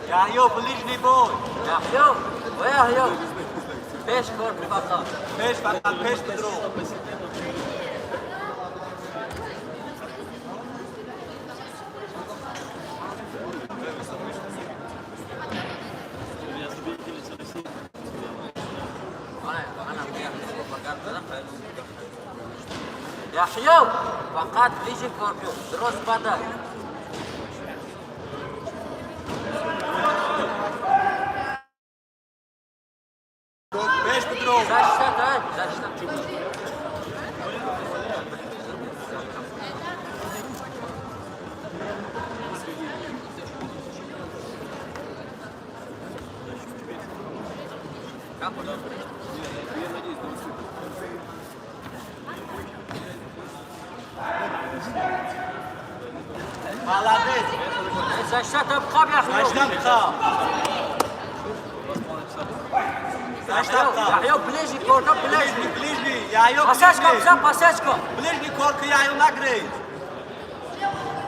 يحيو ближний бой. يحيو ويحيو بيش كورت فقط. Пеш, факат, пеш, Петро. يحيو فقط بيجي كورت دروس بدل. Пеш, Петро. Защита. Молодец. защита بخاب يحيو. يحيو بليجي كورت بليجي. Ближний, Яйо, Пасечка, ближний. все, пасечка. Ближний корка, Яйо, нагрей.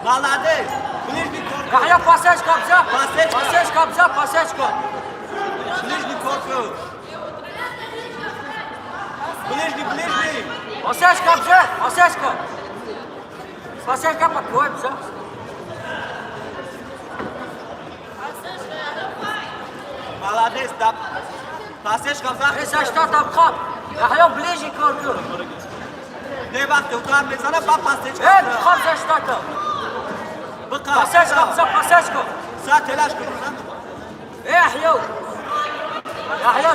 Молодец. Ближний корка. يحيو пасечка, все. Пасечка. Пасечка, все, пасечка. Ближний корка. Ближний. Пасечка, все, пасечка. Пасечка подходит, все. Молодец, да. Пасечка, защита بخاب. يحيو بليجي كورت. Ne baktı, utar mesela bak pastacı. بخاب защита. Пасечка, все, пасечка. Sen telaş kılma. يحيو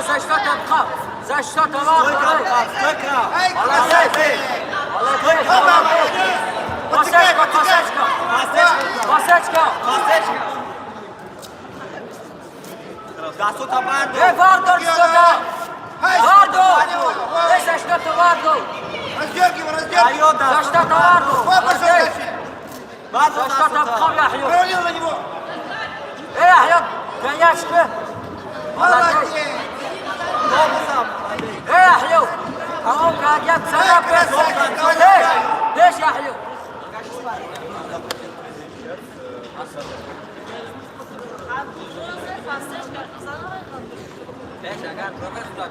защита بخاب. защита Stöykra, بخاب. stöykra. Молодец. Пасечка. Pastacı. Gasot abardo. Вардо что-то. Вардо. Защита Вардо. Yayo da. защита Вардо. Молодец. Vardo защита da. بخاب يحيو. يحيو конячка. Молодец. يحيو هم قاعد سنة ليش يحيو ليش قاعد بروفيسور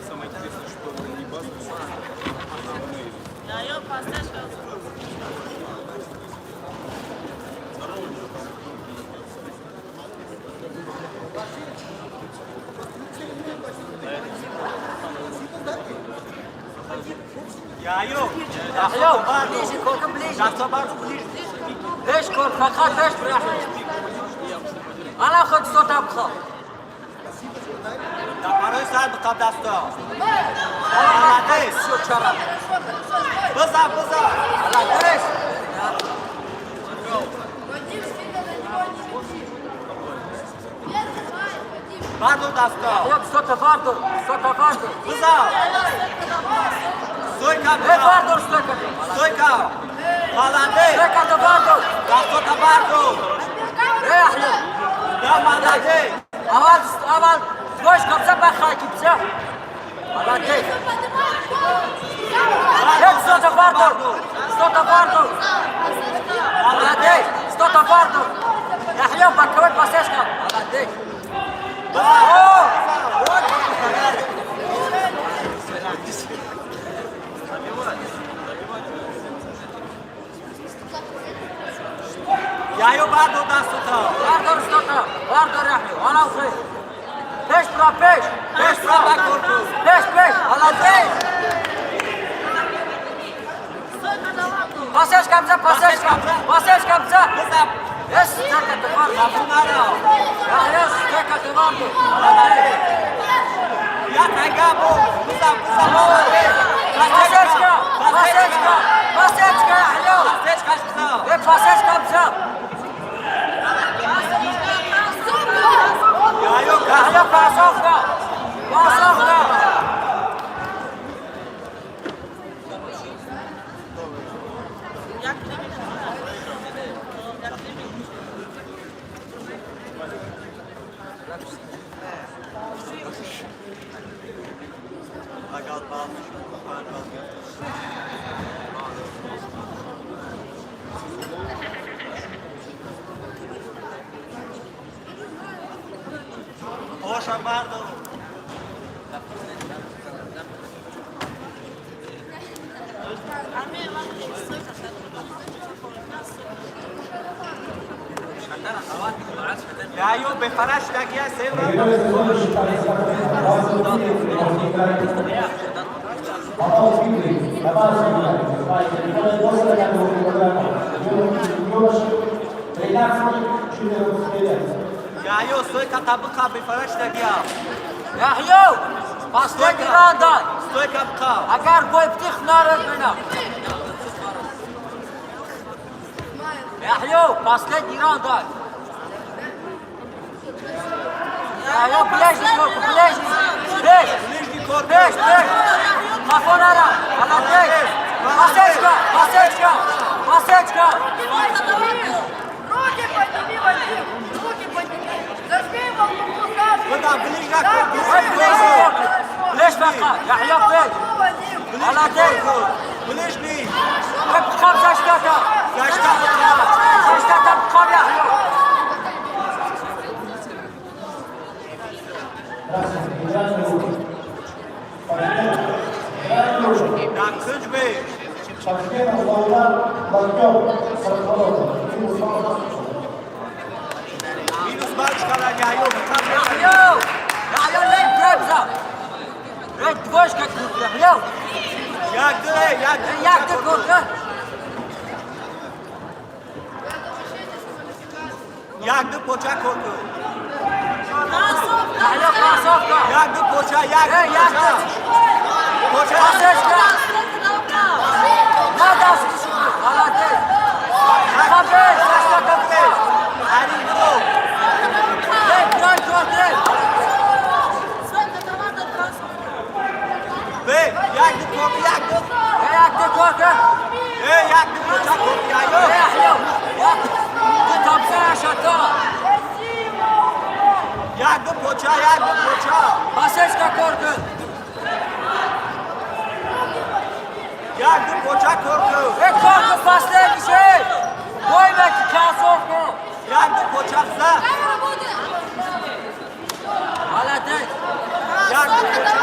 Самое интересное, что он не базовый. Яйо. Яхьё, ближе, корка ближе. Дастабарду ближе. Лишь кор, факат лишь прямо. Она хоть что-то обхал. Да порой сам бхав даста. Молодец. Все, чара. Быза. Молодец. Барду даста. Яхьё, что-то варду. Быза. Стойка. Варду, стойка. Стойка. Молодец. Стойка до варду. Даста барду. Яхьё. Да молодец. Авал, двоечка кипца, бахай кипца. Молодец. Что-то варду. Молодец. Что-то варду. Яхьё, боковой пасешка. Молодец. Яйо барду даста. Вардор что-то. Вардор яхьё. Она уже. Пеш про пеш. Пеш праба корпу. Пеш. Молодец. Пасешкамца. Быза. Yes, стойка до варду. Бунара. Яхьё, стойка до варду. Я тайгабу. Быза. Молодец. Пасешка, яхьё. Пасечка. Пасешкамца. Яйо Яхьё, пасовка. Oša bardu. Яйо бефараш тагия севра. Яйо стойка табыха бефараш тагия. Яхьё, последний раунд. Стойка бха. Agar bой птих народина. Яхьё, последний раунд. Яхьё, ближний. Ближний корпус. Мафонара, молодец. Пасечка. Руки подними, Вадим! Руки подними! Зажми его в глаза! Быда ближний корпус. Лишь пока, Яхьё, ближний. Молодец. Ближний. Бхам заштата. Заштата бхам, Яхьё. Так, сыджбы. Минус бачка на яйо. Яхьё, лень требза. Лень двоечка, Яхьё. Як ты курка? Ягды поча корку. Яхьё, пасовка. Ягды поча. Поча. Пасечка. Надо. Молодец. Хабей, заштата бхам. Арин бро. Bey, ягды корку. Ягды корка. Ягды поча корку яйо. Яхьё. Ты там зашата. Ягды поча. Пасечка корка. Ягды поча корку. Корка последний. Коймайте кроссовку. Ягды поча за. Молодец. Ягды поча.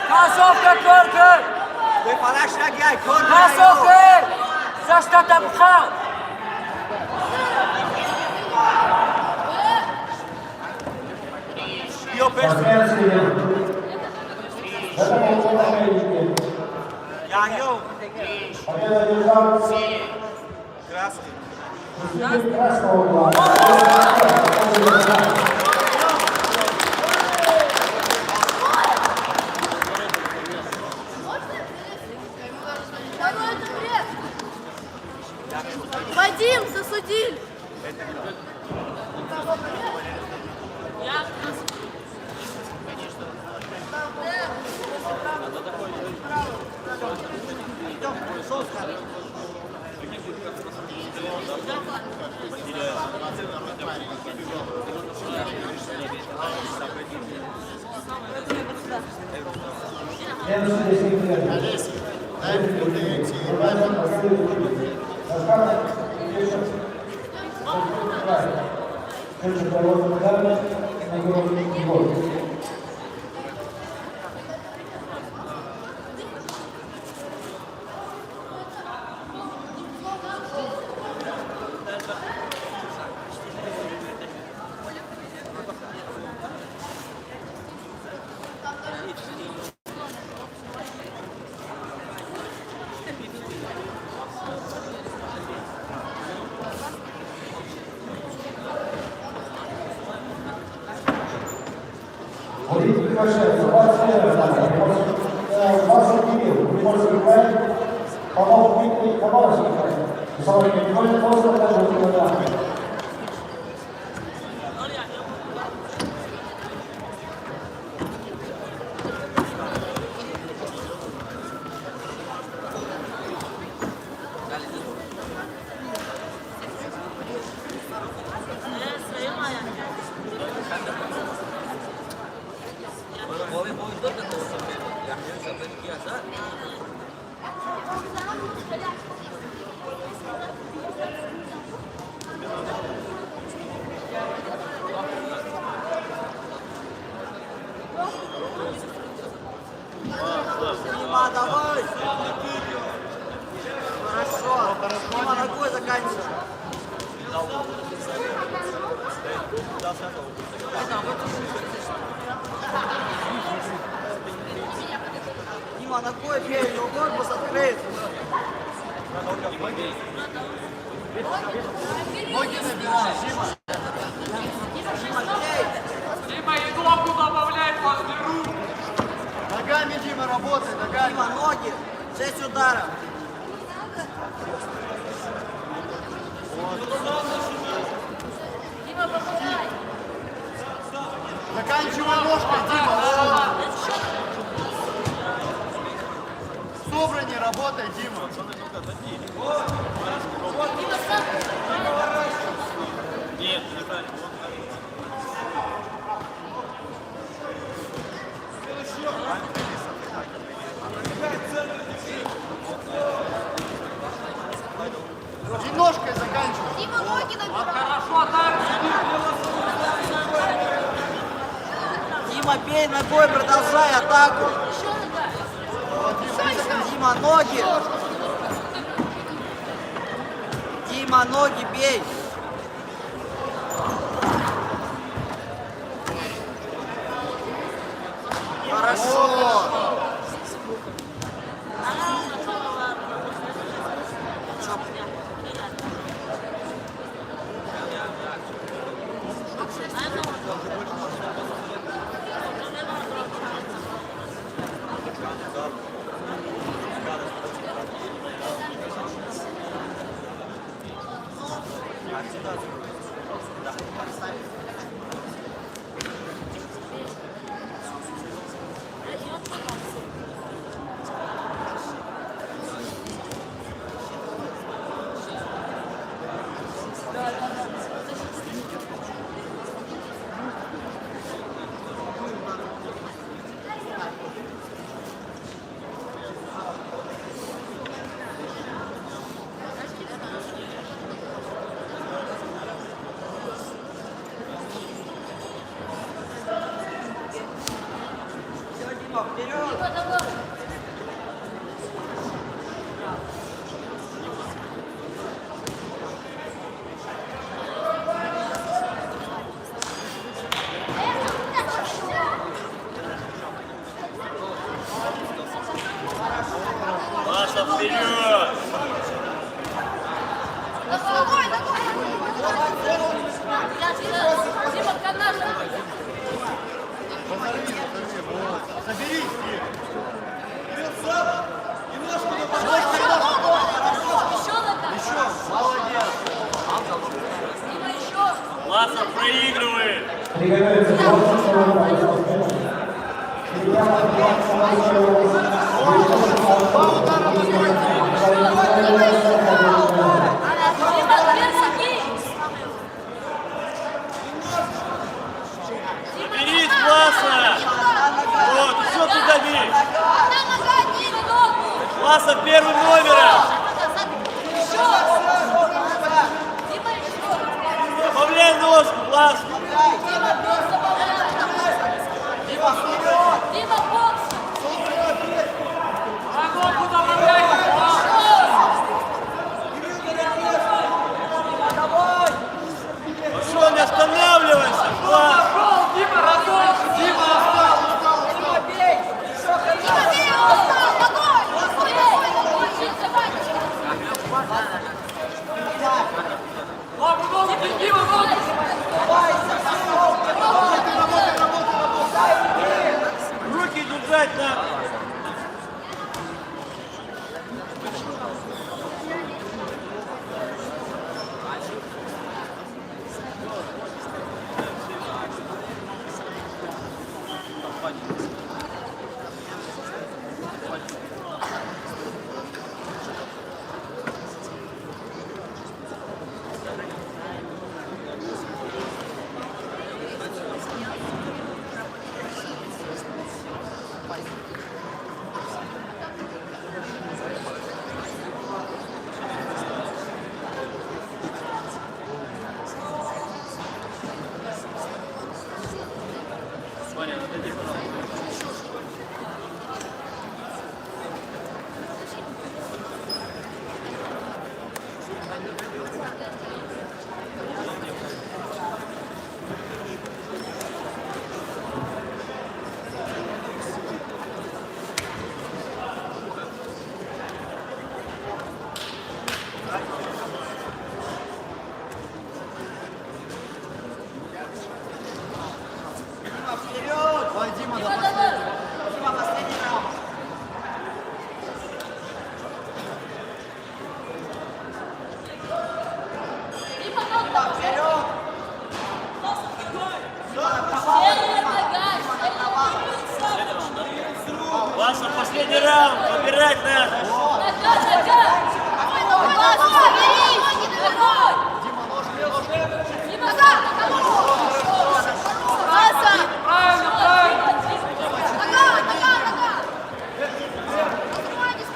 Кроссовка корка. Бефараш тагия корку. Кроссовка. Заштата бхам. Yo, pes. Ангел. Победа держав Красный. представитель красного угла. Вадим, засудили. Борис Прекращается. 21 Василь Кирилл, Приморский край, Павлов Дмитрий, Хабаровский край. Высокий контроль, просто даже вода. Дима, давай! Хорошо. Дима, ногой заканчивай. Дима, ногой бей, у него корпус открыт. Ноги набирай, Дима. Дима, бей. Дима, и ногу добавляй возле рук. Ногами, Дима, работай, ногами. Дима, ноги. 6 ударов. Заканчивай ножкой, Дима. Собрание, работай, Дима. И ножкой заканчивай. Дима, ноги набирай. Хорошо, так. Дима, бей ногой, продолжай атаку. Дима, ноги. Дима, ноги бей. Хорошо. Соберись, Кир. Вперед сам. Немножко Еще нога. Еще. Молодец. Еще. Власов проигрывает. Приготовиться к второму поединку. Судья поднимает Берись, Власа! Вот, еще туда бей! Власов первым номером! Добавляй ножку, Влас! Дима, бокс! Ногу добавляй! Пошел, не останавливайся, Влас! Дима, разок! Дима, Дима, Руки держать надо! Власов, последний раунд, выбирать надо! правильно, правильно!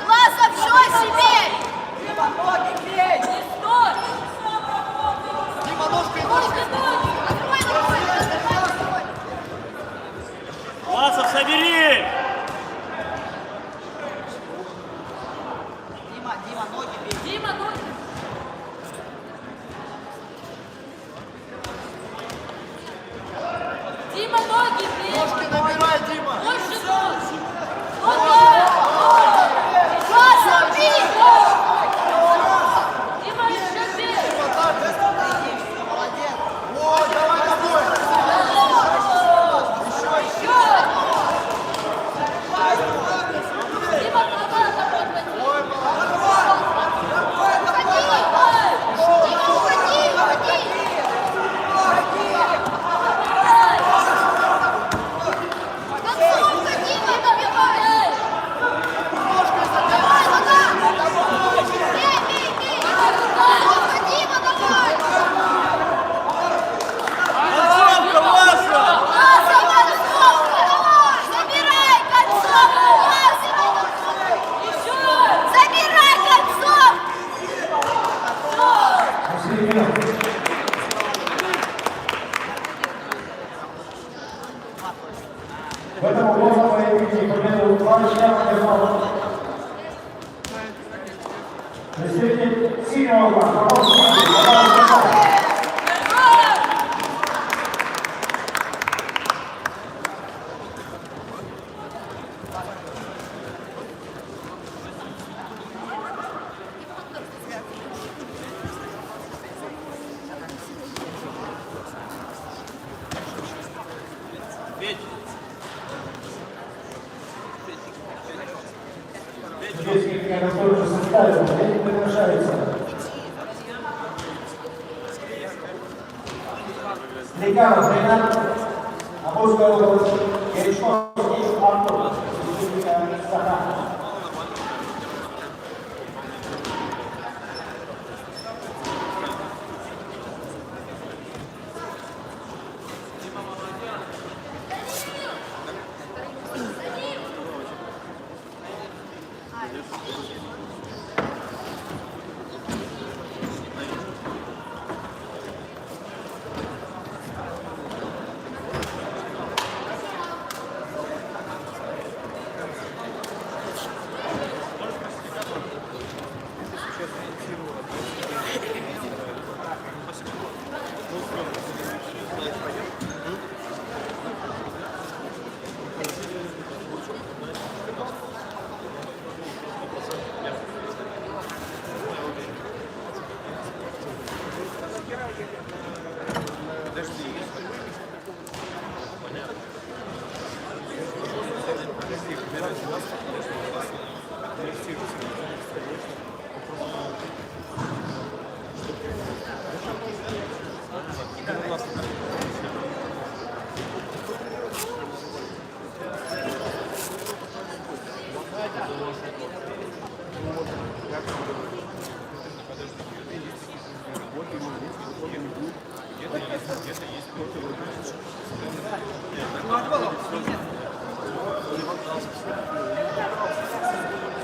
Власов, что себе? Дима, ноги бей! Не стой! Дима, ножкой, Ножкой, ноги! Открой ногой! Власов, собери! Дима, ноги! Дима, ноги бей! ножки набирай, Дима. Больше ног! Ноги! Власов, бей! Дима, еще бей! Молодец. О, давай ногой. Еще! Дима, нога подходи! Ой, молодец. Концовка, Власов! Забирай концовку! Забирай концовку! В этом угловом поединке победу два члена команды. Представитель синего угла. Судейский тренер тоже составил, они приглашаются. Лекаров Ренат, Амурская область, Ершовский Артур, Саха.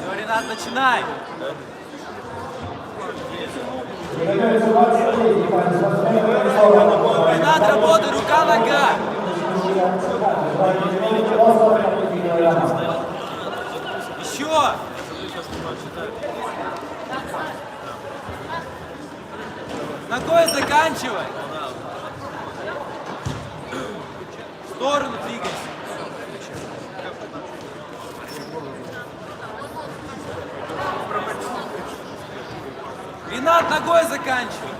Все, Ренат, начинай. Ренат, работай, рука-нога. Еще. Ногой заканчивай. В сторону двигайся. Ренат, ногой заканчивай.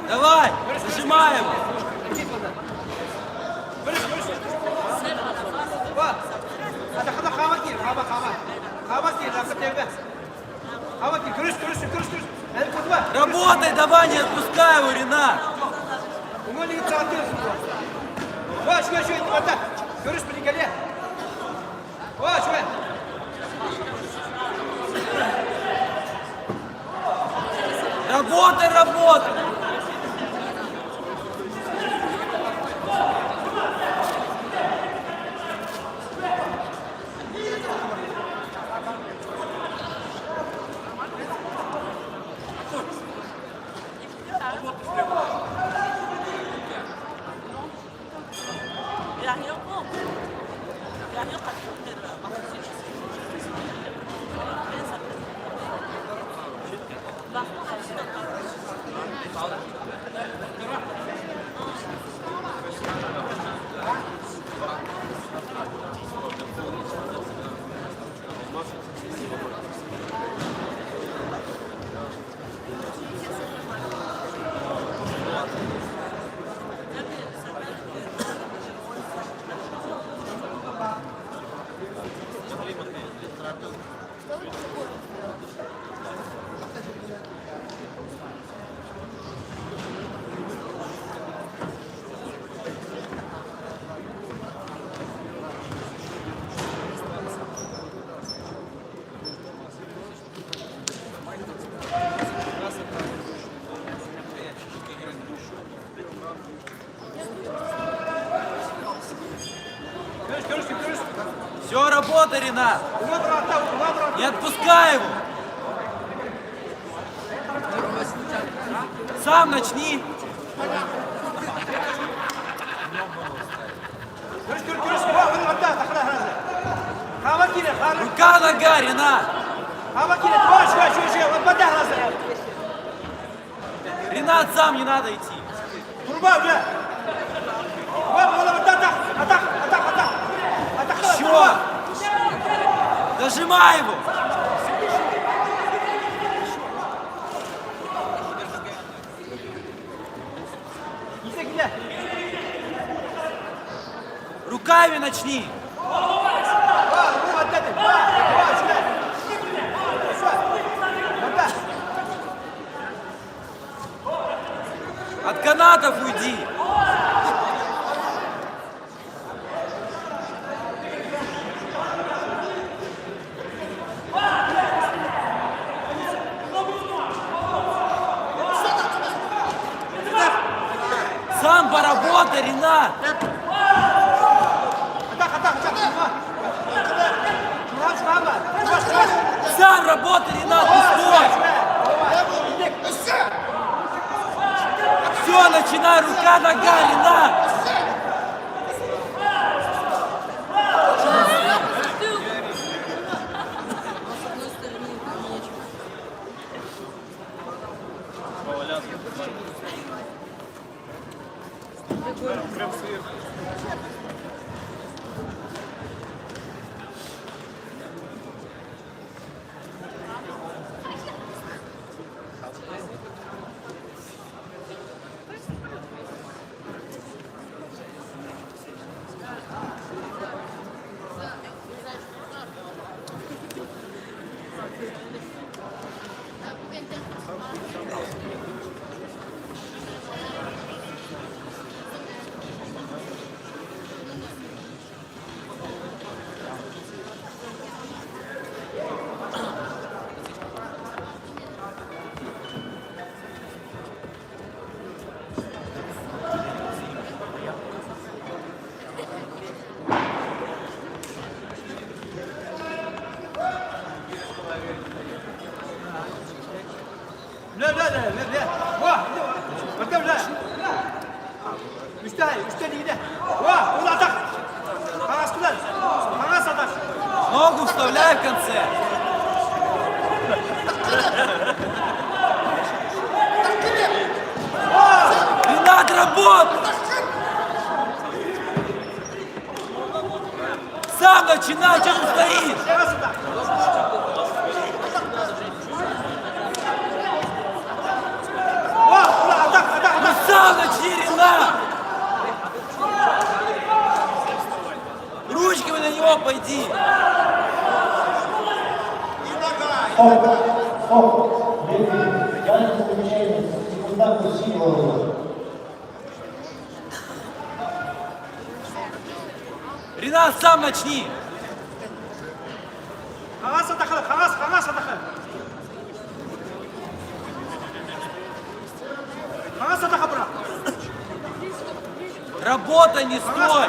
Давай, зажимаем. Работай, давай, не отпускай его, Ренат. Работай, работай. Все, работай, Ренат. Не отпускай его. Сам начни. Рука, нога, Ренат. Ренат, сам не надо идти. Еще. Дожимай его. Руками начни. От канатов уйди. Сам поработай, Ренат. Сам работай, Ренат, не стой. Все, начинай, рука, нога, Ренат. Ногу вставляй в конце. Ренат, работай! Сам начинай, что ты стоишь? Ну сам начни, Ренат! Ручками на него пойди! Стоп! Дайте замечание, секунданту символу. Ренат, сам начни! Работай, не стой!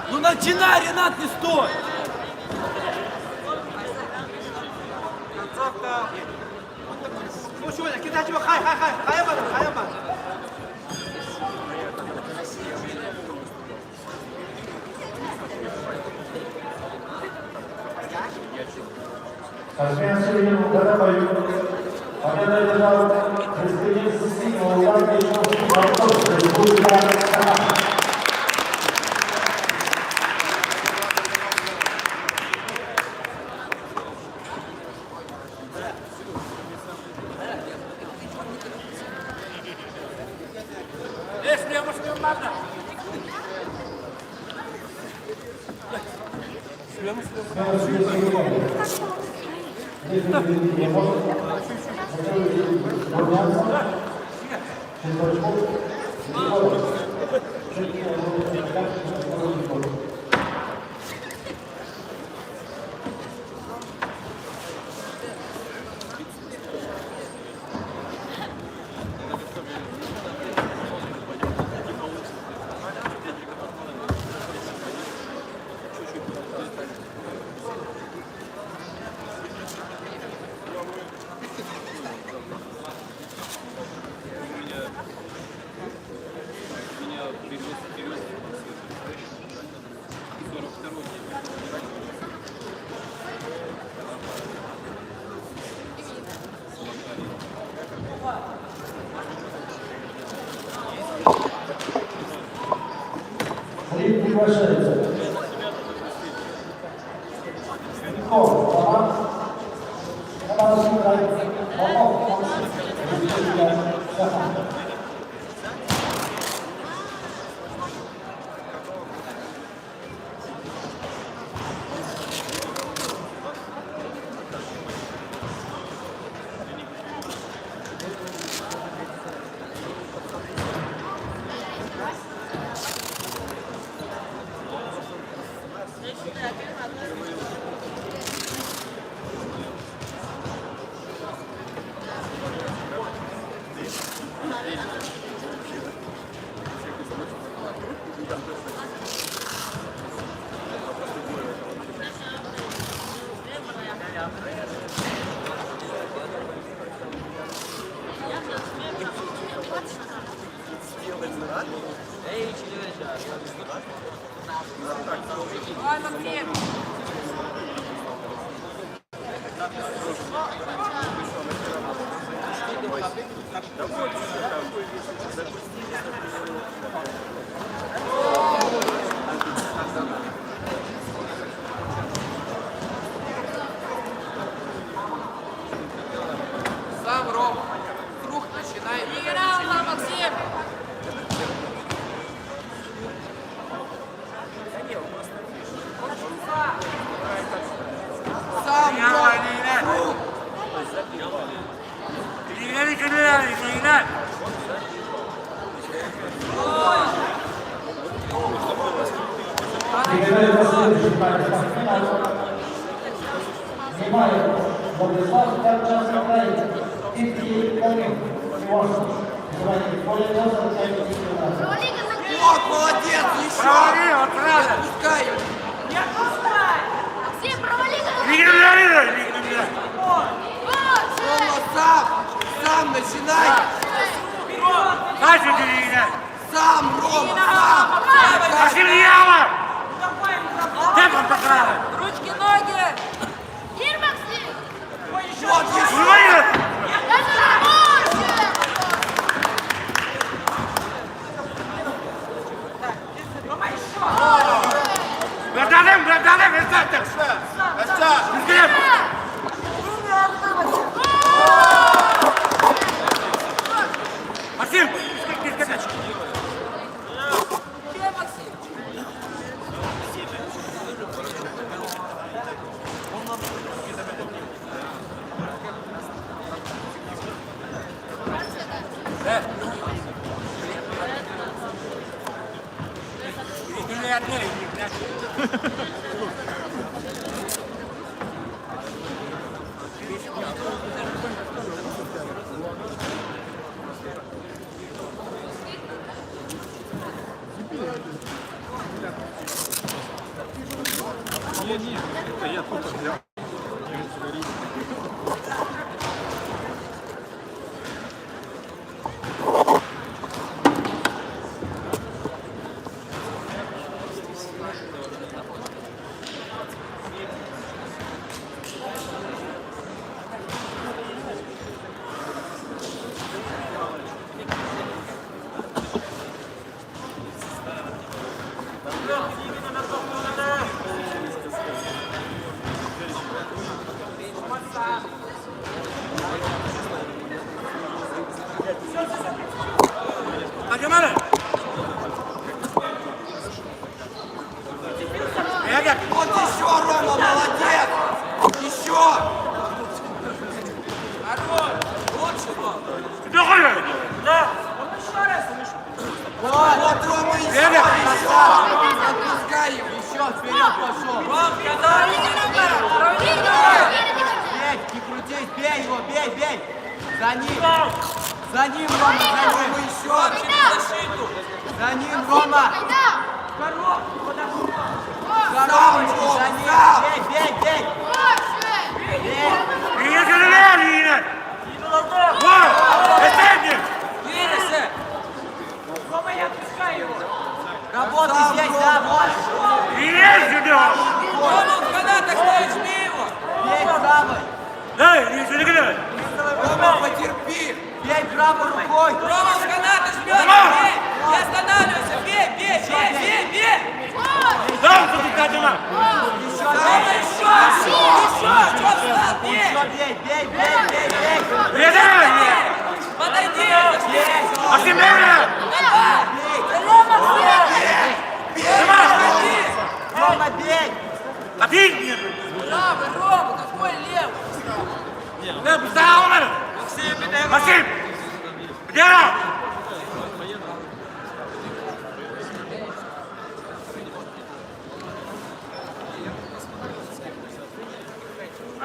Ну начинай, Ренат, не стой! Размещение удара бою. Победа держава. Распределился символ удар Республика. приглашается. Никол, Роман. Команда сыграет. Волков, Стефан. Ой, Максим! Сам, Ром. Круг начинает. Играла, Максим! Сам, Ром. Игорь Васильевич, снимает Владислав, как час играет. Кипки Камил, Ивашев. Называется Коля Нелсон, Чайник Николаев. Вот, молодец, еще. Отпускай. Не отпускай! Максим, провали! Рома, сам начинай. Сам, Рома, сам. Ручки, ноги! Ир, Максим! Вот еще. Даже больше! Где Максим? Вот еще, Рома, молодец. Еще. Вот, Рома, еще. Отпускай его. Еще, вперед пошел. Бей, не крутись, бей его, бей. За ним, Рома, еще. За ним, Рома. Сам, за ним, бей. Работай здесь, да, можешь. Рома, в канатах стоит, жми его! Бей правой. Рома, потерпи. Бей правой рукой. Рома, в канаты жмет! Бей! Не останавливайся! Бей!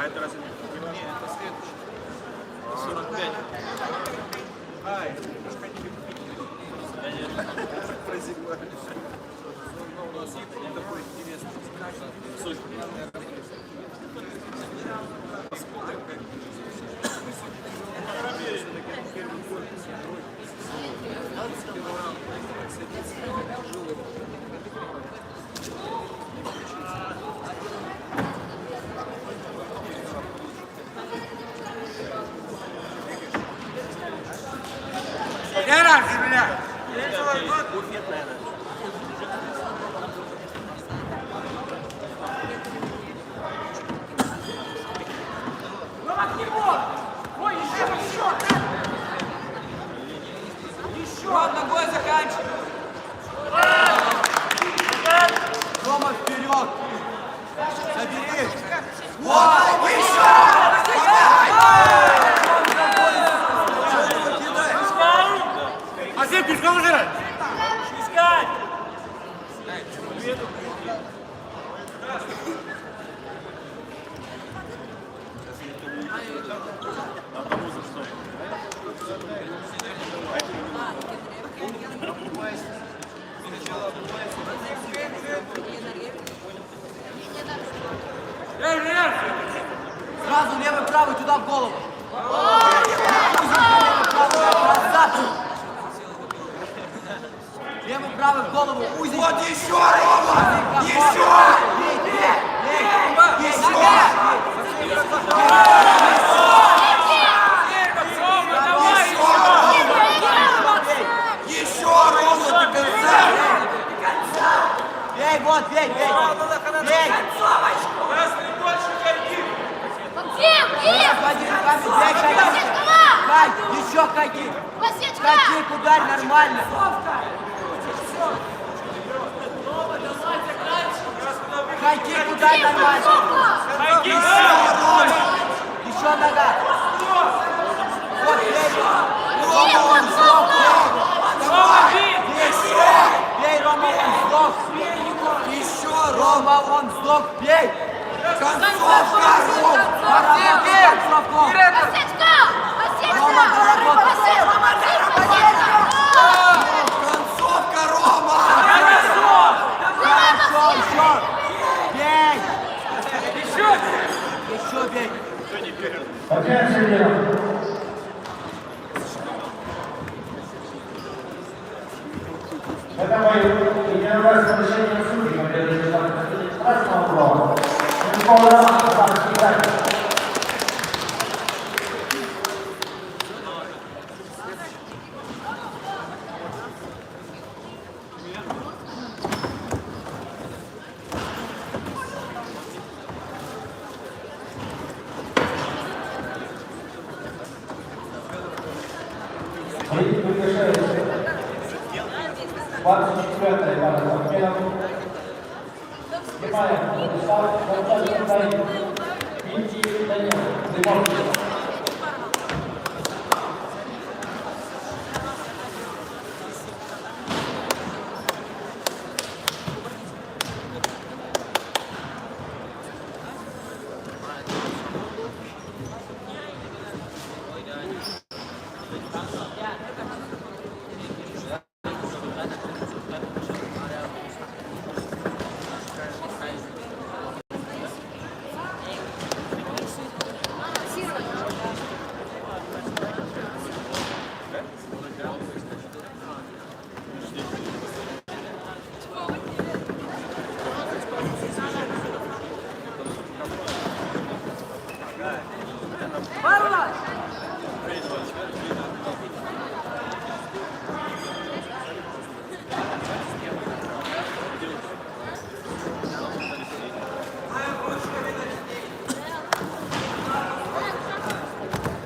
это разве не важно? Нет, это следующий. 45. Ай, сходили купить. Прозевали. У нас есть такой интересный суть. Посмотрим, как первый год. Я рад, бля! Буфет, наверное. Вот ногой заканчивай. Рома, вперед. Забери. Вот, еще! Максим, пешком уже! Искать! Сразу левый, правый, туда в голову. Назад. Левый, правый в голову. Узенько. Вот еще, Рома! Еще! Еще, Рома, до конца! Бей, вот, бей, бей. Бей. Разводи руками, бей, ходи. Кай, еще ходи. Ходи, ударь нормально. Ходи, ударь нормально. Еще нога. Вот, бей. Рома, он сдох. Бей, Рома, он сдох. Еще, Рома, он сдох, бей. концовка, Рома! Концовку. Рома, доработай. Концовка, Рома! Хорошо, еще. Бей. Еще бей. Опять сидел. Это мое единовое соглашение судей, когда результаты красного права. Никакого рамка там не приглашается 24-я пара спортсменов. Внимание, Владислав, Владимир, Винти, Данил, Лимонов.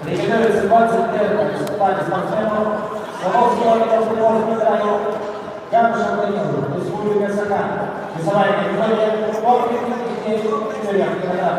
Регулируется 21 выступание спортсменов. Головского Митрополитского края. Януша Данилова, Республика Саха. Весовая категория. Спорт и 4 килограмм.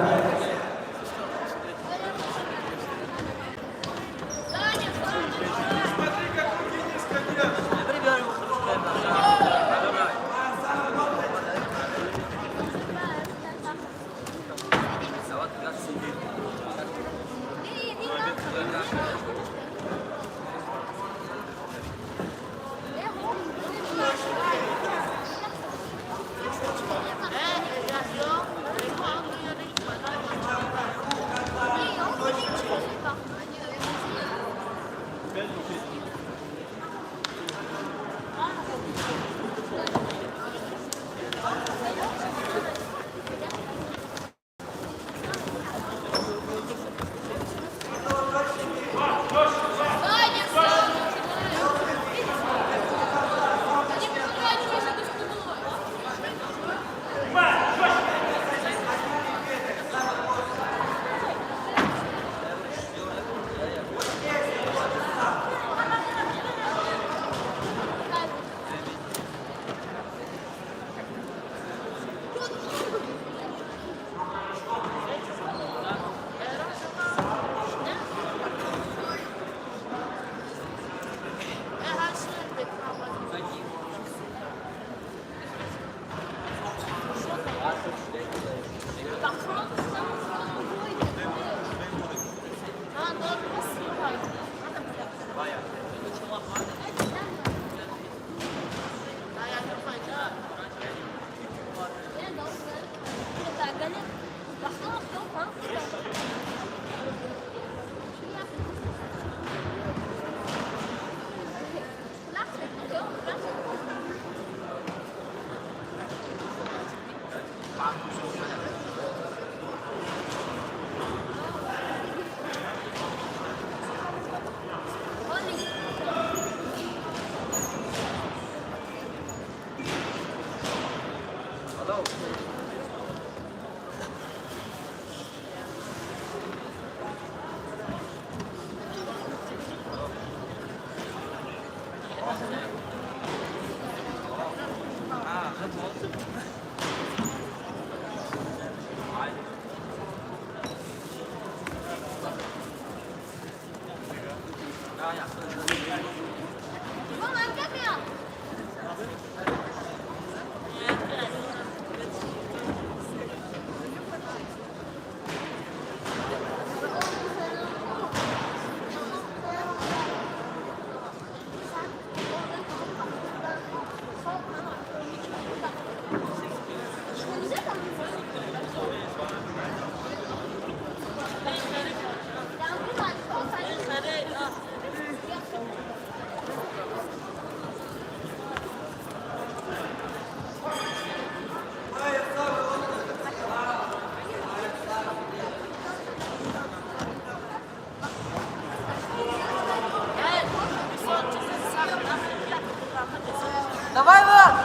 Давай, Влад!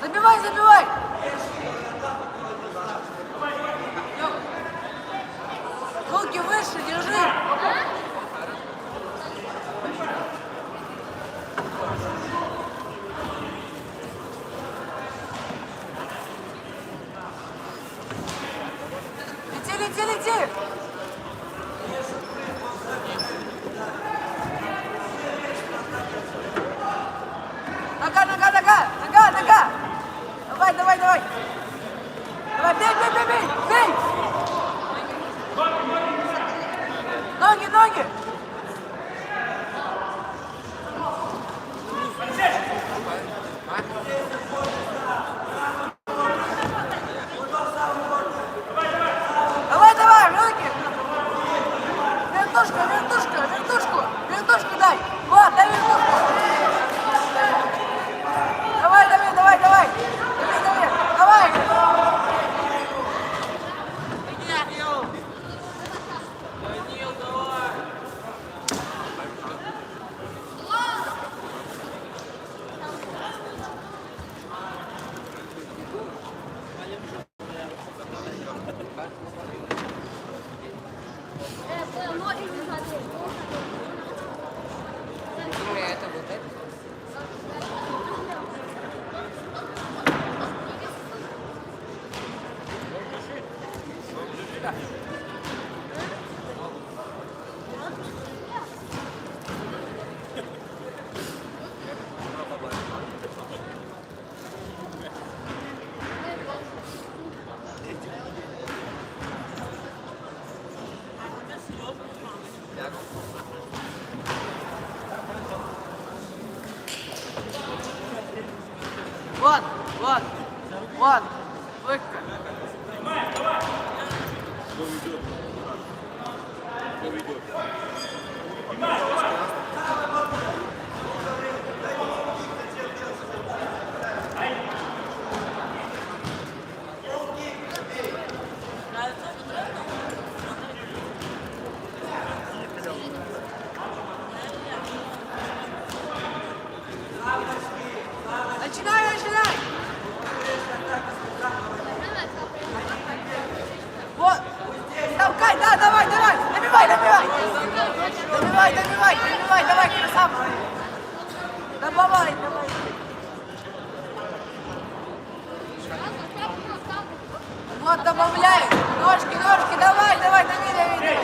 Забивай, забивай! Руки выше, держи! Лети, лети, лети! Нога, нога, нога! Нога, нога! Давай, давай, давай! Давай, бей, бей, бей, бей! Бей! Ноги, ноги! Давай, давай, руки! Вертушку, вертушку, вертушку! Вертушку дай! Вот, дай вертушку! Давай, давай, давай, давай! Давай, давай, давай! Вот, вот, вот, легко. Начинай, начинай! Вот! Толкай, да, давай, давай! Набивай, набивай! Набивай, набивай, набивай, давай, красава! Добавай, давай! Вот, добавляй! Ножки, ножки, давай, давай, дави, дави, дави!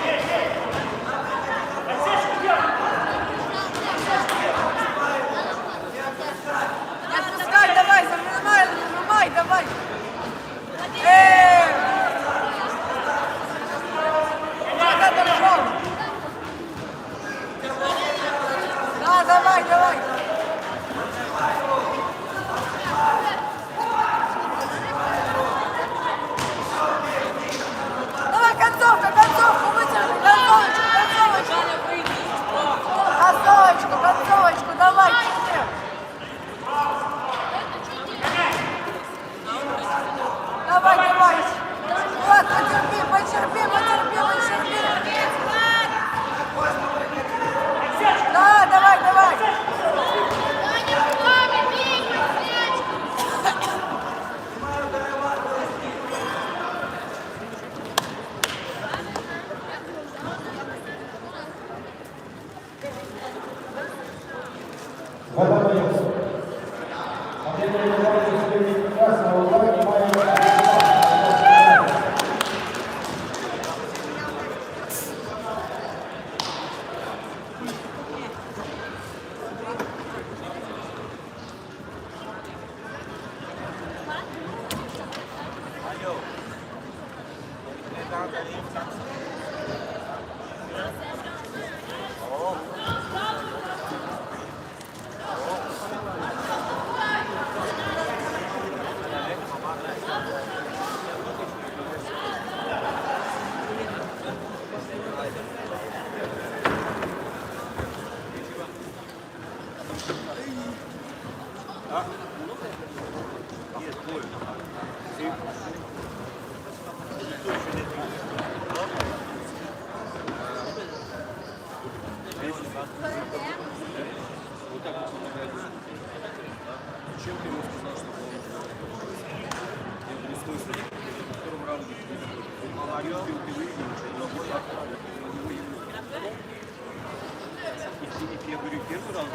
Не отпускай, давай, зажимай, зажимай, давай! Куда дошел? Да, давай, давай! Давай, концовка, концовку, вытяни, концовочку, концовочку! Концовочку, концовочку, давай,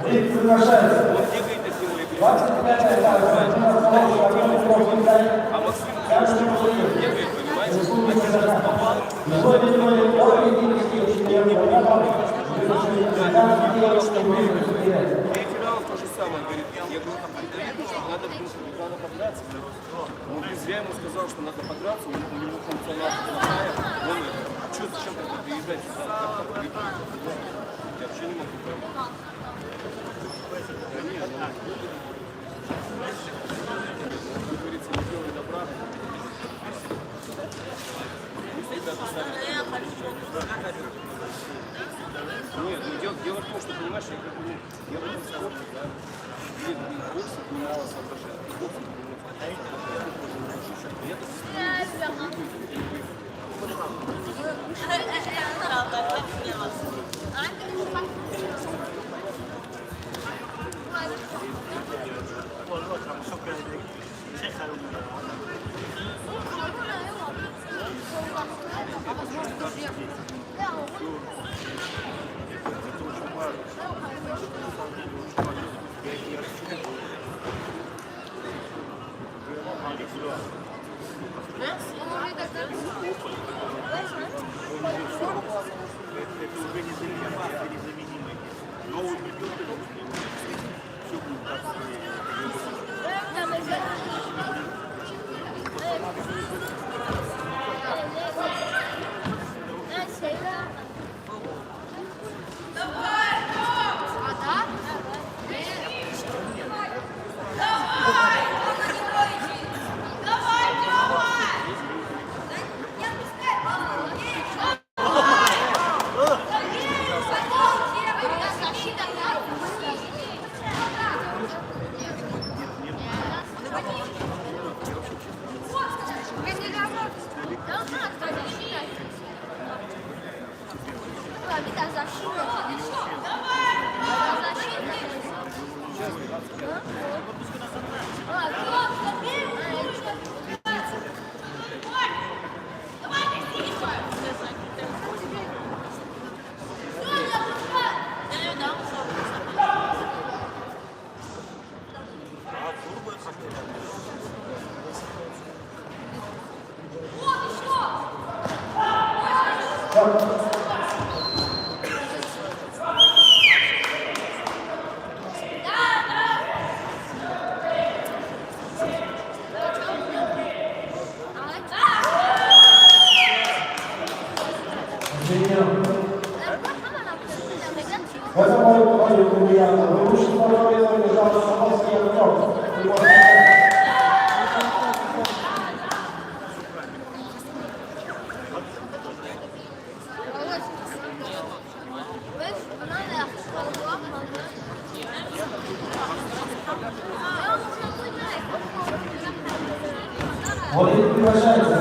Ринг приглашается. 25-я этажа. Владимир Соловьев, Артем Петров, Виталий. Каждый человек. Республика Казахстан. Сегодня сегодня олимпийский чемпион Европы. Финал то же самое, говорит, я говорю, надо подраться. Он зря ему сказал, что надо подраться, у него функционал плохая. Он, что, зачем тогда приезжать сюда? Я вообще не могу понять. Да нет, как говорится, не делай добра. Пусть ребята сами. Нет, ну дело в том, что, понимаешь, я в этом спорте, да, и бокс отменяла соображение, и бокс В этом бою приятно. Вы лучше здоровья, лежал Соколский Артем. Вот и приглашается.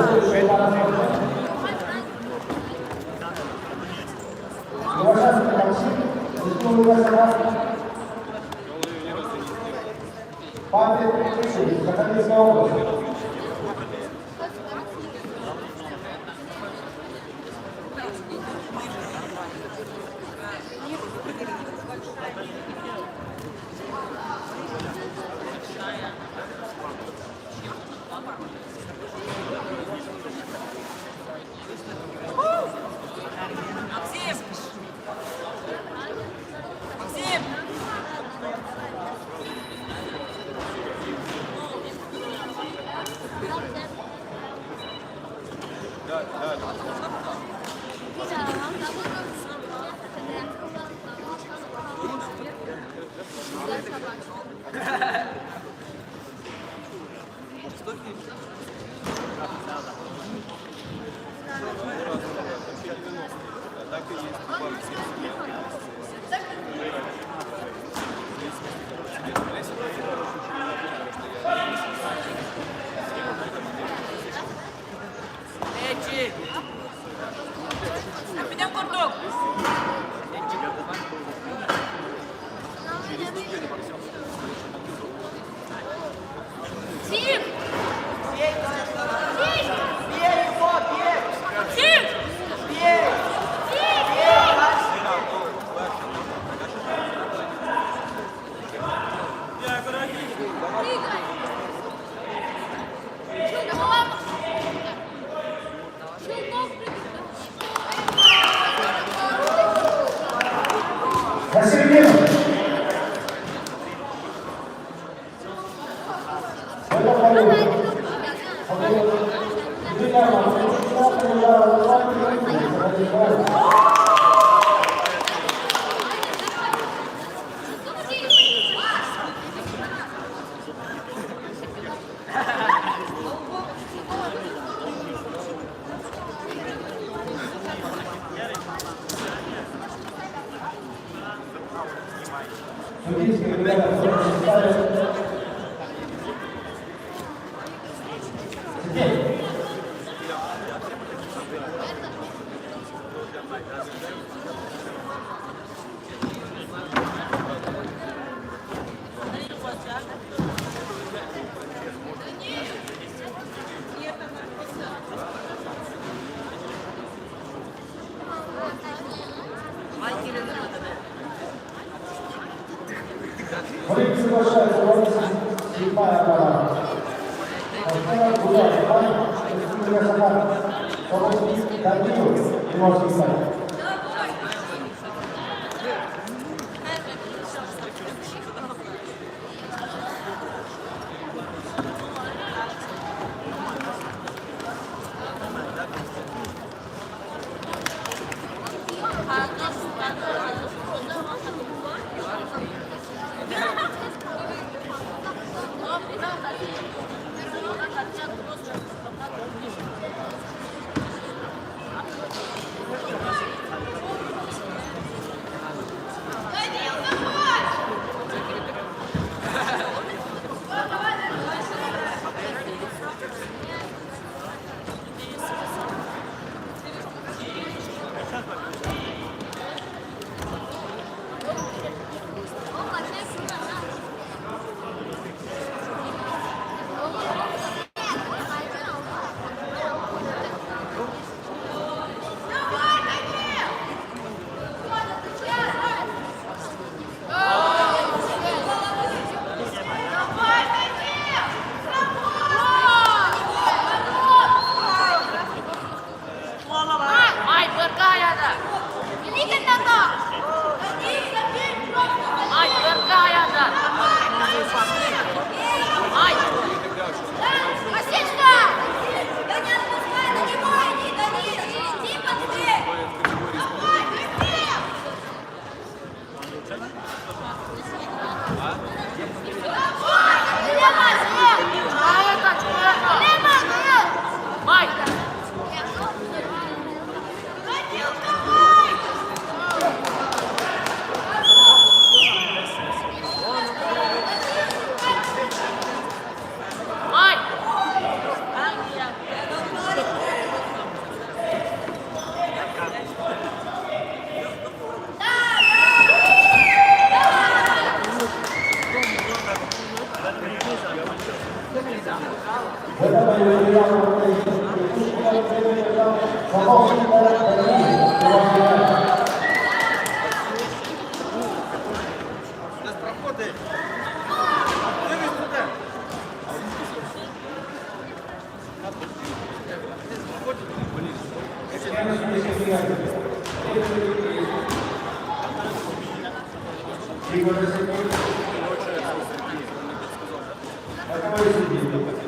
Уважаемый Максим, Республика Казахстан. Павел Петричевич, Сахалинская область. середину. Это второй. Судейская бригада ставит. Полиция соглашается ловиться слепая пора. Повторяю, гуляет, память, республика Сахара. Соловский, Данилов, Приморский край.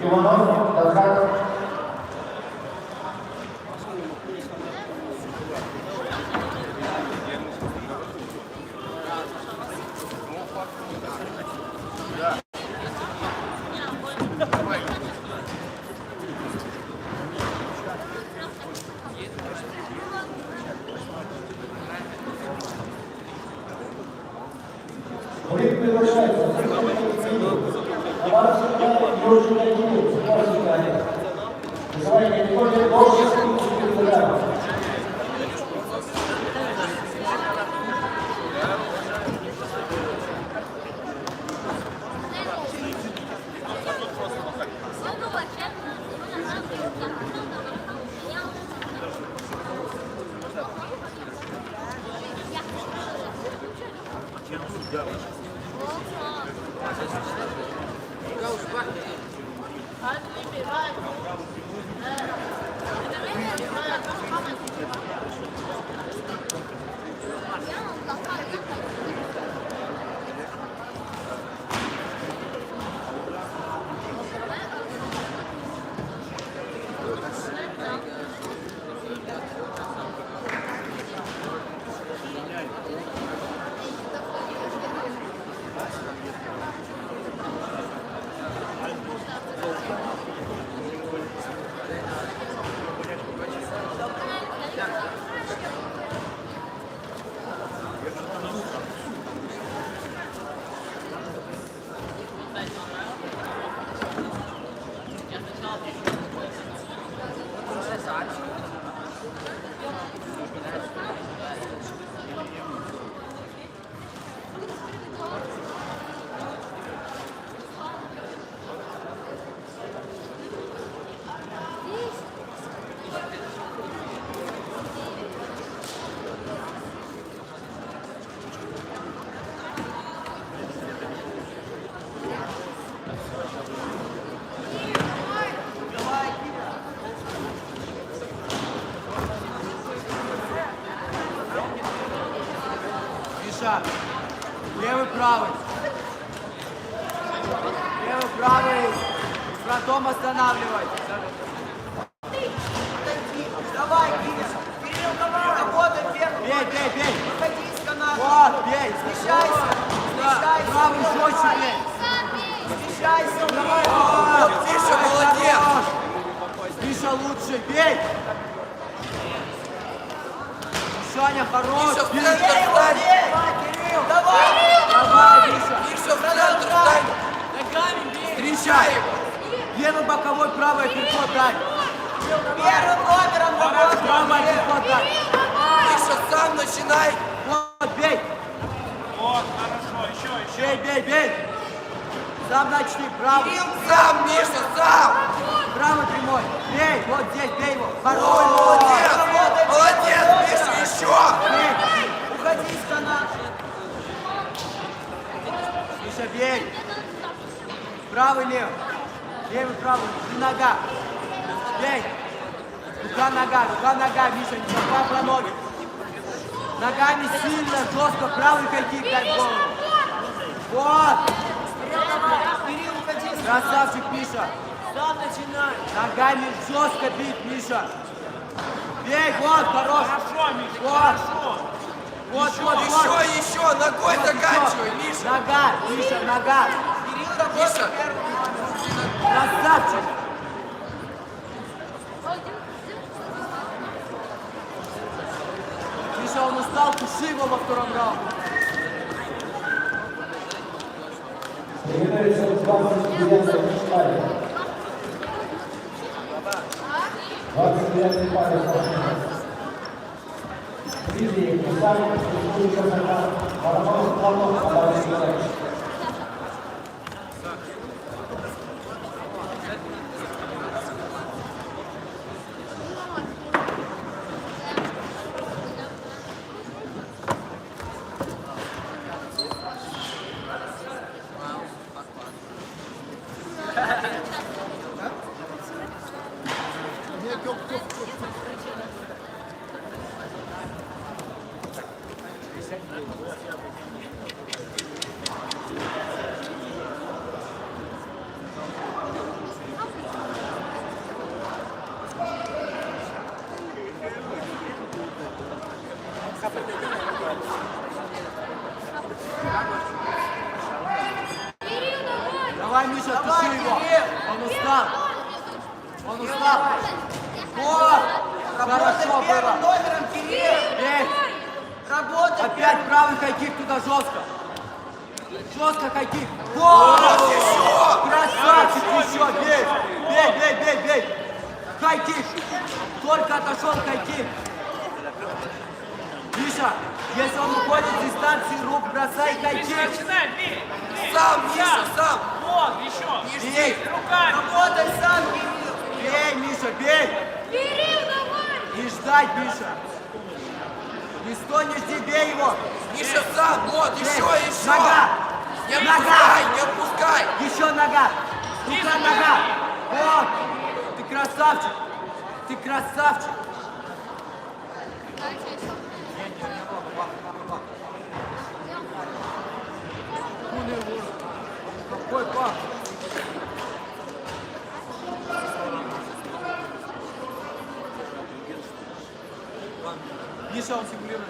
Иванов, Талгат. Урик приглашается. Называйте Николай должен секретаря. Миша. Левый, правый. Левый, правый. Фронтом останавливай. Давай, Кирилл, давай. Работай, первый. Бей, бей, бей. Выходи из каната. Вот, бей. Смещайся. Смещайся. Правый жестче, бей. Смещайся. Вот, Миша, молодец. Миша лучше, бей. Мишаня, хорош. Бей его, бей. Кирилл, давай. Давай, Миша. Миша, в центр дай. Встречай его. Левый боковой, правый переход дай. Первым номером работай. Правый переход дай. Миша, сам начинай. Вот, бей. Вот, хорошо, еще. Бей, бей, бей. Сам начни, правый. Кирилл, сам, Миша, сам. Правый прямой. Бей, вот здесь, бей его. Хорош. Молодец. Молодец, Миша, еще. Бей. Уходи из каната. Миша, бей. Правый, левый. Левый, правый. И нога. Бей. Рука, нога, Миша, не забывай про ноги. Ногами сильно, жестко, правый кайкик дай в голову. Вот. Кирилл, уходи. Красавчик, Миша. Сам начинай. Ногами жестко бить, Миша. Бей, вот, хорош. Хорошо, Миша, Вот. хорошо. Вот, вот, вот. Еще, ногой Вот, заканчивай, еще. Миша. Нога, Миша, нога. Кирилл, работай первым. Красавчик. Миша, он устал, туши его во втором раунде. Передается 29-й парень. 29-й парень. Визия, Кусарик, Республика Казахстан, Марафон Платов, Абарский Николаевич. Давай, Миша, туши его. Он устал. Он устал. Вот. Хорошо было. Номером, Кирилл. Бей. Работай. Опять правый хайкик туда жестко. Жестко хайкик. Вот. Красавчик еще. Бей. Бей, бей, бей, бей. Хайкик. Только отошел хайкик. Миша, если он уходит с дистанции рук, бросай хайкик. Начинай, бей. Сам, Миша, сам. Вот, еще. Бей. Руками. Работай сам, Кирилл. Бей, Миша, бей. Кирилл, давай! Не ждать, Миша. Не стой, не жди, бей его. Миша, сам. Вот, Бей. еще. Нога. Не Нога. отпускай, не отпускай. Еще нога. Рука, нога. Вот. Ты красавчик. Ты красавчик. Какой пап? Миша, он симулирует.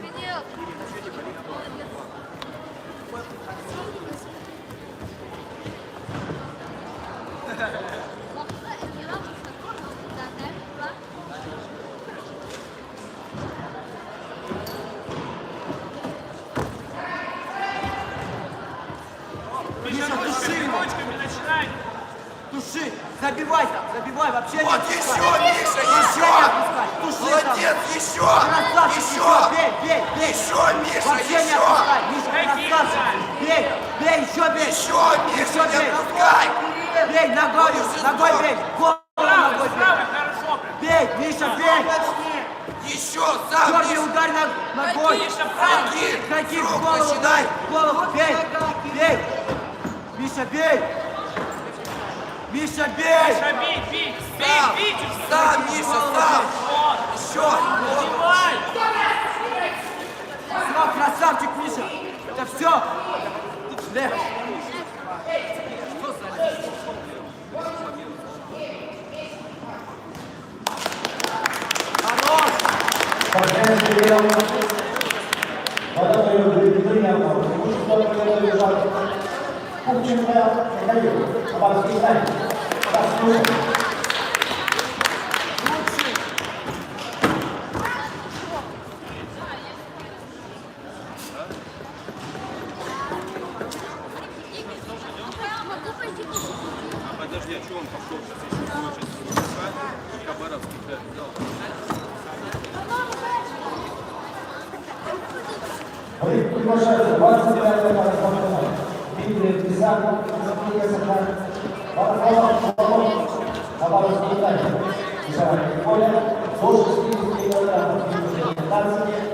Предел! Миша, туши его. Ручками начинай. Туши. Забивай там. Забивай. Вообще не Вот отпускай. еще, Миша, Вообще еще. не отпускай. Туши там. Молодец, еще. Красавчик. Еще. Бей, бей, бей. Еще, Миша, Вообще не еще. отпускай. Миша, красавчик. Бей. Бей, еще бей. Еще, Миша, не бей. отпускай. Бей, ногой. Ногой бей. Голову ногой бей. Правый, хорошо. Бей, Миша, бей. Еще, сам, Черный Миша. удар ногой. Миша, правый. Хайкик. Хайкик в Рук голову. начинай. Голову. Бей. Бей. Миша, бей. Миша, бей! Миша, бей, бей! Сам! Бей, бей! Сам, Миша, сам! Еще! Давай! Все, красавчик, Миша! Это все! Лев! Хорош! Подожди, а что он пошел сейчас еще хочет? Хабаровский взял. Приглашается 25-я марафона. Дмитрий Писаков, Сергей Сахар, марафон Хабаровский Италия. Весовая категория до 60 килограммов. 15 14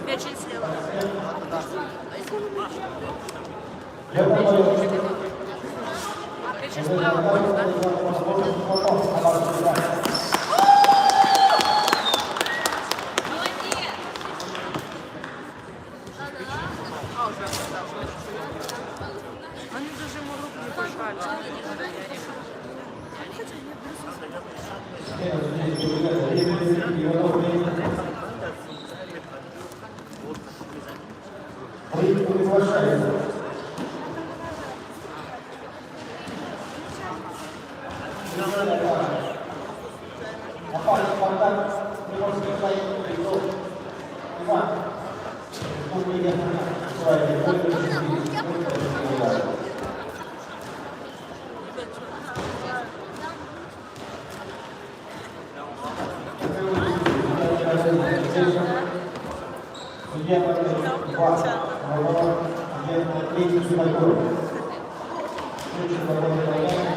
Печень слева. А печень справа будет, да? Молодец! Иван. Республика судья номер 2, Малова, судья номер 3, Симаков. Следующий свободный военный,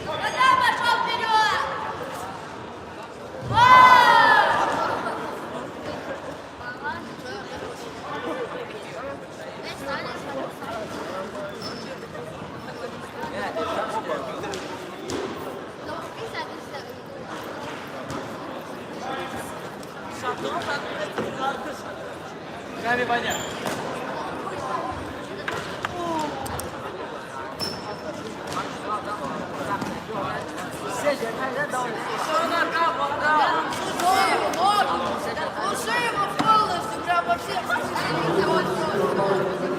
Куда пошел вперед? Ками Ваня. Глуши его полностью, прям вообще.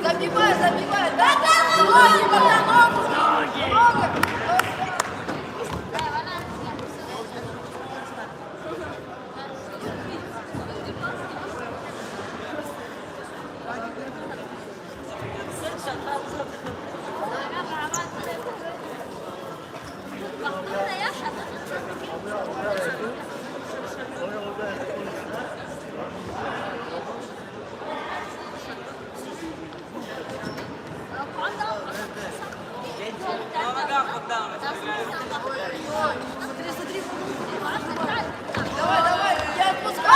Забивай, забивай. Да, ноги, пока ногу. Давай, давай, я отпускаю.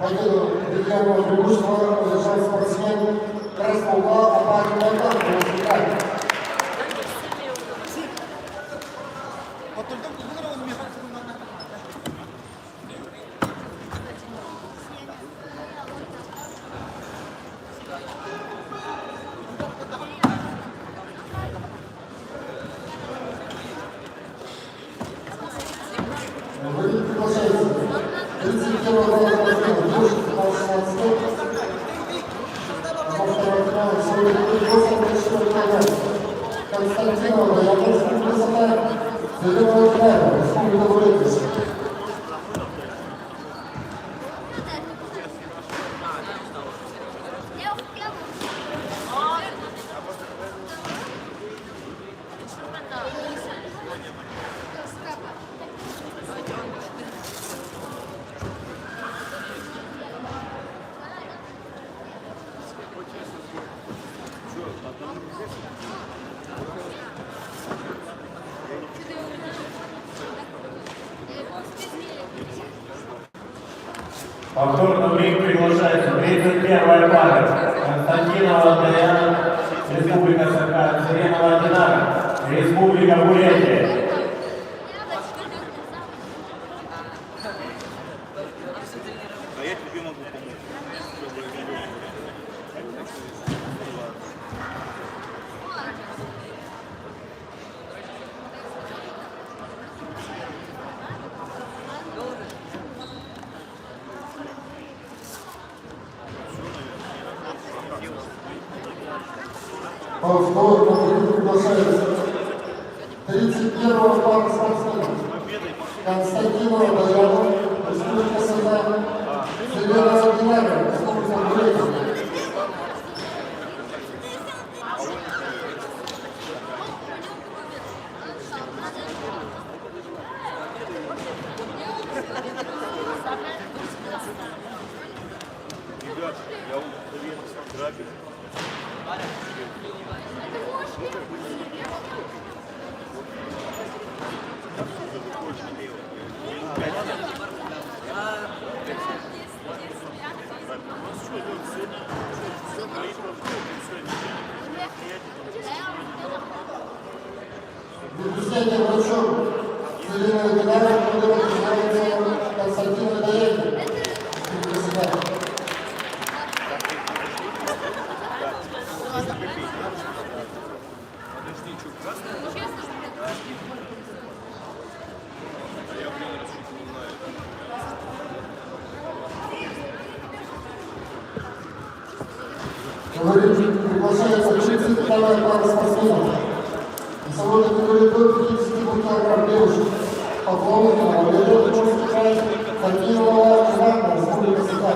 Победу Ильяна Бегушева удержал спортсмен красного угла Апарин Майдан. Вы приглашаете 31 года Константинова, Яблонская красота, Зеленого Края, Республика Бурятия. Повторно в ринг приглашается 31-я пара. Константинова Даяна, Республика Саха, Зеленого Динара, Республика Бурятия. А я тебе могу помочь. Повторно приглашается 31-го пара спортсменов. Константинова Даяна, Республика Саха, Зеленого Динара, Республика Бурятия. ассистентом врачом Еленой Геннадьевной называется Константин Даевич. Приглашается 32-я пара спортсменов. На сегодня категории до 52 килограмм девушек. Поклонникова, Валерия Курский край, Тагилова, Ивановна, Республика Саха.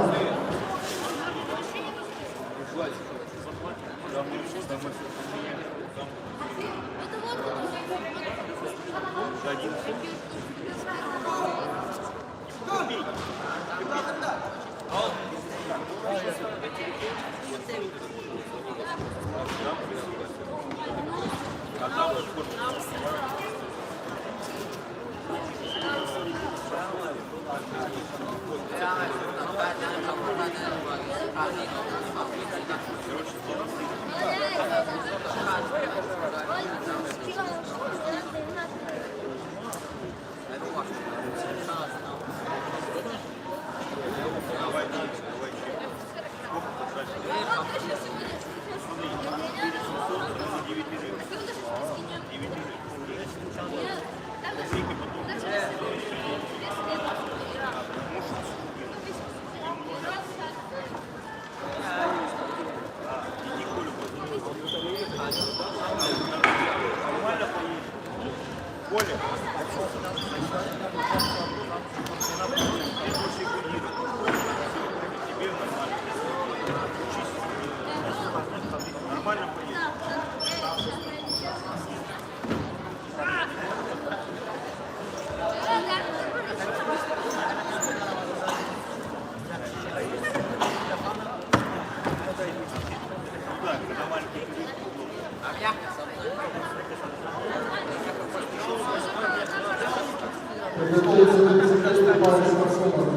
Приготовиться к результату пары спортсменов.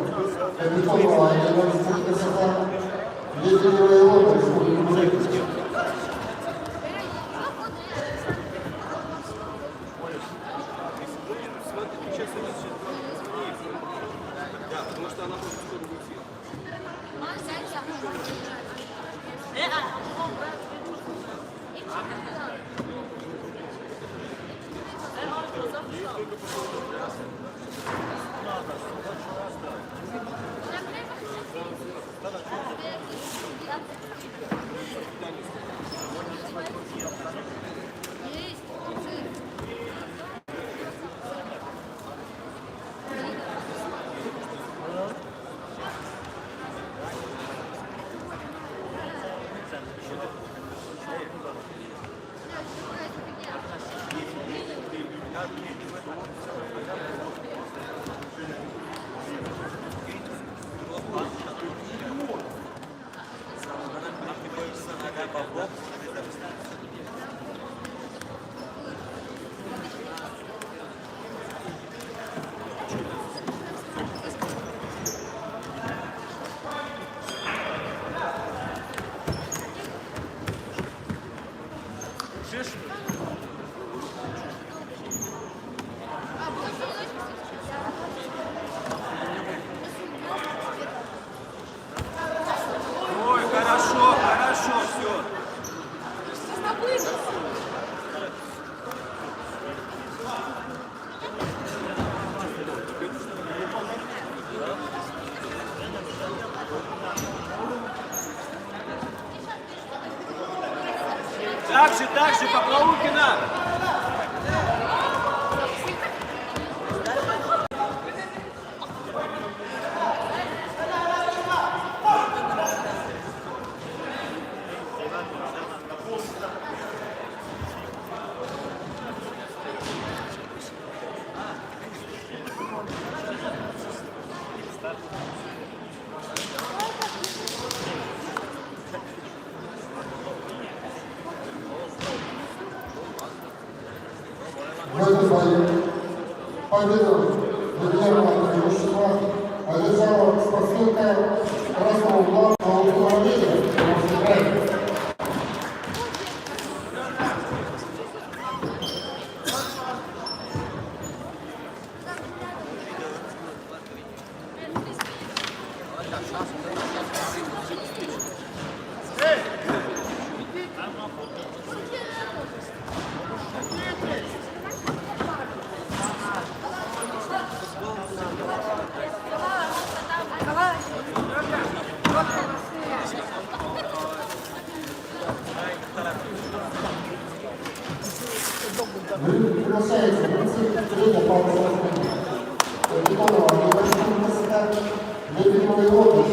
Капитонова, Республика Саха, Леденева Илона, Республика Бурятия. Ой, хорошо, все. Дальше, Поплавухина. В этом бою победу выдержала преимущество одержала спортсменка красного угла Валерия Курский край. Приглашается 33-я пауза. Дипломова, небольшой университет, дипломный отдых,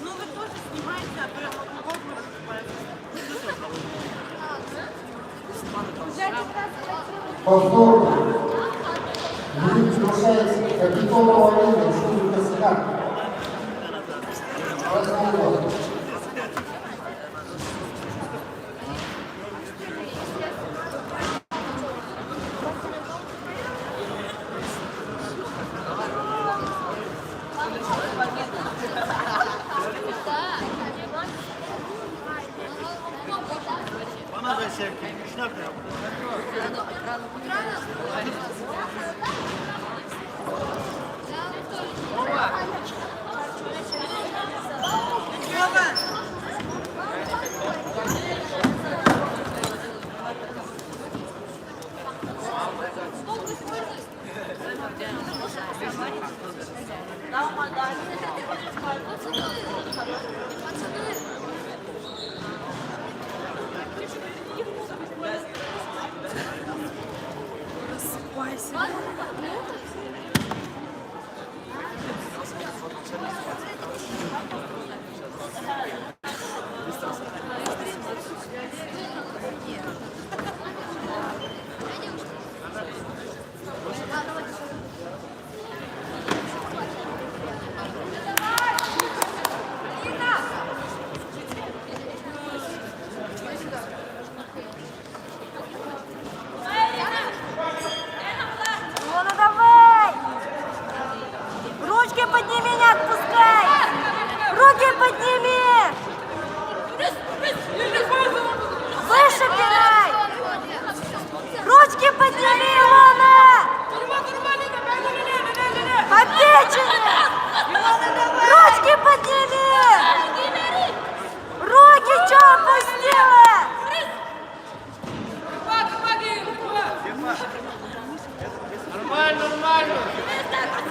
Ну вы тоже снимаете, а прям повтор. Приглашается Капитонова Алина, Республика Сахар.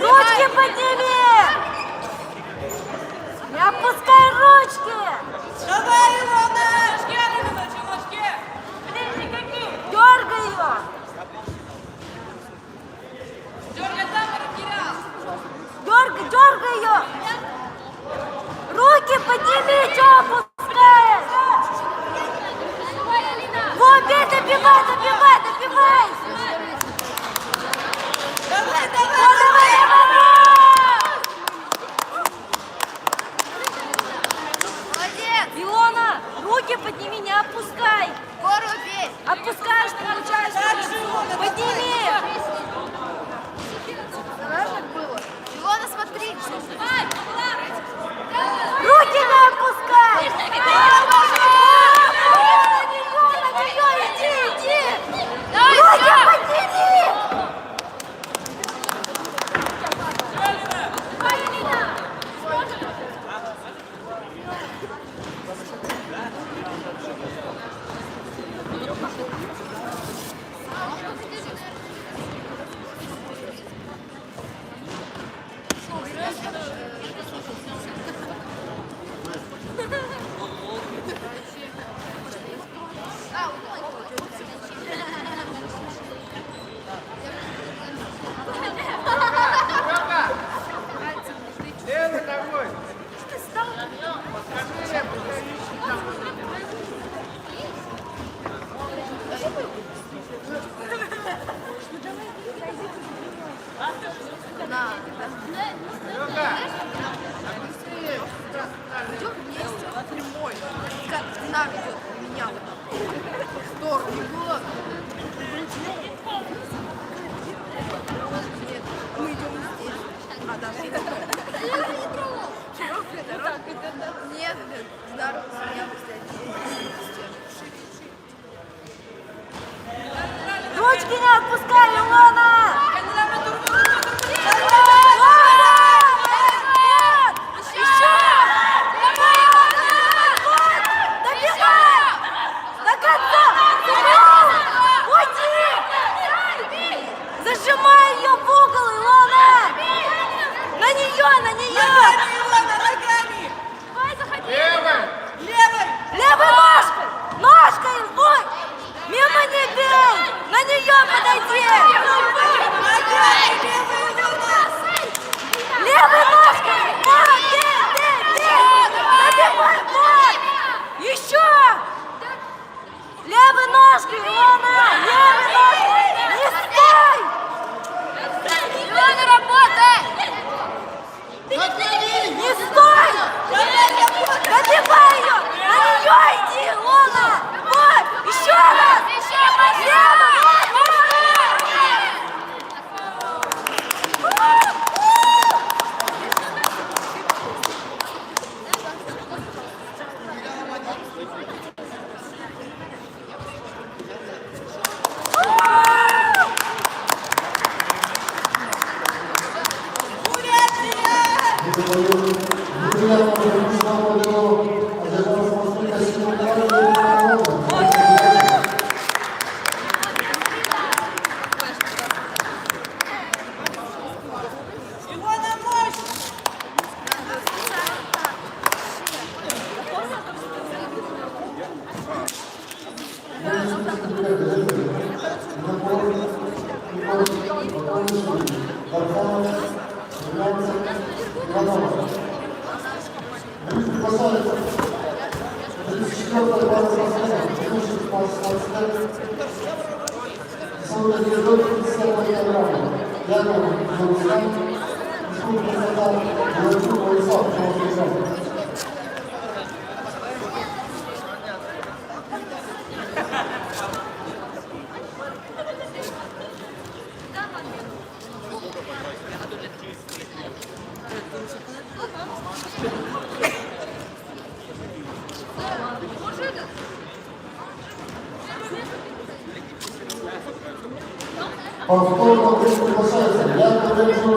Ручки подними! Не опускай ручки! Давай, Илона! Чулочки! Дергай ее! Дергай там, потерял! Дергай ее! Руки подними, что опускаешь? Вот, бей, добивай! Давай! Молодец! Илона, руки подними, не опускай! Гору бей! Опускаешь, получаешь! Подними! Знаешь, как было? Илона, смотри! Руки не опускай! Иди! Руки подними! Идем вместе, прямой. Как знак идет у меня вот так. Здорово, не было. Нет, мы идем здесь. А, да. Нет, здорово, я вот здесь. Левой ножкой, Илона! Левой ножкой! Не стой! Илона, работай! Не стой! Добивай ее! На нее иди, Илона! Вот! Еще раз! Левой! Повторно приглашается. Я говорю, что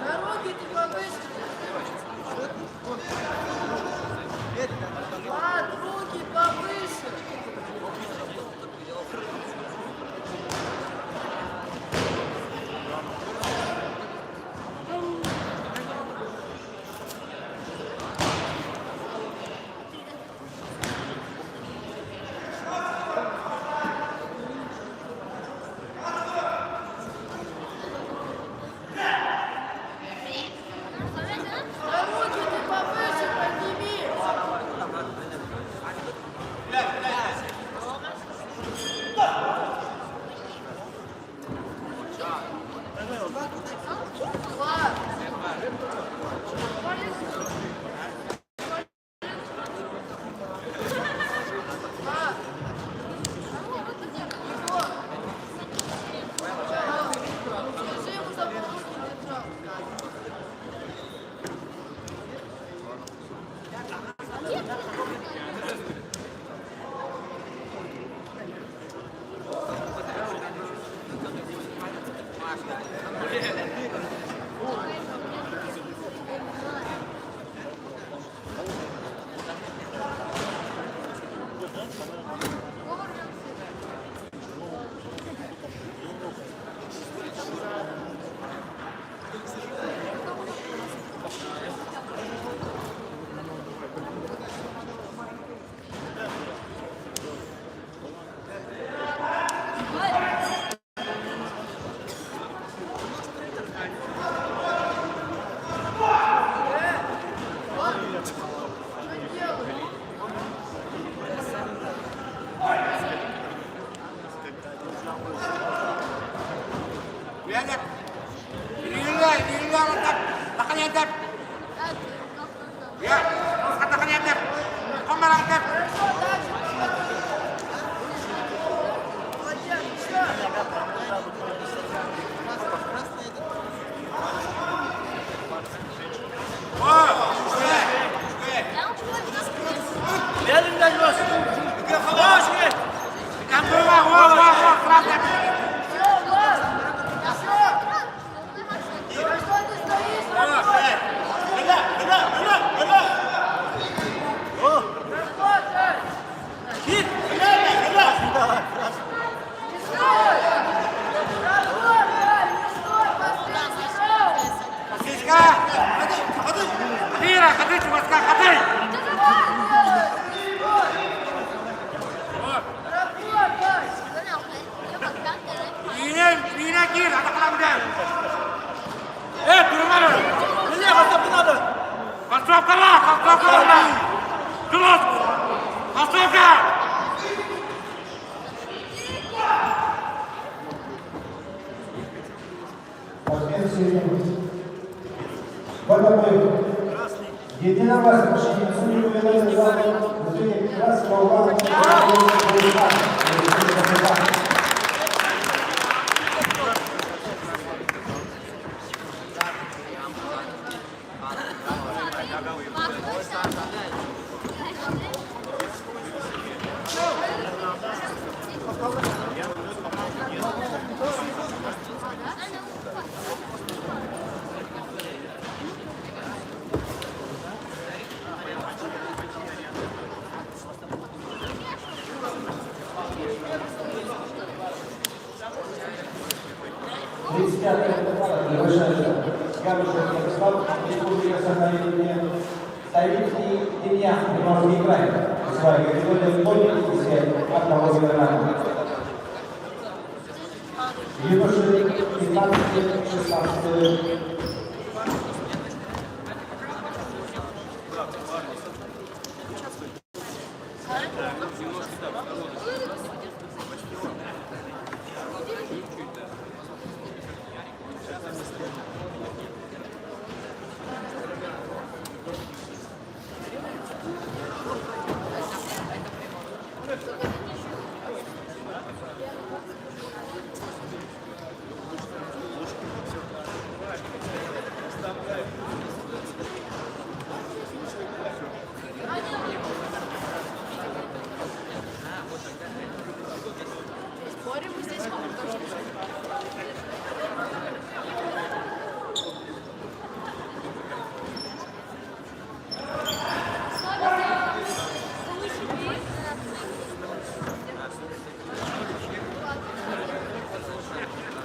Дороги ты повыше. Влад, руки повыше. Руки ты повыше подними. Влад. Влад. Держи ему за руки, держал. Lihat, diri mantap, takannya tap. Ya, katakannya tap. Komaran tap. Рядом дай вас. Хороший. Камбула, вау, красавчик. Все, Влад. Все. один, атака где? Турмаров! Налево, стоп, не надо! Концовка лак, концовка лак! Класс! Концовка! Водобой. Единогласно решение судей повинно за движение красного угла. Ставицкий Илья, Приморский край. Свои категории поднятые от того генерала. Юноши 15-16 лет. Спорим, мы здесь точно.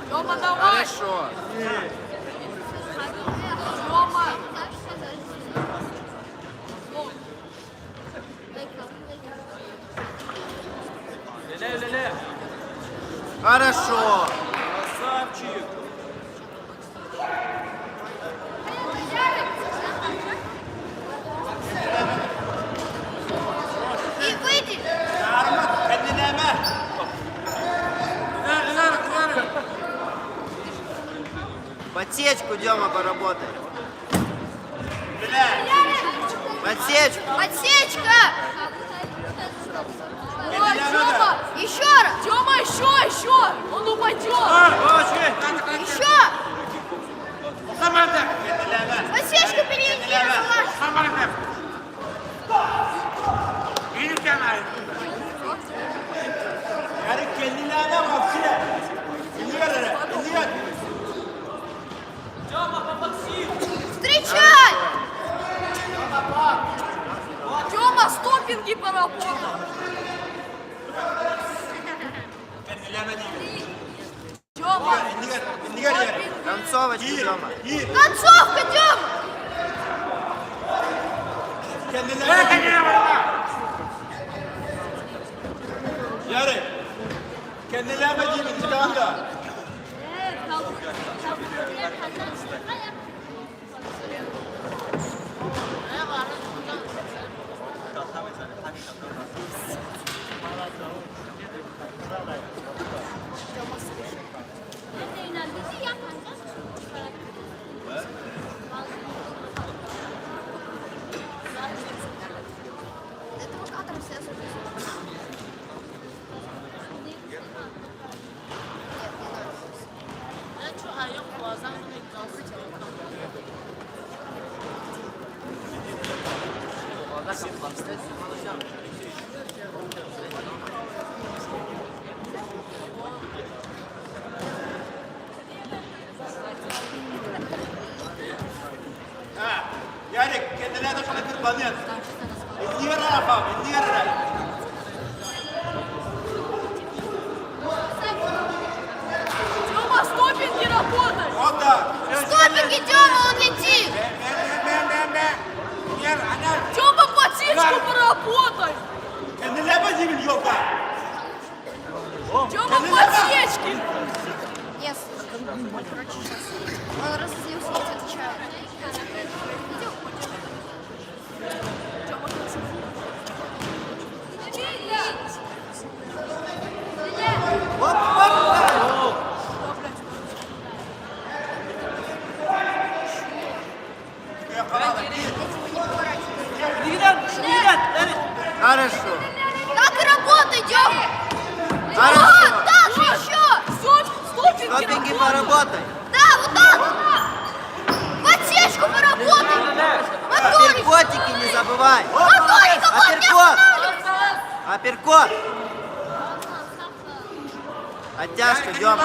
Тёма, давай! Хорошо! Тёма! Леле. Хорошо. Красавчик. И выйди! Подсечку, Дема, поработай. Подсечку. Подсечка! Ой, Тёма! Еще раз! Тёма, еще! Он упадет! Еще! Подсечку переименовать! Встречай! Тёма, стопинги поработал! Тёма! Концовочку, Дема. Концовка, Тёма! Yarı. Kendilerine değil, intikamda. Этого кадра все Yarı, kendilerine kadar banyan. İndiğer arabam, indiğer arabam. Тёма, стопинги работают! Вот так. Стопинги, Тёма, он летит! Тёма, подсечку поработай! Kendilerine değil, yok ha. Тёма, подсечки! Yes. Короче, сейчас он разозлился, я тебе отвечаю. Видел? Что, можно лучше? Хорошо. Так и работай, Дёма! Хорошо. Вот, так же еще! Стопинги поработай. Да, вот так! В отсечку поработай! Моторик! Апперкотики не забывай. Моторика вот не Апперкот. останавливайся! Апперкот. Оттяжка, Дема.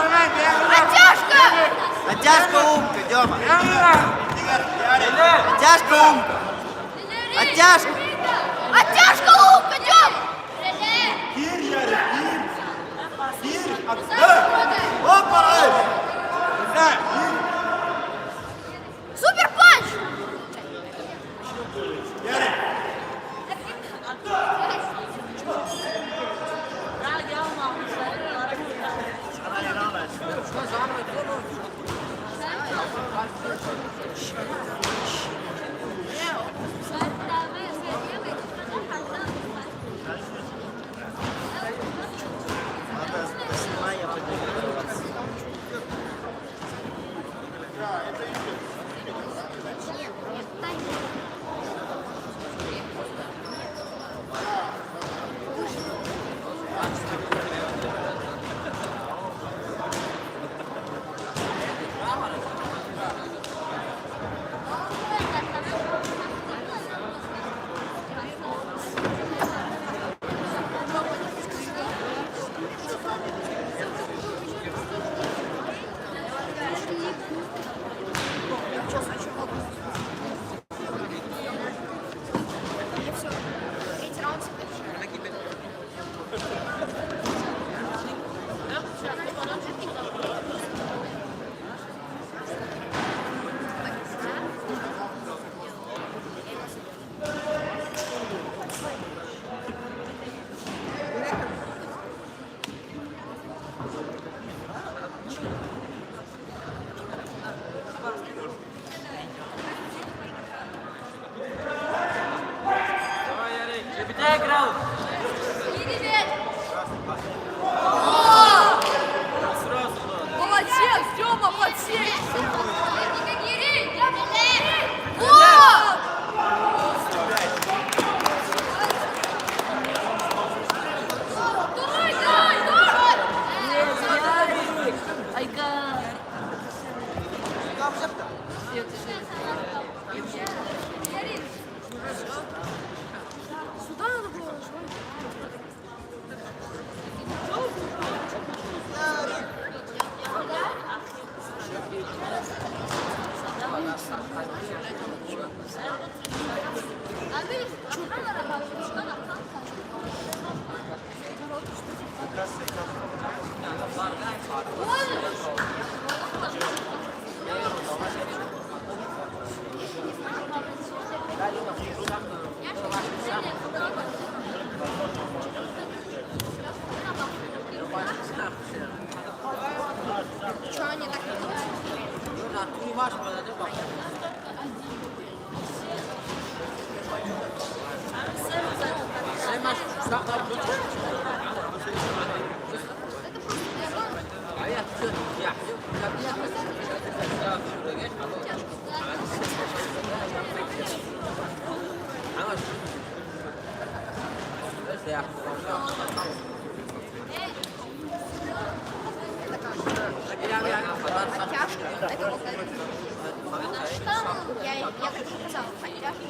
Оттяжка! Оттяжка умка, Дема. Оттяжка умка. Оттяжка. Оттяжка лука, Дёма! Супер панч! Поснимай, я пойду тренироваться. Третий раунд себе. Молодец, Тёма, подсей! Сюда надо было нажимать. Что они так не делают? Оттяжка. Это вот это. Я так сказала. Оттяжка.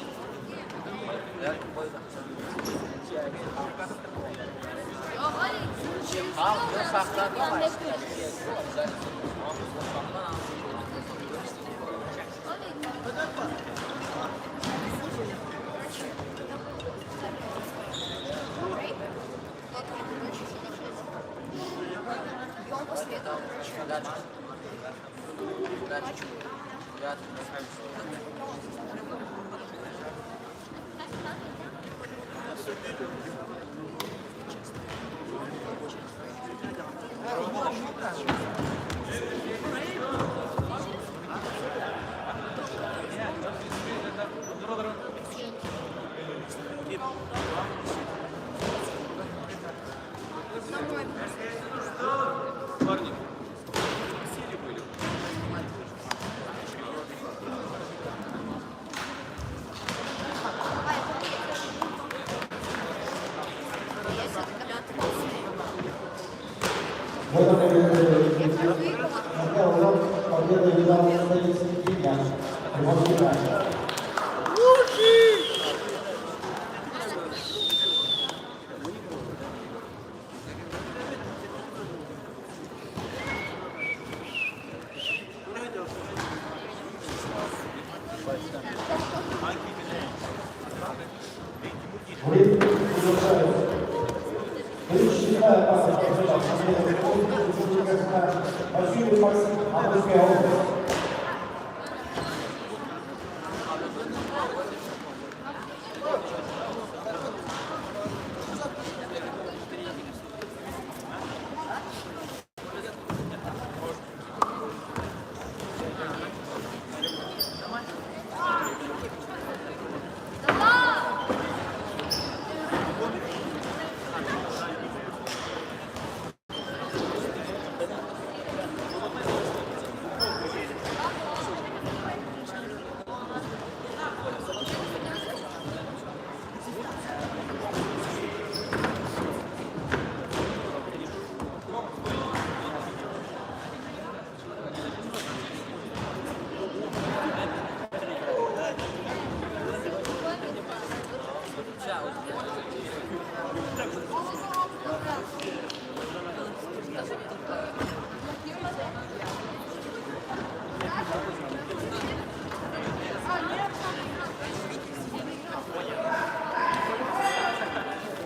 И он после этого. победы видал Станислав Демьян. Его внимание. Время продолжается. Перечисляя пасы победа, Василий Максим, Амурская область.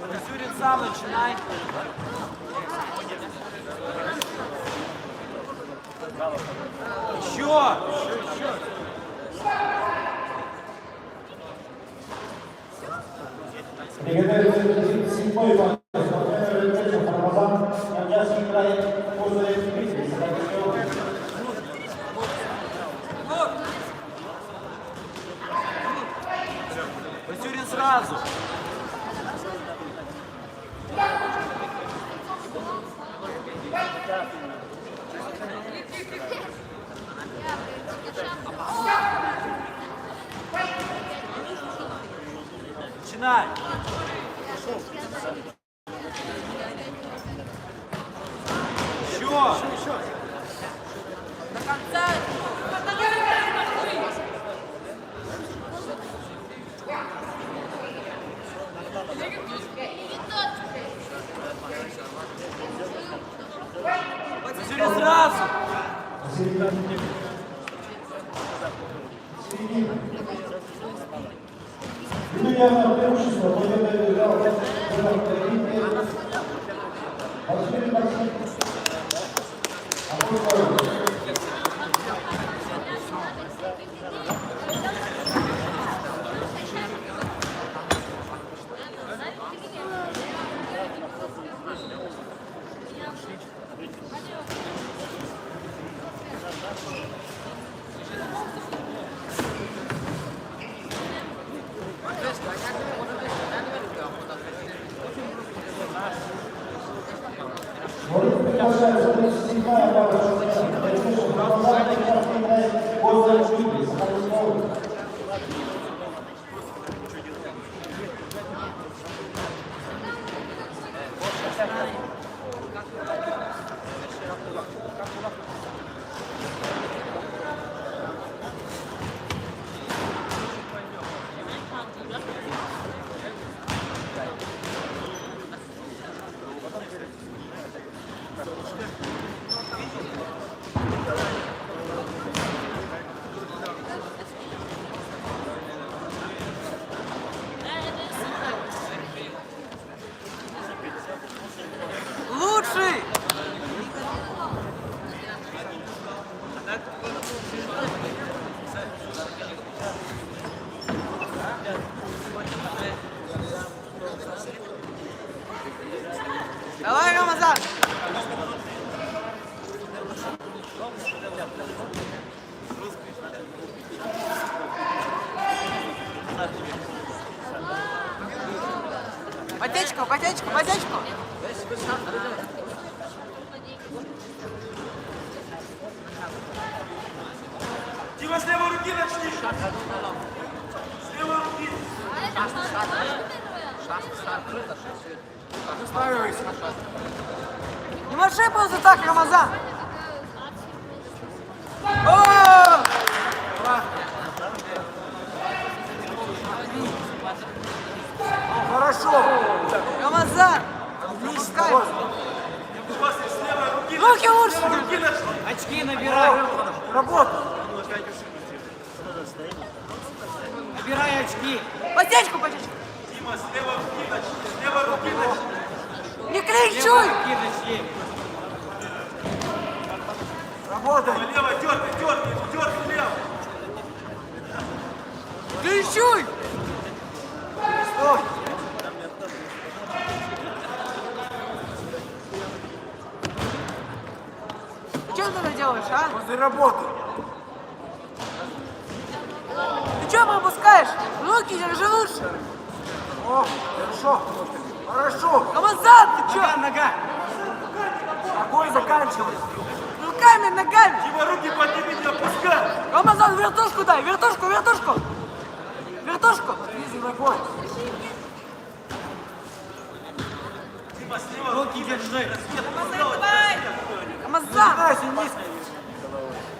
Мисюрин сам начинай. Еще! Приготовиться 37-й пас. Рамазан, Камчатский край, Козырев, Дмитрий, Саратовская область. Мисюрин сразу. Начинай. Еще. До конца. Мисюрин сразу. Юлиана преимущество, победа играл Василий Максим. Борис приглашается, 37-я пара Шумина. Рамазан, Камчатский край, Козырев, Дмитрий, Саратовская область. Лучший! Давай, Рамазан. Потечку, потечку, потечку. Дима, с левой руки начни. С левой руки. Не маши просто так, Рамазан. О! Хорошо. Рамазан, пускай. Руки лучше. Очки набирай. Работа. Набирай очки. Потечку. Дима, слева руки начни. Не кричуй. Руки начни. Работай. Лево, дергай лево. Кричуй. Стой. Ты что ты делаешь, а? После работы. Ты что пропускаешь? Руки держи лучше. О, хорошо. Хорошо. Рамазан, ты что? Нога. Огонь заканчивай. Руками, ногами. Дима, руки подними, не опускай. Рамазан, вертушку дай, вертушку. Вертушку. Снизу огонь. Дима, слева Руки держи. Рамазан. Старайся низко.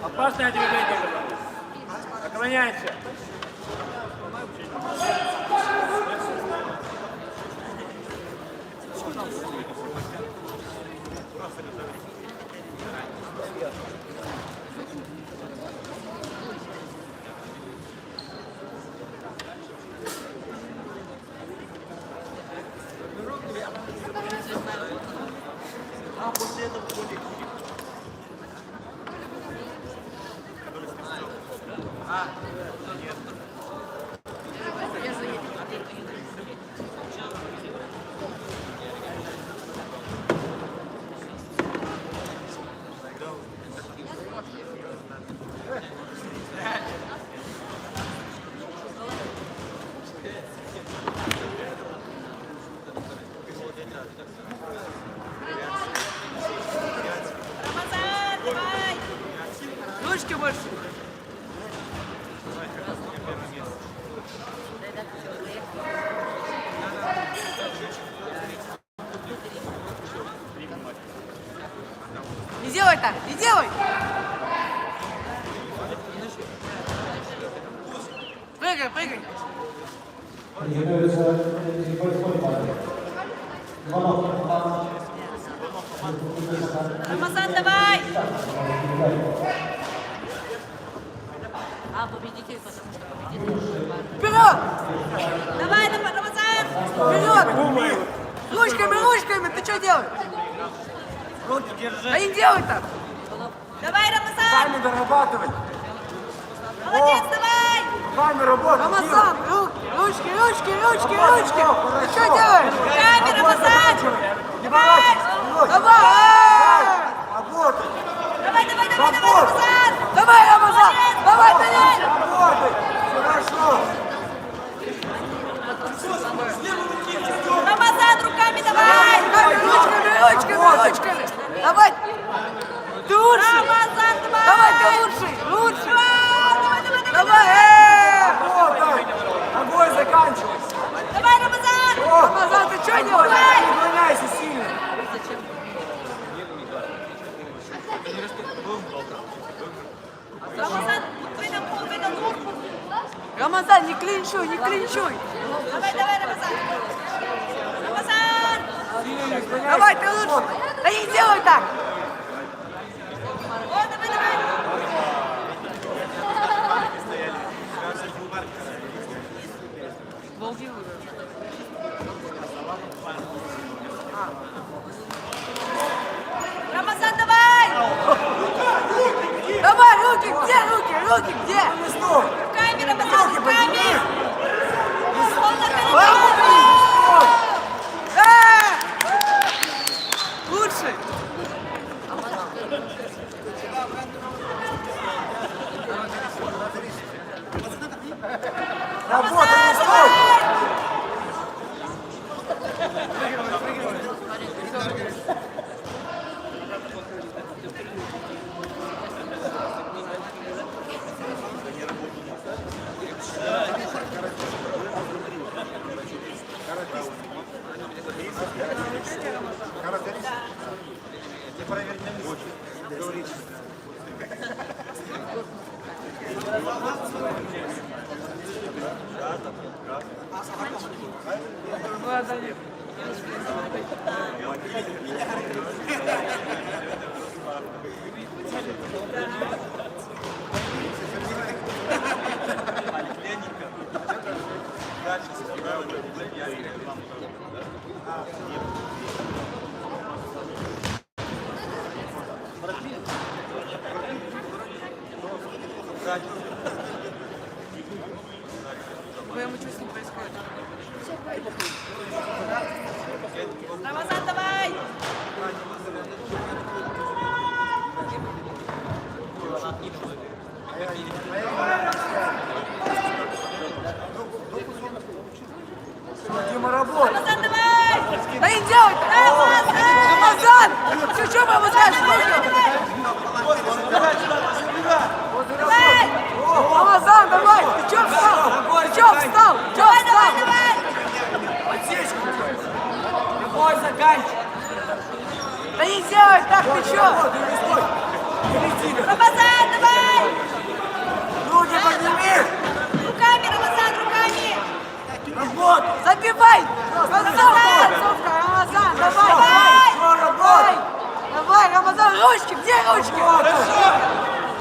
Опасное движение. Наклоняйся. Рамазан, давай! Ручки больше. Не делай так, не делай! Прыгай! Рамазан, давай! Вперед! Давай, Рамазан! Вперед! Ручками! Ты что делаешь? Руки держи. Да не делай так! Давай, Рамазан! Сами дорабатывай. Молодец, давай! Сами работай. Рамазан, ручки! Ты что делаешь? Руками, Рамазан! Не поворачивайся. Давай! Работай. Давай, Рамазан! Давай, Рамазан! Давай, давай! Работай. Хорошо. Рамазан, руками давай! Ручками! Давай! Ты лучший! Рамазан, Давай, ты лучший! Давай! Работай. Огонь заканчивай. Давай, Рамазан! Рамазан, ты что делаешь? Не уклоняйся сильно. Рамазан, выдал руку! Рамазан, не клинчуй! Давай, Рамазан! Рамазан! Давай, ты лучший! Да не делай так! Вот, давай! Рамазан, давай! Давай, руки где? Не стой. Руками, Рамазан, руками! Полно Лучший! Работай, не стой. По-моему, что с ним происходит? Рамазан, давай! Дима, работа. Рамазан, давай! Да не делай! Рамазан! Что, Рамазан? Давай! Рамазан, давай! Ты чё встал? Ты чё встал? Давай, давай, давай! Любой заканчивай. Да не делай так, ты чё? Рамазан, давай! Руки подними! Руками, Рамазан, руками! Работа! Забивай! Рамазан! Рамазан, давай! Давай! Давай, Рамазан, ручки! Где ручки?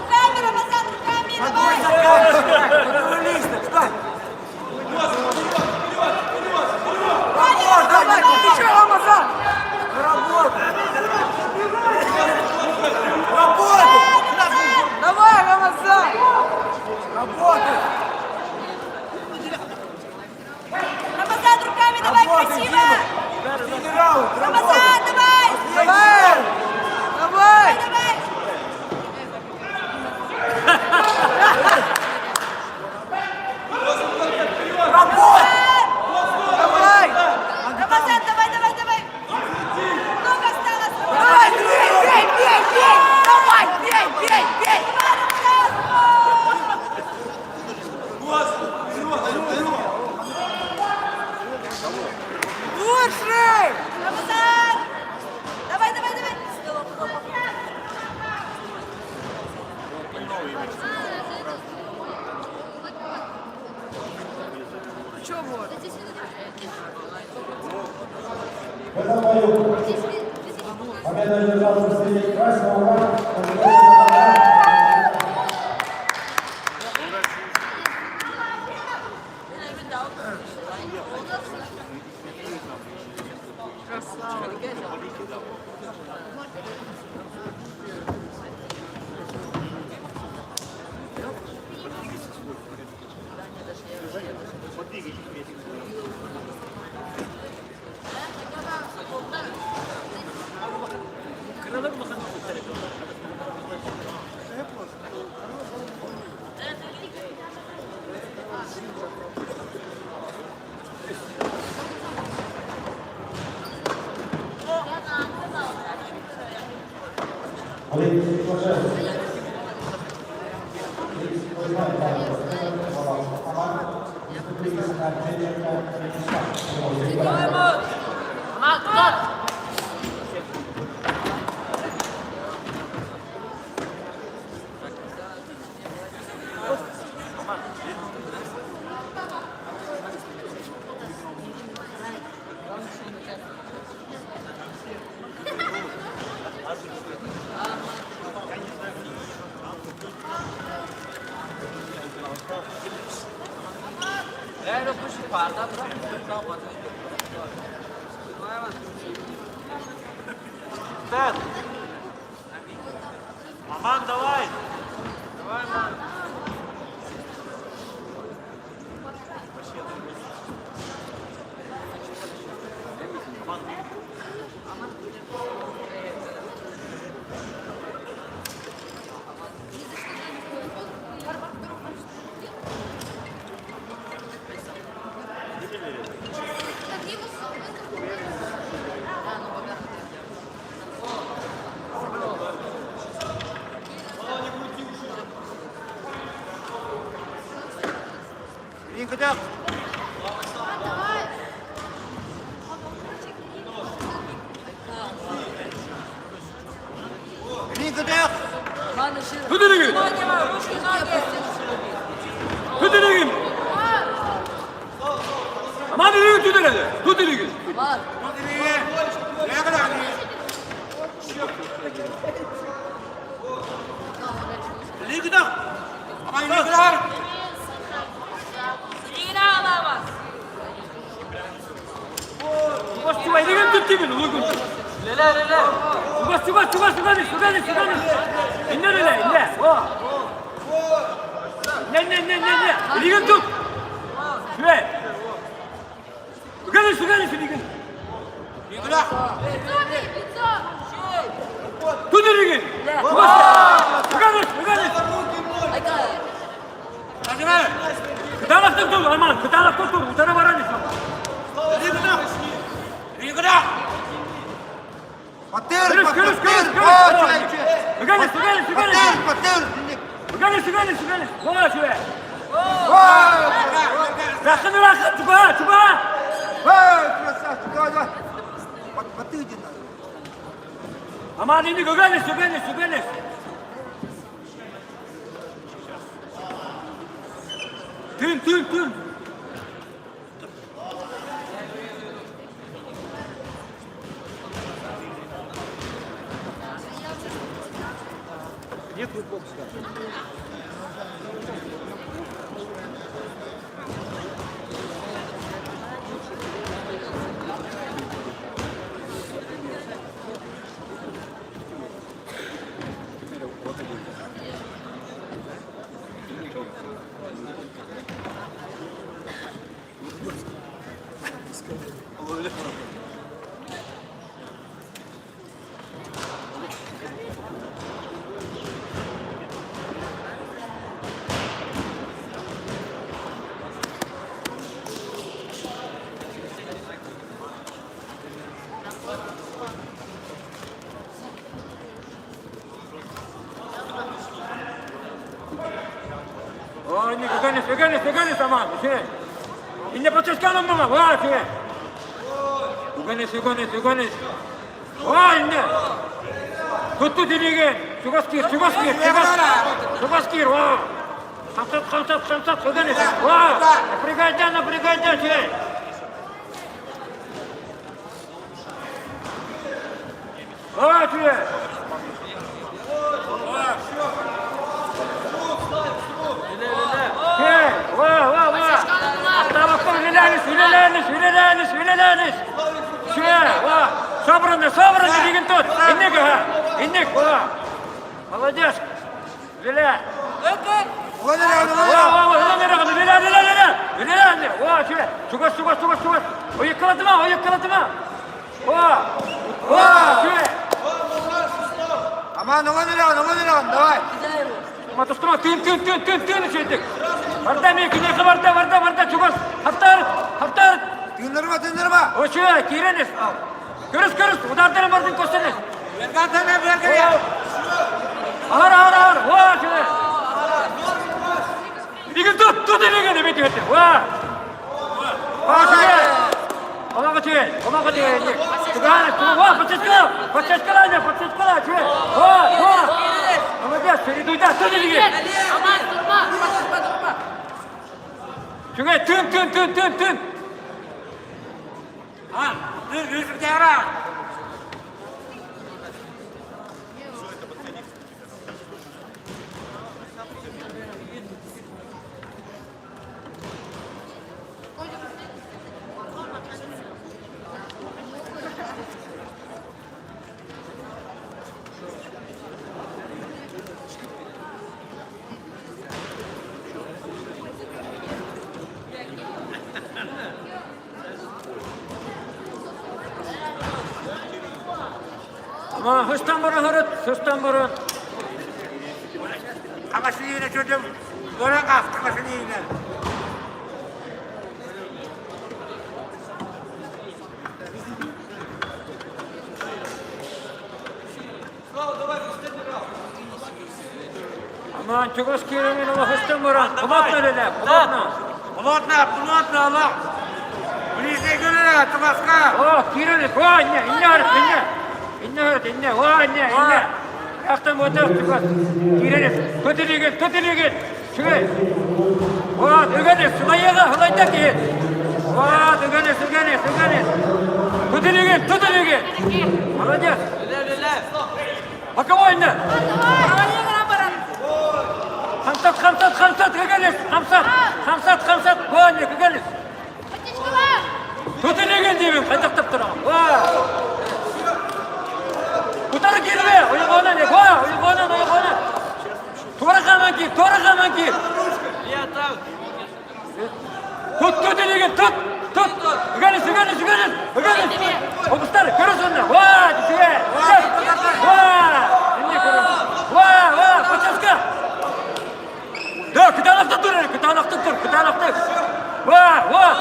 Руками, Рамазан, руками! Давай! Давай! Ты чё, Рамазан? Давай, Рамазан! Работай! Рамазан, руками давай, красиво! Раунд! Рамазан, давай! Давай! Давай! Давай! Давай! Рамазан, давай, давай, давай! Много осталось! Давай, бей, бей, бей, бей! Давай, бей, бей, бей! Лучше! Рамазан! Давай, давай, давай! Чё вот? В этом бою победу одержал представитель красного ранга. Маман, давай! Ринг идет! Ринг идет! Ноги, ручки, ноги. Tut elini! Aman elini tut elini! Tut elini! Neye kadar? Rинг идет! Aman rинг idет! Ugas elini tut gibi uygun. Ugas. İndir öyle, indir. Не. Лигин тут. Шве. Угадайся, Лигин. Тут Лигин. Угадайся. Кыталах тут, Арман, кыталах тут, утара баранец. Лигина! Кырыс. Угадайся. Угадайся. Ола, шве. Рахын, чуба. Красавчик, давай. Потыди надо. Aman indi Gögenes. Tün. Нет бокса. Ой, не Gögenes aman. İnne paçaşkanım mı? Vay şey. Gögenes. Vay inne. Tuttu diligen. Çubaskir. Vay. Хамсат, Gögenes. Vay. Напрягайся şey. Vay şey. Vay. Taraftar Vilenis. Vay. Sabırını ligin tut. İndik, vay. Молодец. Виля. Vay. Vile. Vay şey. Çugas. O yıkılatıma. Vay şey. Aman, ulan давай. Матустрома, тын içerdik. Varda mekine varda çugas. Haftar. Тындырма. O şey, kireniz. Kırız. Udardan vardın kostanız. Vergan ya. Ağır. Vay şey. Ligin tut ligin bitiyor. Vay. Vay şey. Ona kaçıyor. Vay, paçaşkala şey. Vay. Молодец, передуйда, тын ligin. Aman durma. Çünkü tün. Ha, dur yara. Ama hırstan burun. Kafasını yine çocuğum. Böyle kalk kafasını yine. Aman çugas kiremin ama hırstan burun. Плотно, Allah. Ближе göre Tabasca. Oh, kireniz. Vay, inne. Vay, inne. Yaktan motor çugas. Kireniz. Kötülüğün. Şuraya. Vay, Gögenes. Hılayda ki. Vay, Gögenes. Kötülüğün. Молодец. Bakalım oyna. Хамсат, Gögenes. Хамсат. Vay, Gögenes. Kötülüğün diyeyim. Kaydaktap duram. Vay. Kutarı girme. Oyun. Tuğra kaman ki. Опустили, корозунна! Ва, дівчине! Ва! Іди, корозунна! Ва, почаска! Да, кидай на автотур! Ва!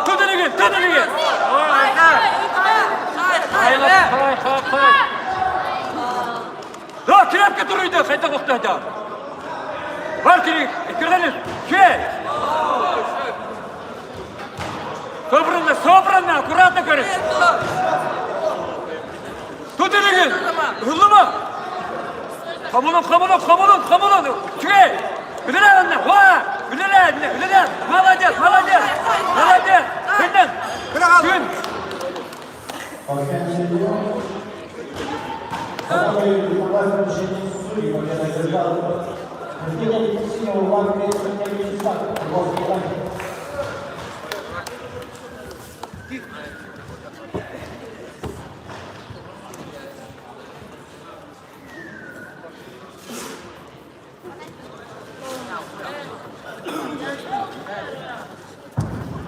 Туди ліги! Хай! Да, крепко тур йде, хай того стадя! Валькірі, іскердалі, чей! Собрано, аккуратно, говорит. Тут лиги, голова. Хамоном. Чей, глядя на, ва, глядя. Молодец. Сын.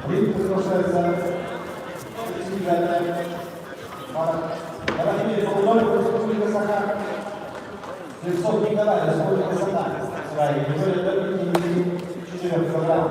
Ринг приглашается Рафиль Полудольев, Республика Саха, Левцов Николай, Республика Саха. Свои категории до 54 килограмм.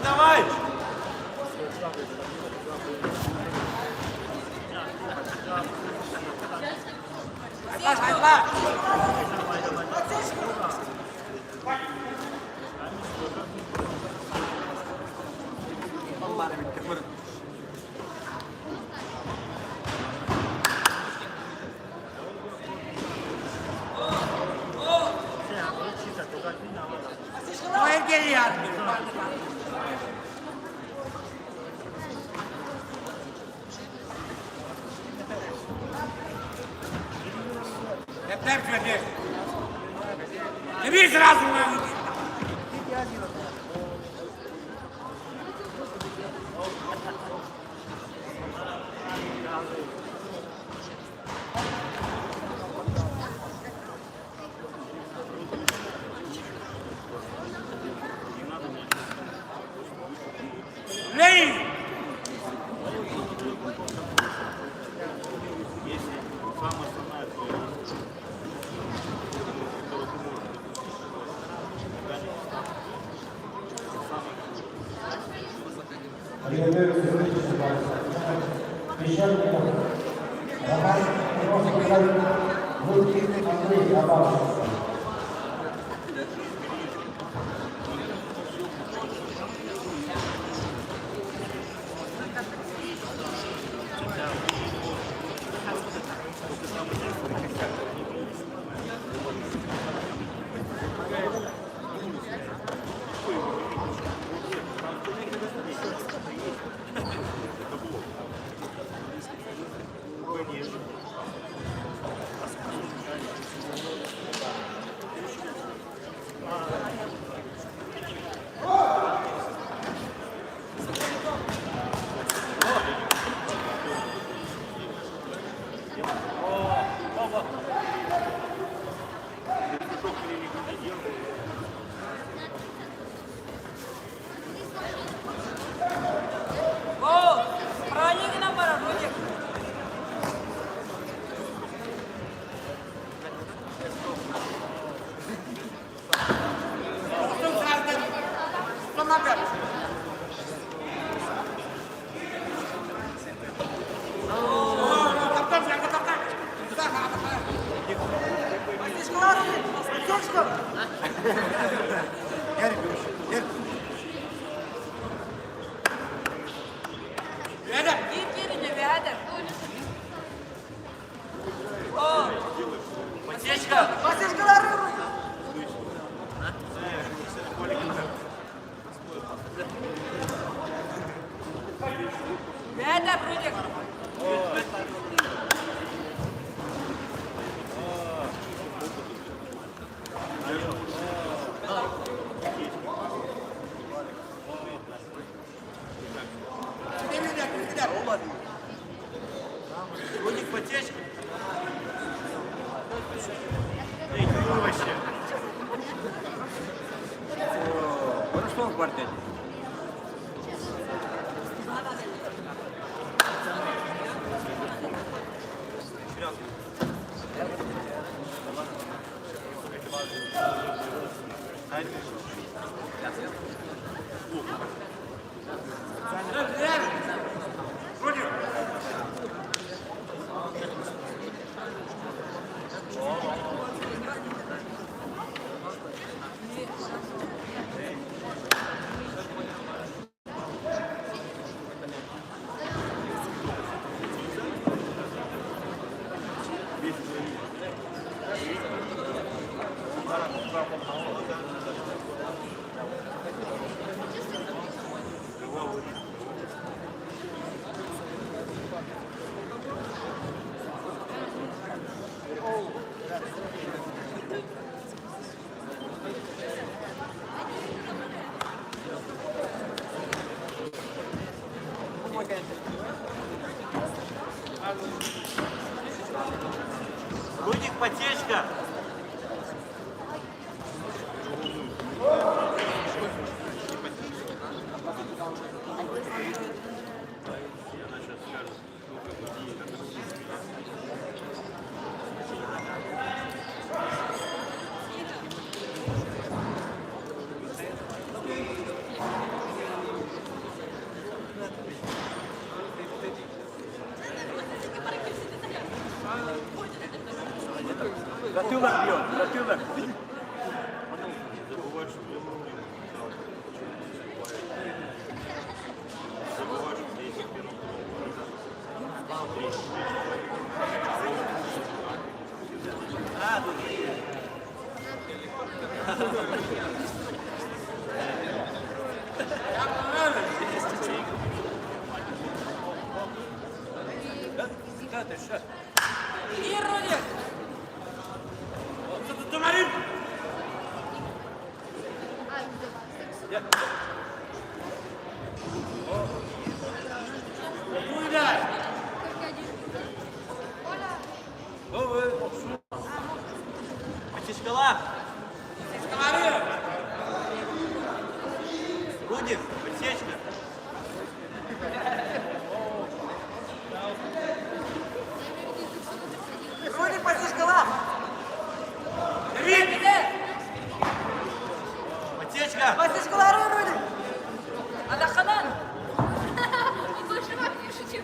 Давай! Не бей сразу! Лей! О, правильно нам пора, Рудик. Git yerine birader. О, Подсечка! Басишкалары Рудик. Бirader Rudик. Рудик, подсечка! Хорошо в квартете. Рудик, подсечка! Затылок бьет, затылок. Да, ты что? Иди, Рудик. Тумарин! Подсечкала! Рудик, подсечка! Рудик, басишкала. Подсечка! Басишкалары Рудик. Адаханан. Больше вообще шутил.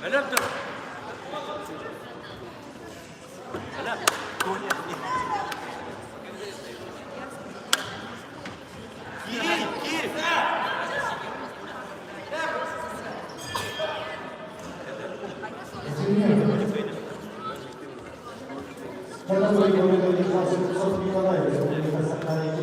Алёпта! Кирилл! Кирилл! Подозрение выдали 20 Николаевич, Республика Сахалин.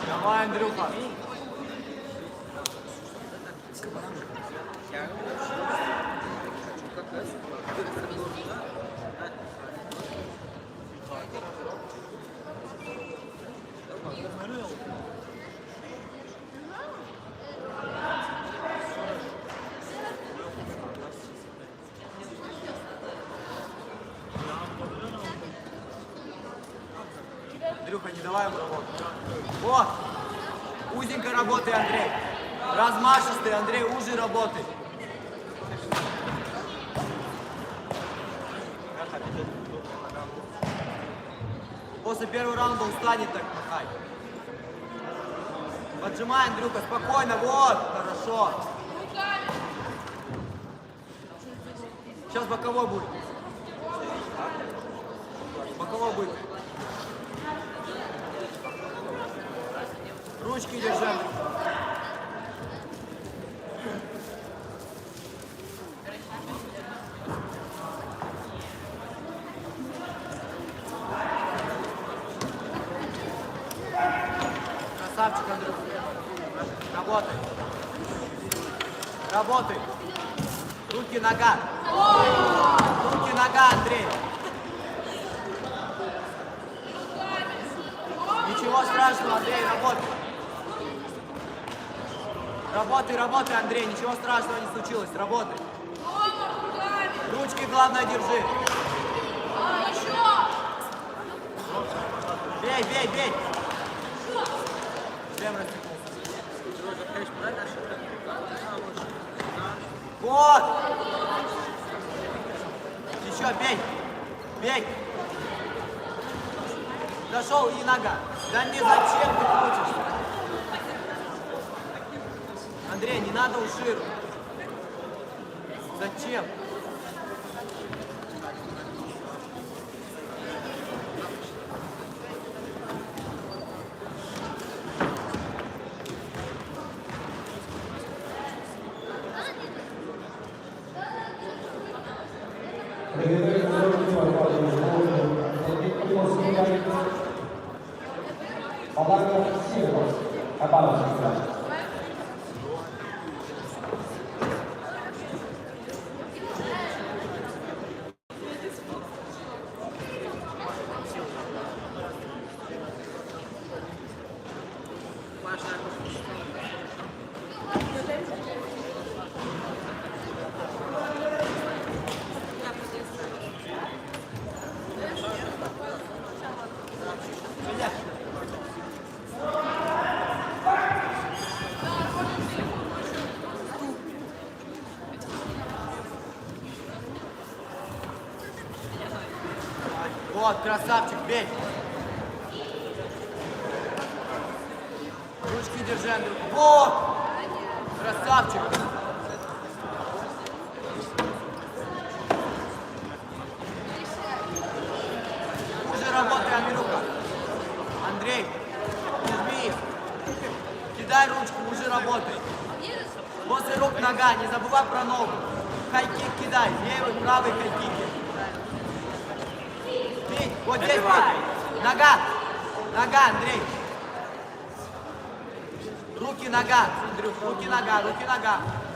Давай, Андрюха. Андрюха, не давай ему работать. Вот. Узенько работай, Андрей. Размашистый, Андрей, уже работай. После первого раунда устанет так махать. Поджимай, Андрюха, спокойно. Вот, хорошо. Сейчас боковой будет. Боковой будет. Ручки держим. Красавчик, Андрюх. Работай. Работай. Руки, нога. Руки, нога, Андрей. Ничего страшного, Андрей, работай. Работай, работай, Андрей, ничего страшного не случилось, работай. Ручки, главное, держи. Бей, бей, бей. Шлем растянулся. Вот. Еще, бей. Бей. Зашел и нога. Да не зачем ты крутишься? Андрей, не надо уширу. Зачем? Вот, красавчик, бей. Ручки держи, Андрюха. Вот! Красавчик. Уже работай, Андрюха. Андрей, жми. Кидай ручку, уже работай. После рук нога, не забывай про ногу. Хайкик кидай, левый, правый хайкики. Бей, вот здесь бей. Нога, нога, Андрей. Руки, нога, Андрюх, руки, нога,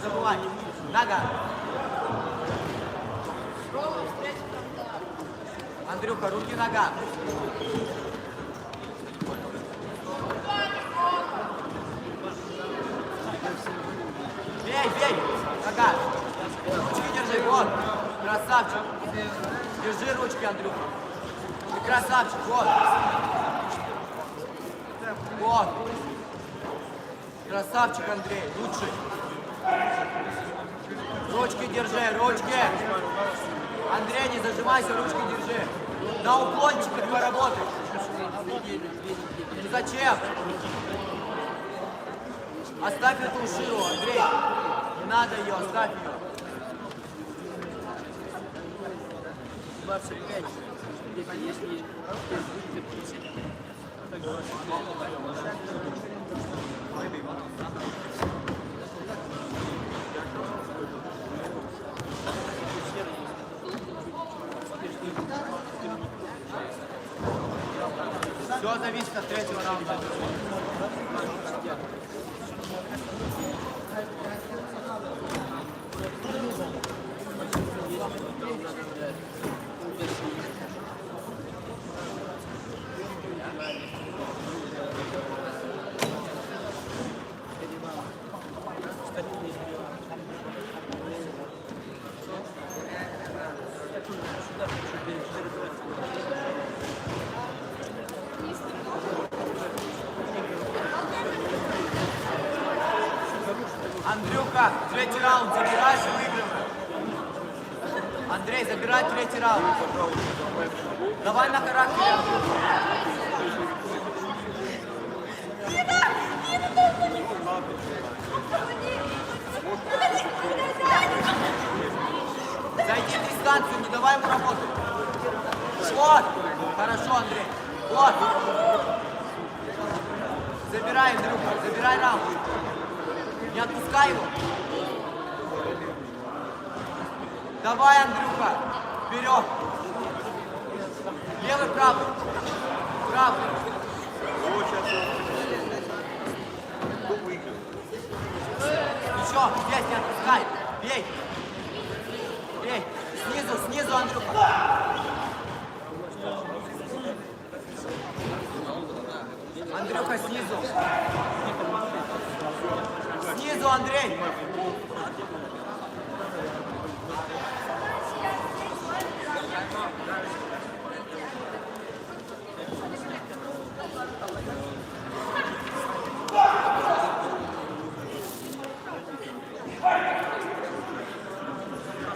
забывай. Нога. Андрюха, руки, нога. Бей, нога. Ручки держи, вот. Красавчик. Держи ручки, Андрюха. Ты красавчик, вот. Вот. Красавчик, Андрей, лучший. Ручки держи, ручки. Андрей, не зажимайся, ручки держи. На уклончиках поработай. Зачем? Оставь эту ширу, Андрей. Не надо ее, оставь ее. 25. Если все зависит от третьего раунда. Андрюха, третий раунд забираешь и выигрываешь. Андрей, забирай третий раунд. Давай на характере. Зайди в дистанцию, не давай ему работать. Вот. Хорошо, Андрей. Вот. Забирай, Андрюха, забирай раунд. Не отпускай его. Давай, Андрюха. Вперед. Левый, правый. Правый. Еще, здесь не отпускай. Бей. Бей. Снизу, Андрюха. Андрюха, снизу. Снизу, Андрей.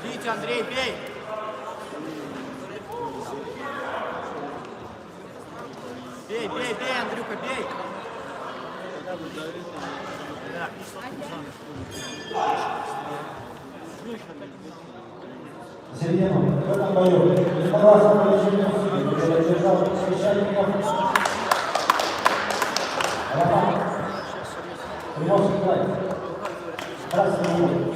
Бейте, Андрей, бей. Бей, Андрюха, бей. Середину. В этом бою согласно решению судей, держал священников Роман Приморский край. Красный угол.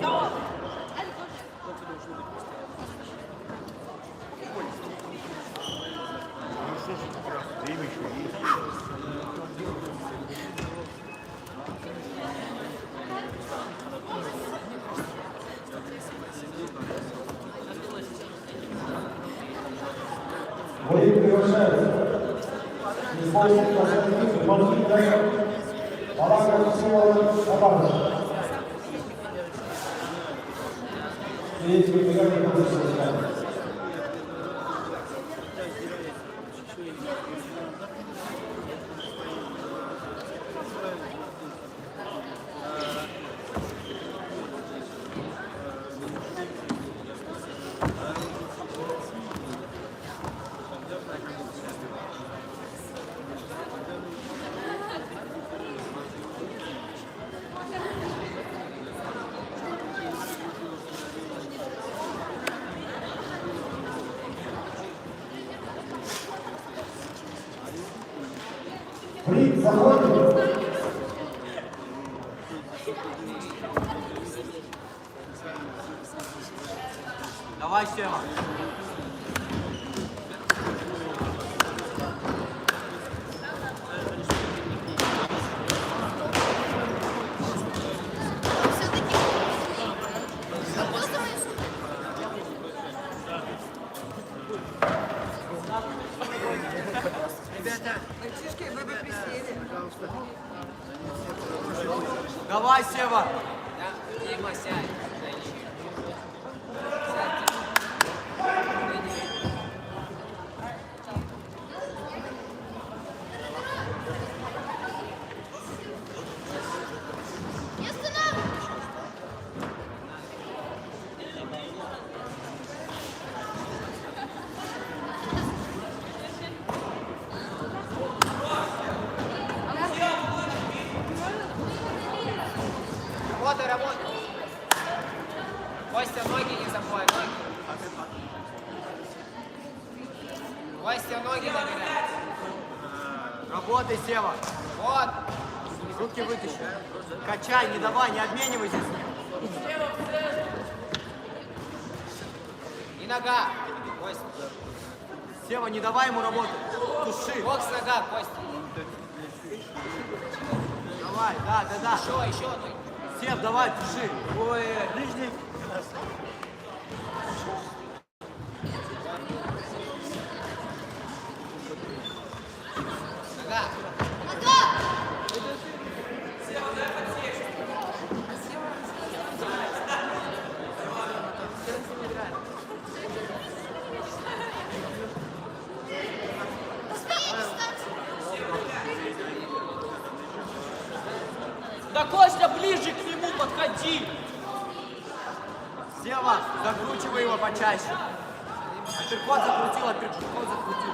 Бои превышаются. Используйте последний футбольный игрок. Параграф Всеволод Абарович. Третий игрок не получился. Брик, заходим. Давай, Сева. Мальчишки, вы бы присели. Давай, Сева. Дима, сядь. Работай, работай. Костя, ноги не забывай, ноги. Костя, ноги набирай. Работай, Сева. Вот. Руки вытащи. Качай, не давай, не обменивайся с ним. И нога. Костя. Сева, не давай ему работать. Туши. Бокс нога, Костя. Давай, да. Еще ноги. Сев, давай, туши. Ой, ближний. Нога. Да, Костя, ближе к нему подходи. Сева, закручивай его почаще. Апперкот закрутил, апперкот закрутил.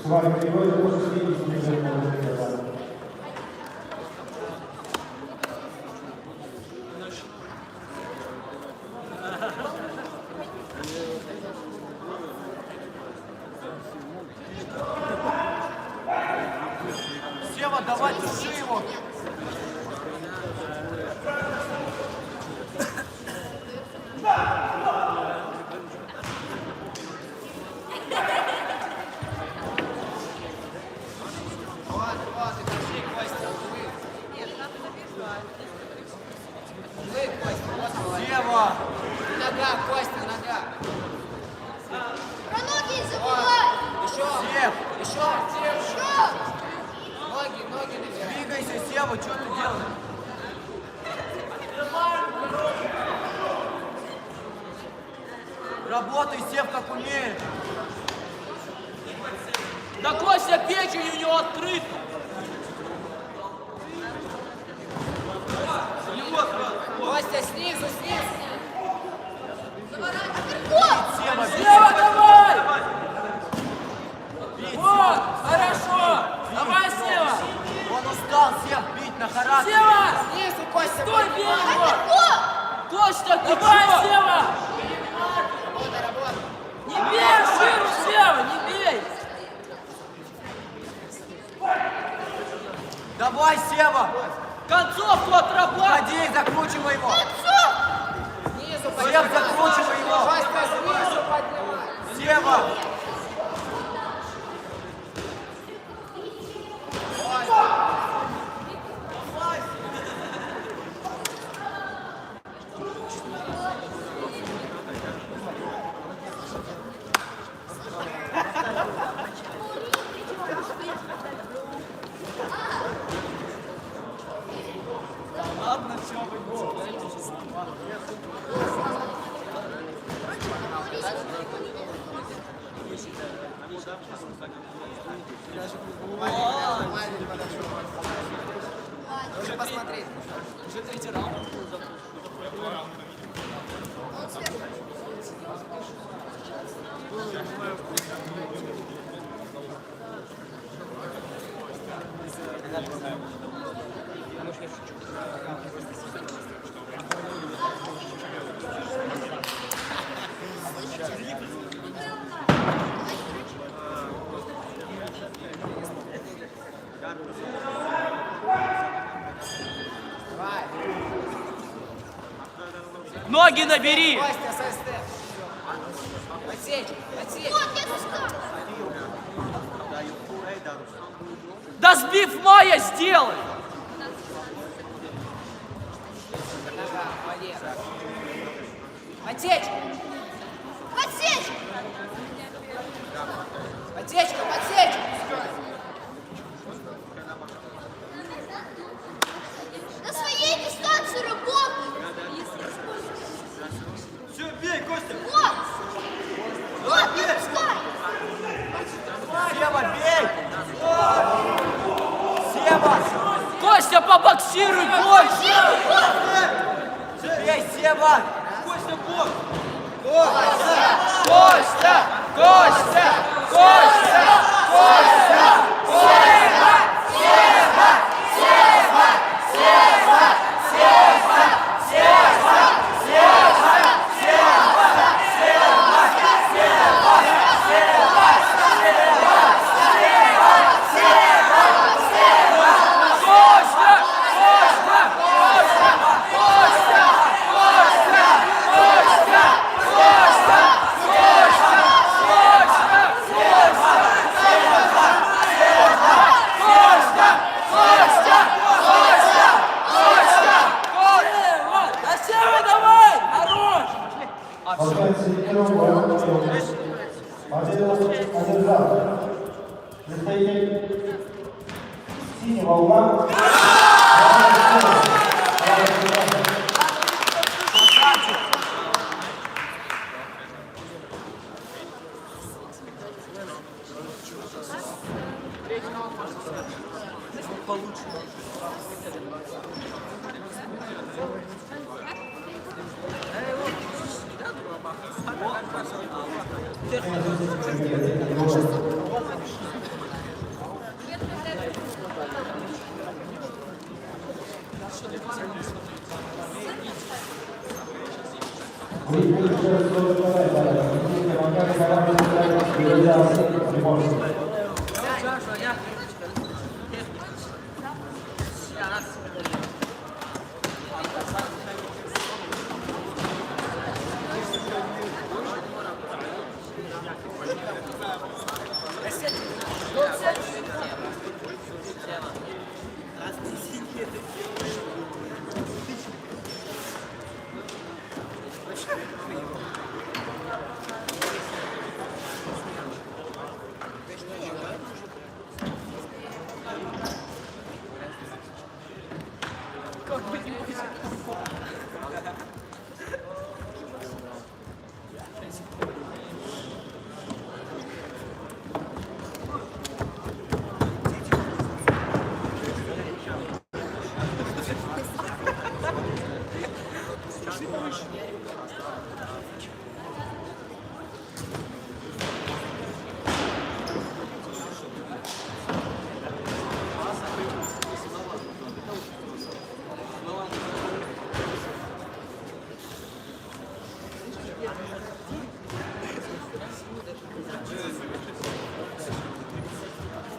С вами переводит тоже следить международного договора. Сева, давай, туши его. Вот, и держи, Костя. Вы, Костя, вот молодец. Сева. Нога, Костя, нога. Про ноги не забывай! Еще. Сев. Еще. Ноги набирай. Двигайся, Сева, что ты делаешь? Работай, Сев, как умеешь. Да, Костя, печень у него открыта. Костя, снизу. Сева, Сева, давай! бить, Вот, хорошо. Давай, Сева. Он устал, Сев, бить на характер. Сева! Снизу, Костя. Стой, бей его! О! Костя, давай, Сева! Работай. Не бей ширу, Сева, не бей! Давай, Сева. Концовку отрабатывай! Ходи, закручивай его. Снизу Сев, закручивай его. Костя, снизу поднимай. Сева. Уже посмотреть. Уже третий раунд. Ноги набери! Костя, сайстеп. Отсечь, отсечь. Да сбив Майя сделай! Нога, молодец. Отсечь. Подсечь! Подсечка, подсечь. На своей дистанции работай! Все, бей, Костя! Вот! Вот, не пускай! Сева, бей! Сева! Костя, побоксируй больше! Бей, Сева! Костя, бок! Костя! Костя! Костя! Костя! Костя! Сева! Сева! Сева! Сева! Сева! Сева! Сева! Представитель синего угла.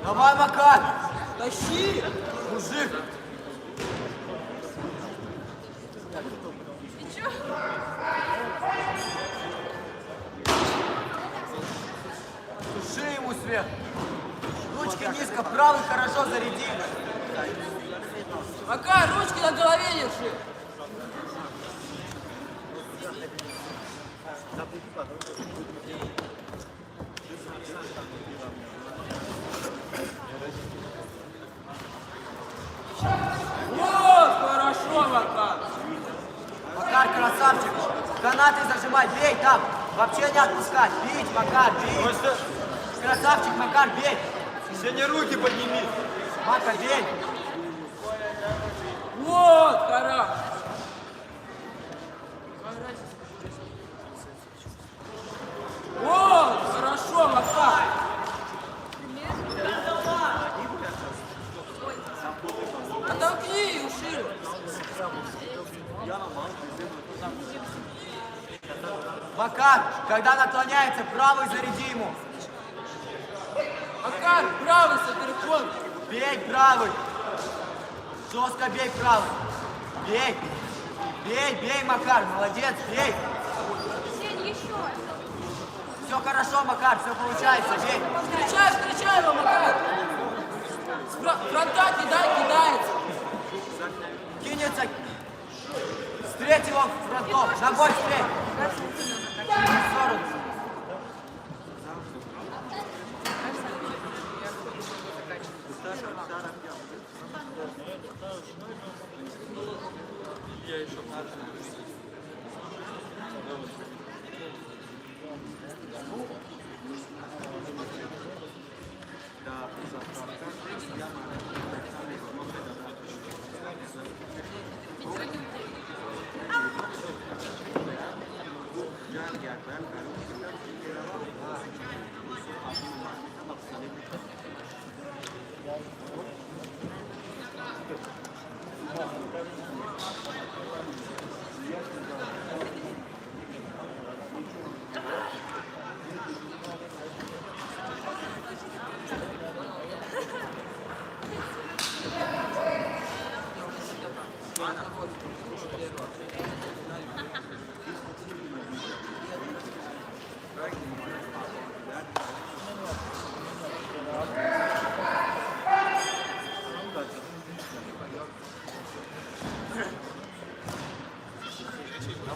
Давай, Макар! Тащи! Мужик! Туши ему свет! Ручки низко, правый хорошо заряди! Макар, ручки на голове держи. Вот, хорошо, Макар! Макар, красавчик! Канаты зажимай, бей там! Вообще не отпускать! Бить, Макар, бить! Красавчик, Макар, бей! Сеня, руки подними. Мака, бей. Вот, хорош. Вот, хорошо, Макар. Отолкни, уши. Макар, когда наклоняется правый, заряди ему. Макар, правый саперкон. Бей правый. Жестко бей правый. Бей. Бей, бей, Макар. Молодец, бей. Сень, еще. Все хорошо, Макар, все получается. Бей. Встречай его, Макар. Фронта кидается. Кинется. Встреть его в фронтов. Ногой встреть. В сторону.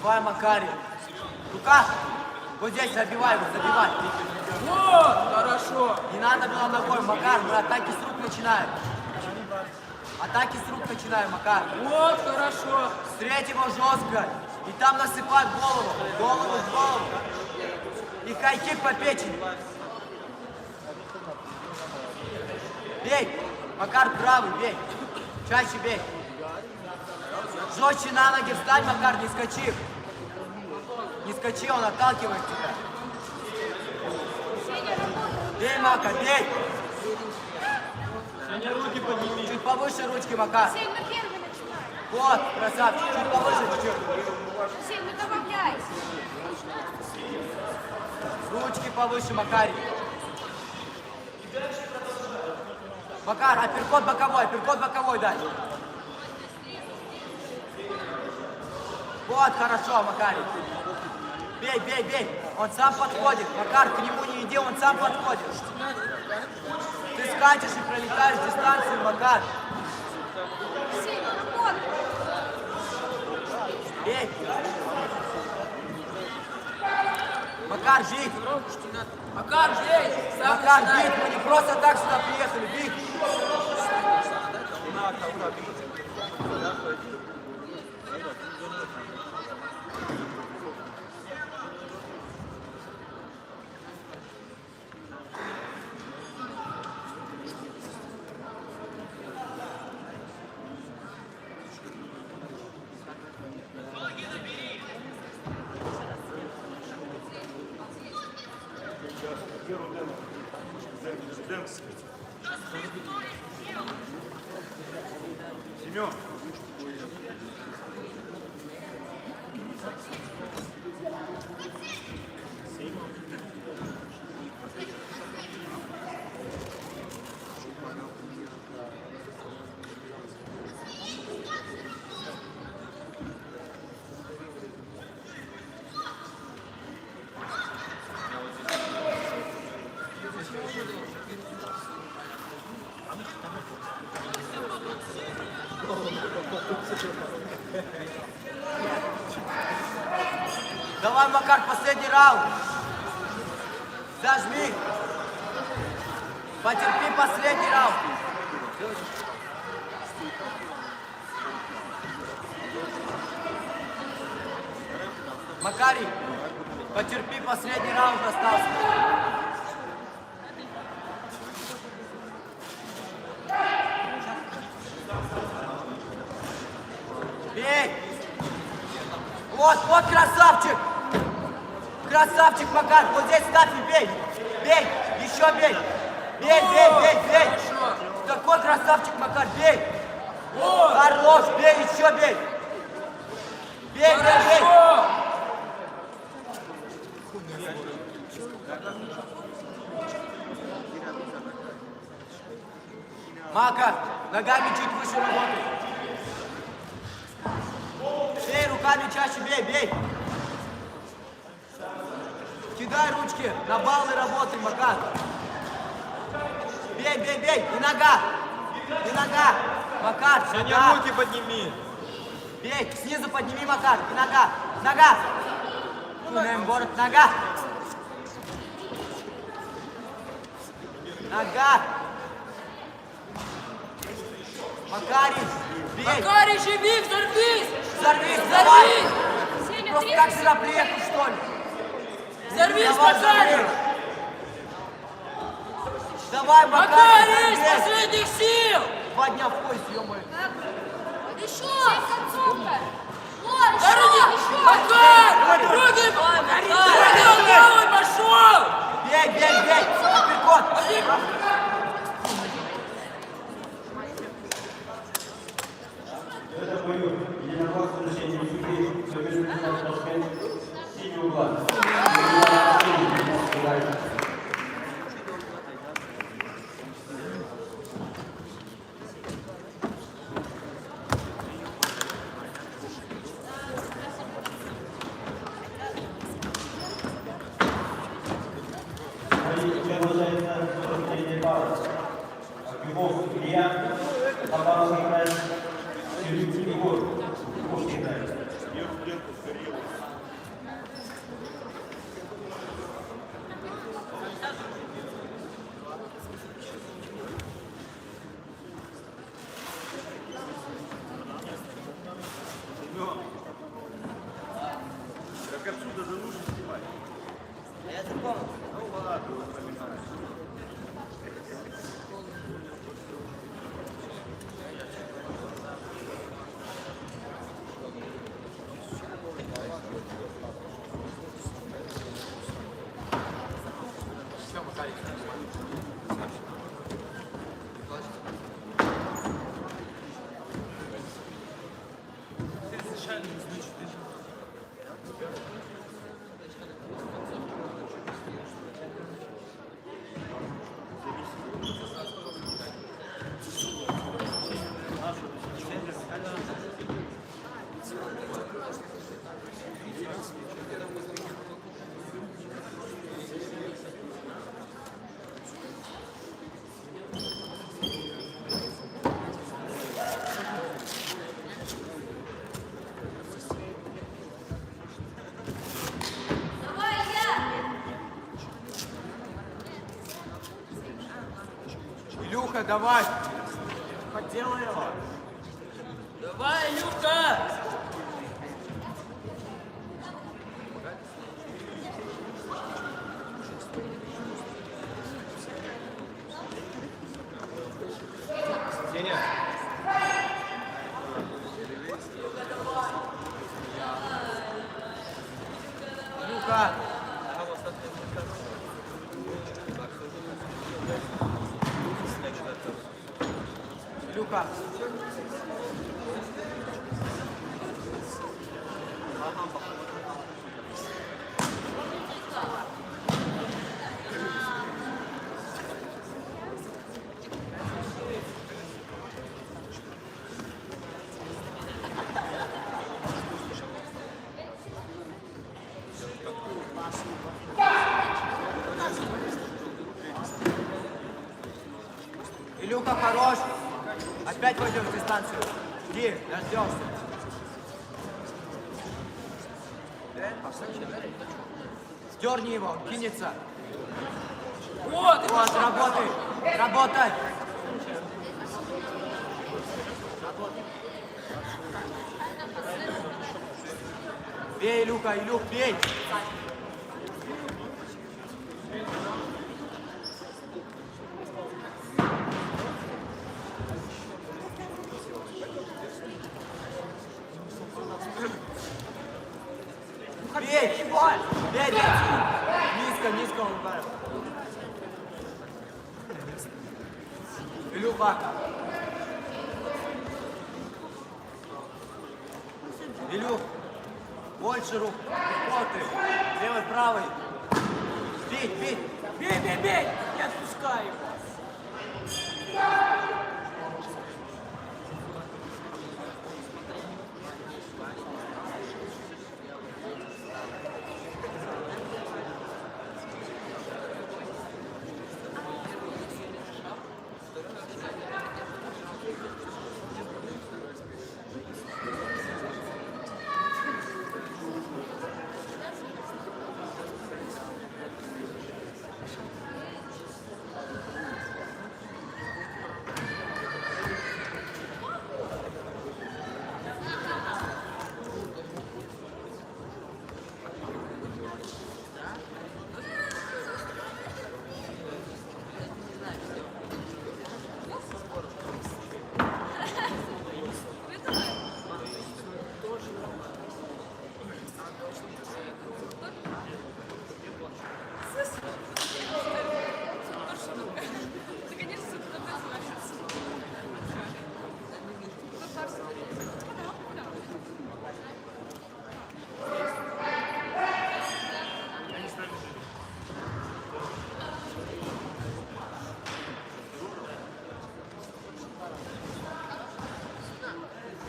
Давай, Макарий. Рука. Вот здесь забивай его, забивай. Вот, хорошо. Не надо было ногой, Макар. Мы атаки с рук начинаем. Атаки с рук начинаем, Макар. Вот, хорошо. Встреть его жестко. И там насыпать голову. Голову в голову. И хайкик по печени. Бей. Макар правый, бей. Чаще бей. Жестче на ноги встань, Макар, не скачи. Не скачи, он отталкивает тебя. Бей, Мака, бей. Чуть повыше ручки, Макар. Сень, на первый начинай. Вот, красавчик, чуть повыше чуть-чуть. Сень, ну добавляй. Ручки повыше, Макарий. Макар, апперкот боковой дай. Вот, хорошо, Макарий. Бей, бей, бей. Он сам подходит. Макар, к нему не иди, он сам подходит. Ты скачешь и пролетаешь дистанцию, Макар. Сень, работай. Бей. Макар, бить. Макар, бей. Сам Макар, начинай. бить. Мы не просто так сюда приехали. Бить. Семен. Давай, Макар, последний раунд. Зажми. Потерпи последний раунд. Макарий, потерпи, последний раунд остался. Вот красавчик! Красавчик, Макар! Вот здесь ставь и бей! Бей! Еще бей! Бей! Какой красавчик, Макар! Бей! Хорош! Бей! Еще бей! Бей! Макар, ногами чуть выше работай. Бей, руками чаще бей. Кидай ручки, на баллы работай, Макар. Бей. И нога. Макар, Саня, руки подними. Бей, снизу подними, Макар. И нога. Кунаем город, нога. Макарич, бей. Макарич, иди, взорвись! Взорвись, давай. Просто как сюда приехал, что ли? Взорвись, Макарич! Давай, Макарич! Макарич, с последних сил! 2 дня в поезд, ё-моё. Еще! Концовка! Макар! Руки! Головой пошел! Бей! Апперкот! В этом бою единогласное решение судей побеждено Ташкент синего угла. Продолжается 43-я пара. Акимов Илья, Хабаровский край, Сергей Егор, Курский край. Как отсюда до лужи снимать? Я запомнил. Ну ладно. Илюха, давай! Подделай его! Давай, Илюха! Сеня. Илюха! Илюха! Илюха, хорош! Опять войдем в дистанцию. Жди, дождемся. Сдерни его, кинется. Вот, Работай! Бей, Илюха, бей! бей! Бей, бей! Низко он ударил. Илюха. Илюх, больше рук. Вот ты. Левый, правый. Бей, бей. Бей, бей, бей! Не отпускай его!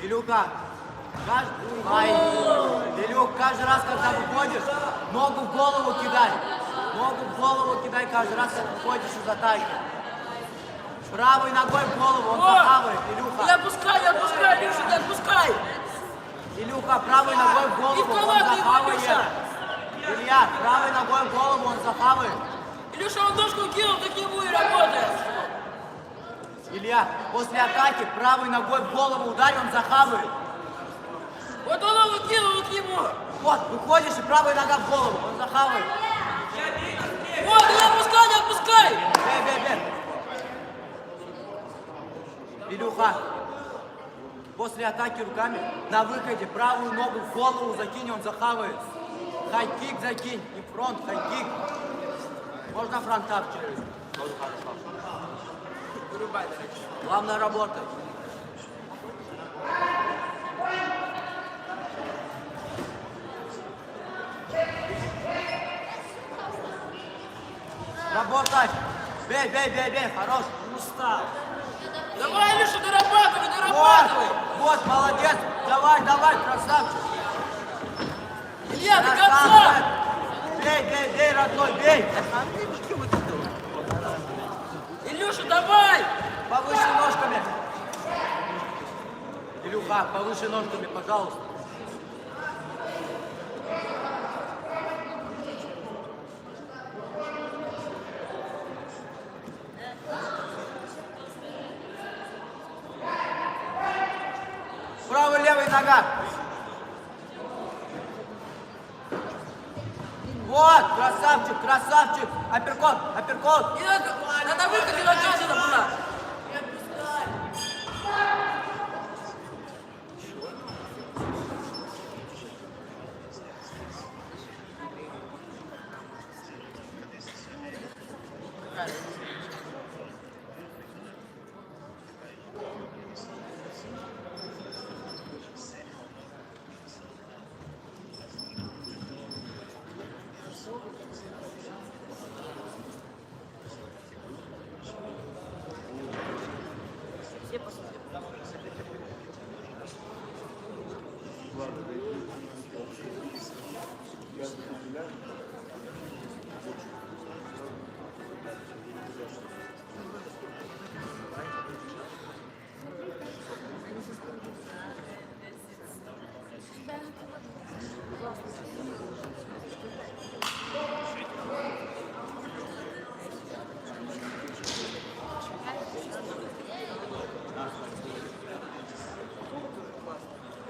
Илюха, Илюх, каждый раз, когда выходишь, ногу в голову кидай. Ногу в голову кидай каждый раз, когда выходишь из атаки. Правой ногой в голову, он захавает, Илюха. Не отпускай, Илюша, не отпускай! Илюха, правой ногой в голову, он захавает. Илья, правой ногой в голову, он захавает. Илюша, он ножку кинул, так ему и работает! Илья, после атаки правой ногой в голову ударь, он захавает. Вот он его кинул, вот ему! Вот, выходишь и правая нога в голову, он захавает. Вот, не отпускай, не отпускай! Бей. Илюха, после атаки руками на выходе правую ногу в голову закинь, он захавает. Хай-кик закинь, и фронт, хай-кик. Можно фронтап через. Главное работать. Работать! Бей, хорош! Устал! Давай, Илюша, дорабатывай! Вот, молодец! Давай, красавчик! Илья, до конца! Бей, родной, бей! Илюша, давай! Повыше ножками! Илюха, повыше ножками, пожалуйста! Правая, левая нога! Вот, красавчик! Апперкот! Не надо, на выходе наказано была!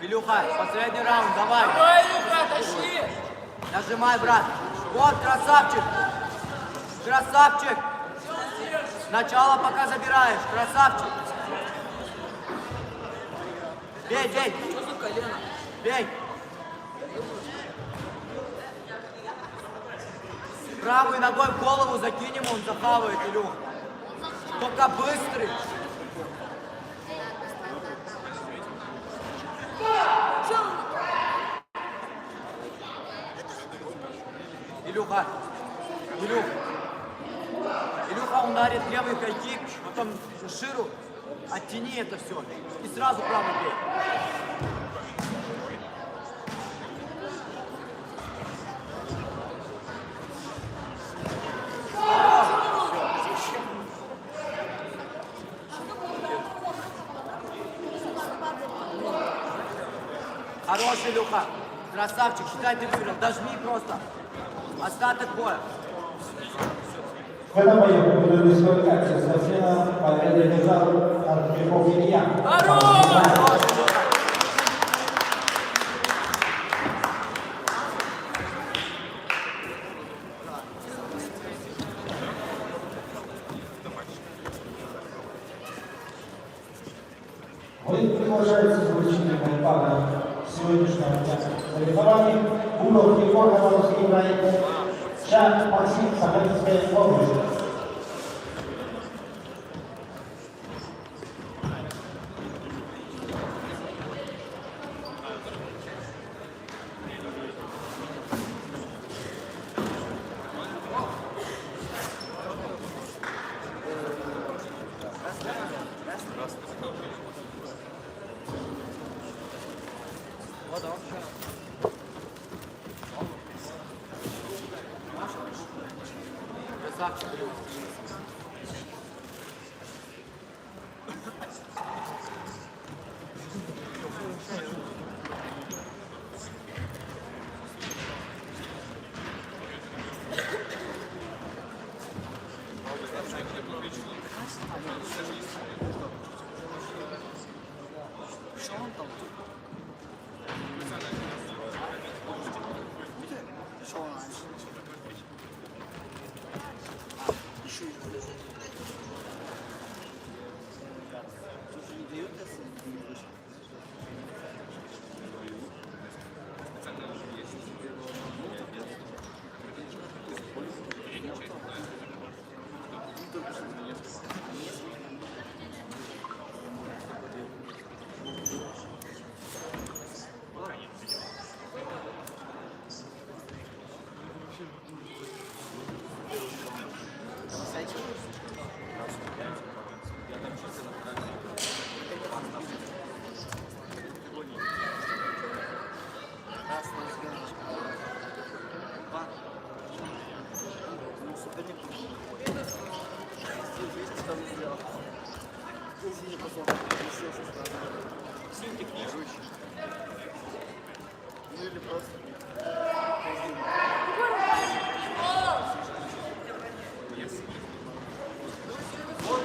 Илюха, последний раунд, давай! Давай, Илюха, тащи! Нажимай, брат! Вот, красавчик! Сначала пока забираешь, красавчик! Бей! Что за колено? Бей! Правой ногой в голову закинем, он захавает, Илюх. Только быстрый. Илюха, Илюха ударит левый хайкик, потом ширу, оттяни это все и сразу правый бей. Хороший, Илюха. Красавчик, считай, ты выиграл. Дожми просто. Остаток боя. В этом бою будет дисквалификация спортсмена победы держал Артемьев Илья. Бой продолжается заключительный пара сегодняшнего дня. Соревнований уровня Горгановский проект Шаг Максим Сахалинская область. Красавчик, Илюха.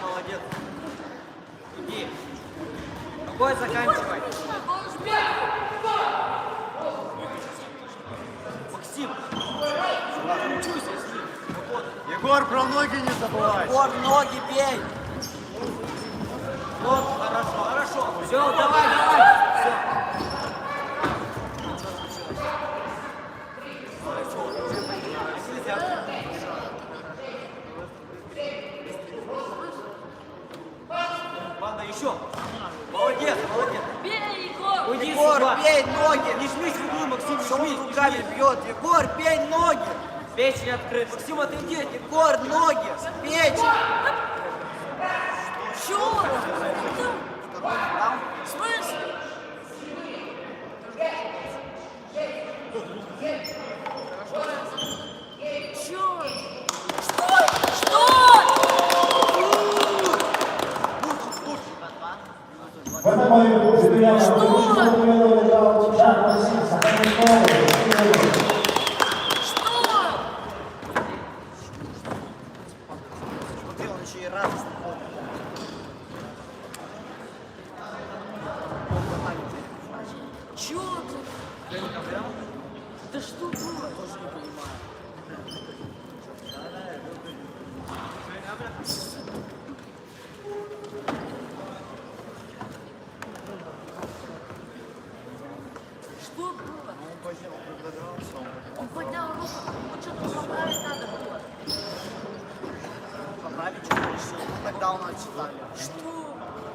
Молодец. Иди. Бой заканчивай. Максим. Егор, про ноги не забывай. Егор, ноги бей. Вот, хорошо, хорошо. Все, давай, давай. Все. Ладно, еще. Молодец, молодец. Бей, Егор! Уйди Егор, сюда. бей ноги! Не жмись в углы, Максим, не Что он жмись. руками бьет? Егор, бей ноги! Печень открыта. Максим, отойди. Егор, ноги! Печень! Чего? В смысле? Чё? Что? В этом бою Житомирян заключительного победу держал Шаг Максим Сахалинская область. Смотри, он еще и радостно ходит. Чё ты? Да что было? Тоже не понимаю. Что было? Он поднял руку, он что-то поправить надо было.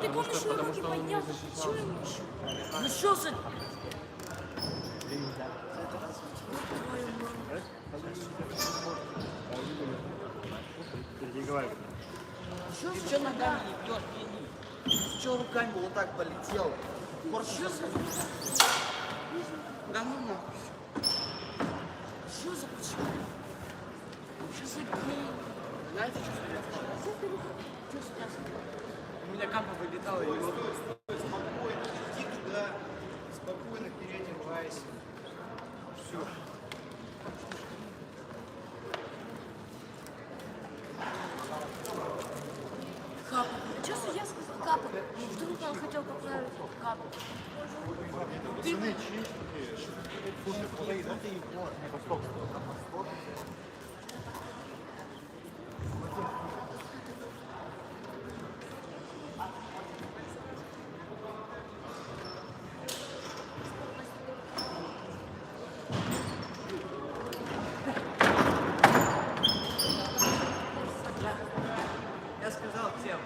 ты помнишь, что я руки поднял? Чего ему еще? Ну что за... Что ногами не бьешь? Что руками вот так полетел? Что за... Да ну нахуй. Что за почему? Что за гей? Знаете, что у меня кампа вылетала, и вот спокойно, иди туда, спокойно переодевайся. Все. Капа. Что я сказал? Капа. Вдруг он хотел поправить капу. Пацаны, чистые. Слушай, Я сказал всем.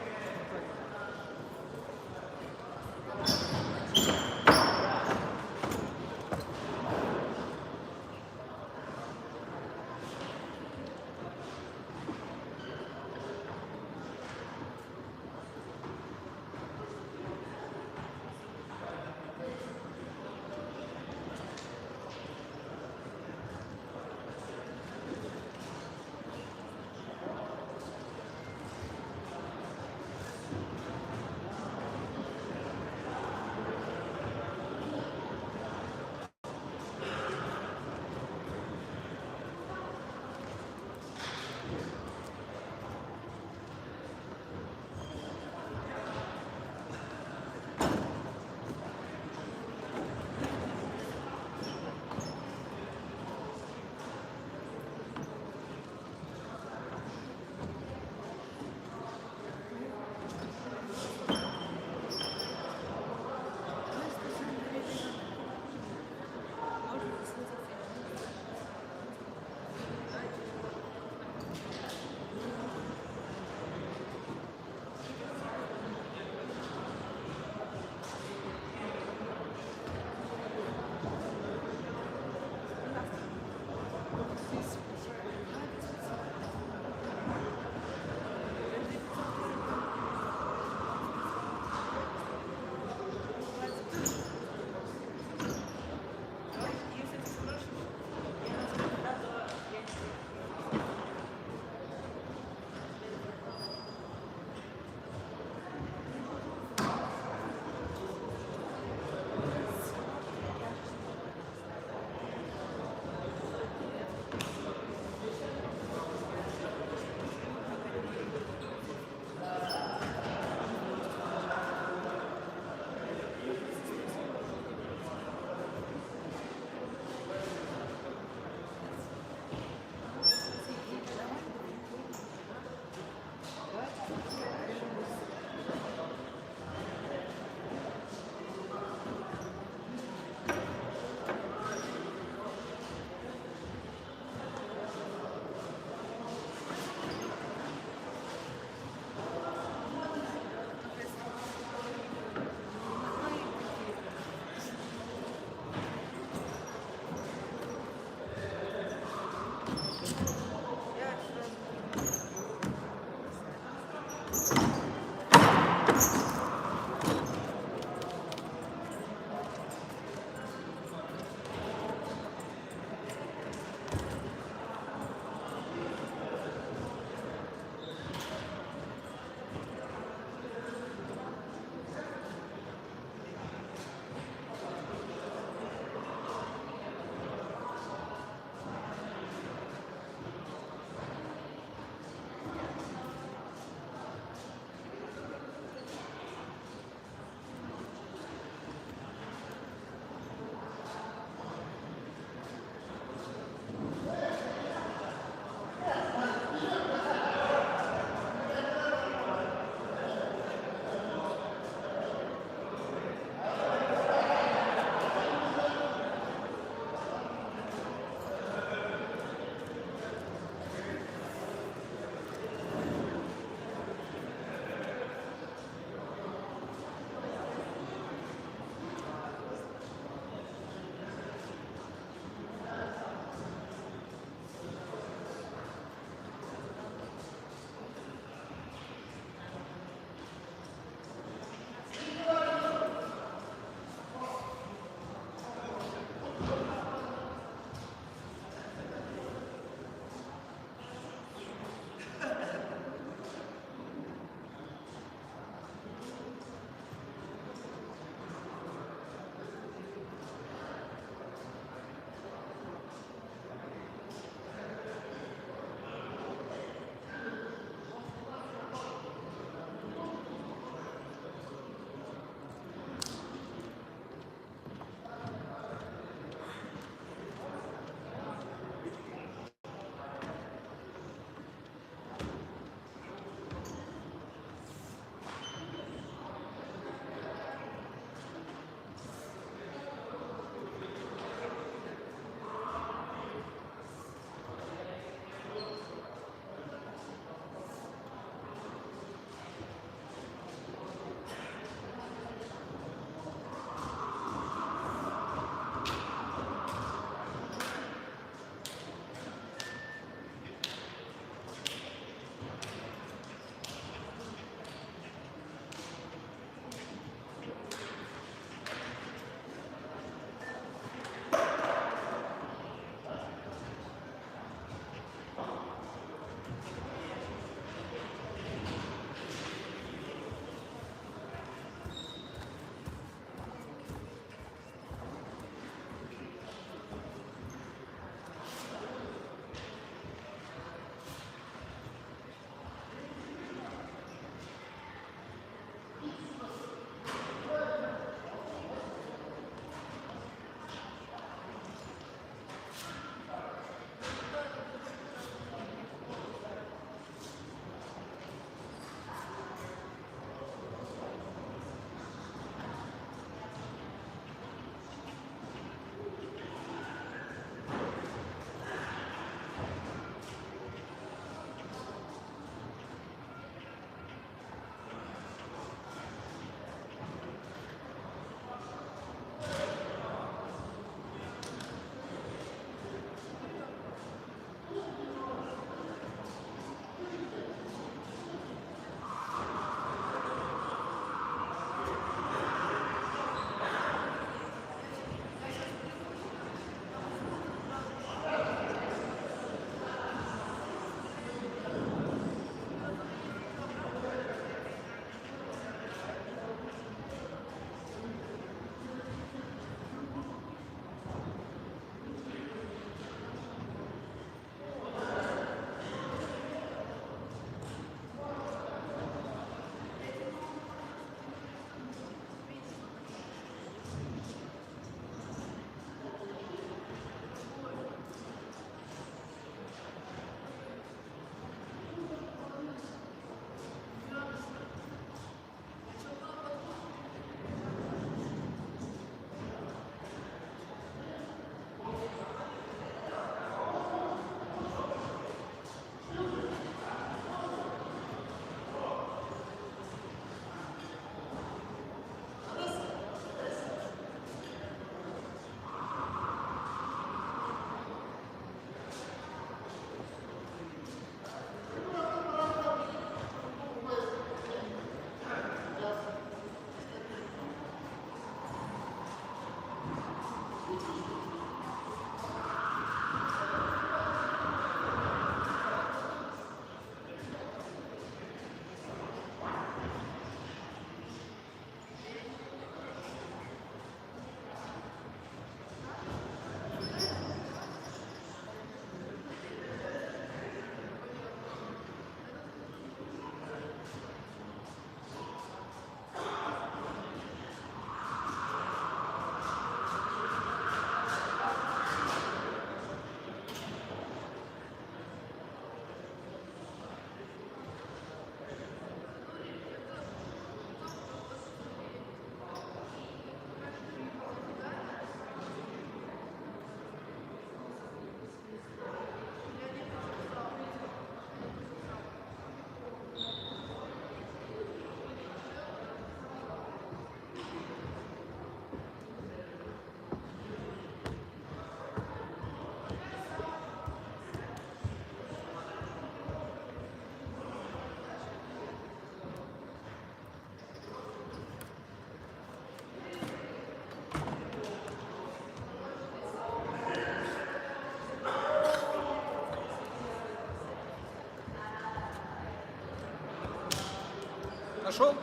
Пошел?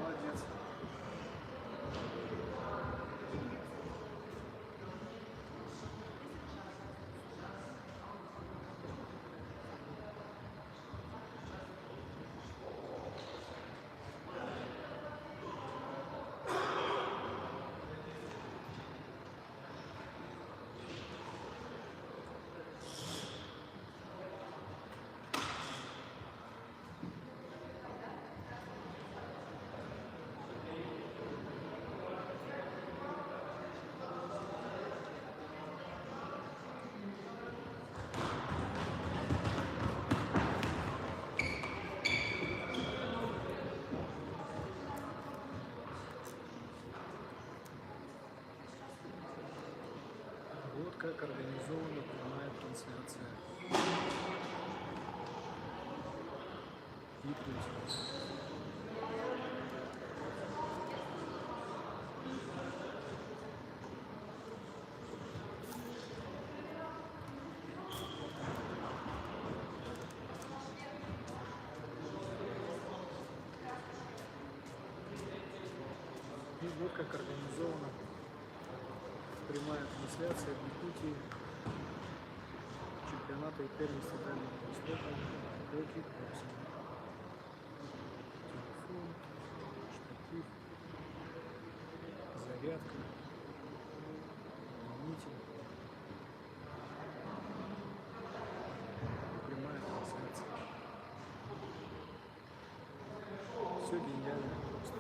Молодец. Вот как организована прямая трансляция. И путь. И вот как организована прямая трансляция в Якутии чемпионата и первенства Дальнего Востока по кикбоксингу. Телефон, штатив, зарядка, удлинитель. Прямая трансляция. Все гениально просто.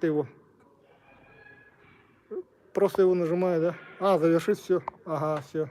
ты его? Просто его нажимаю, да? А, завершить все. Ага, все.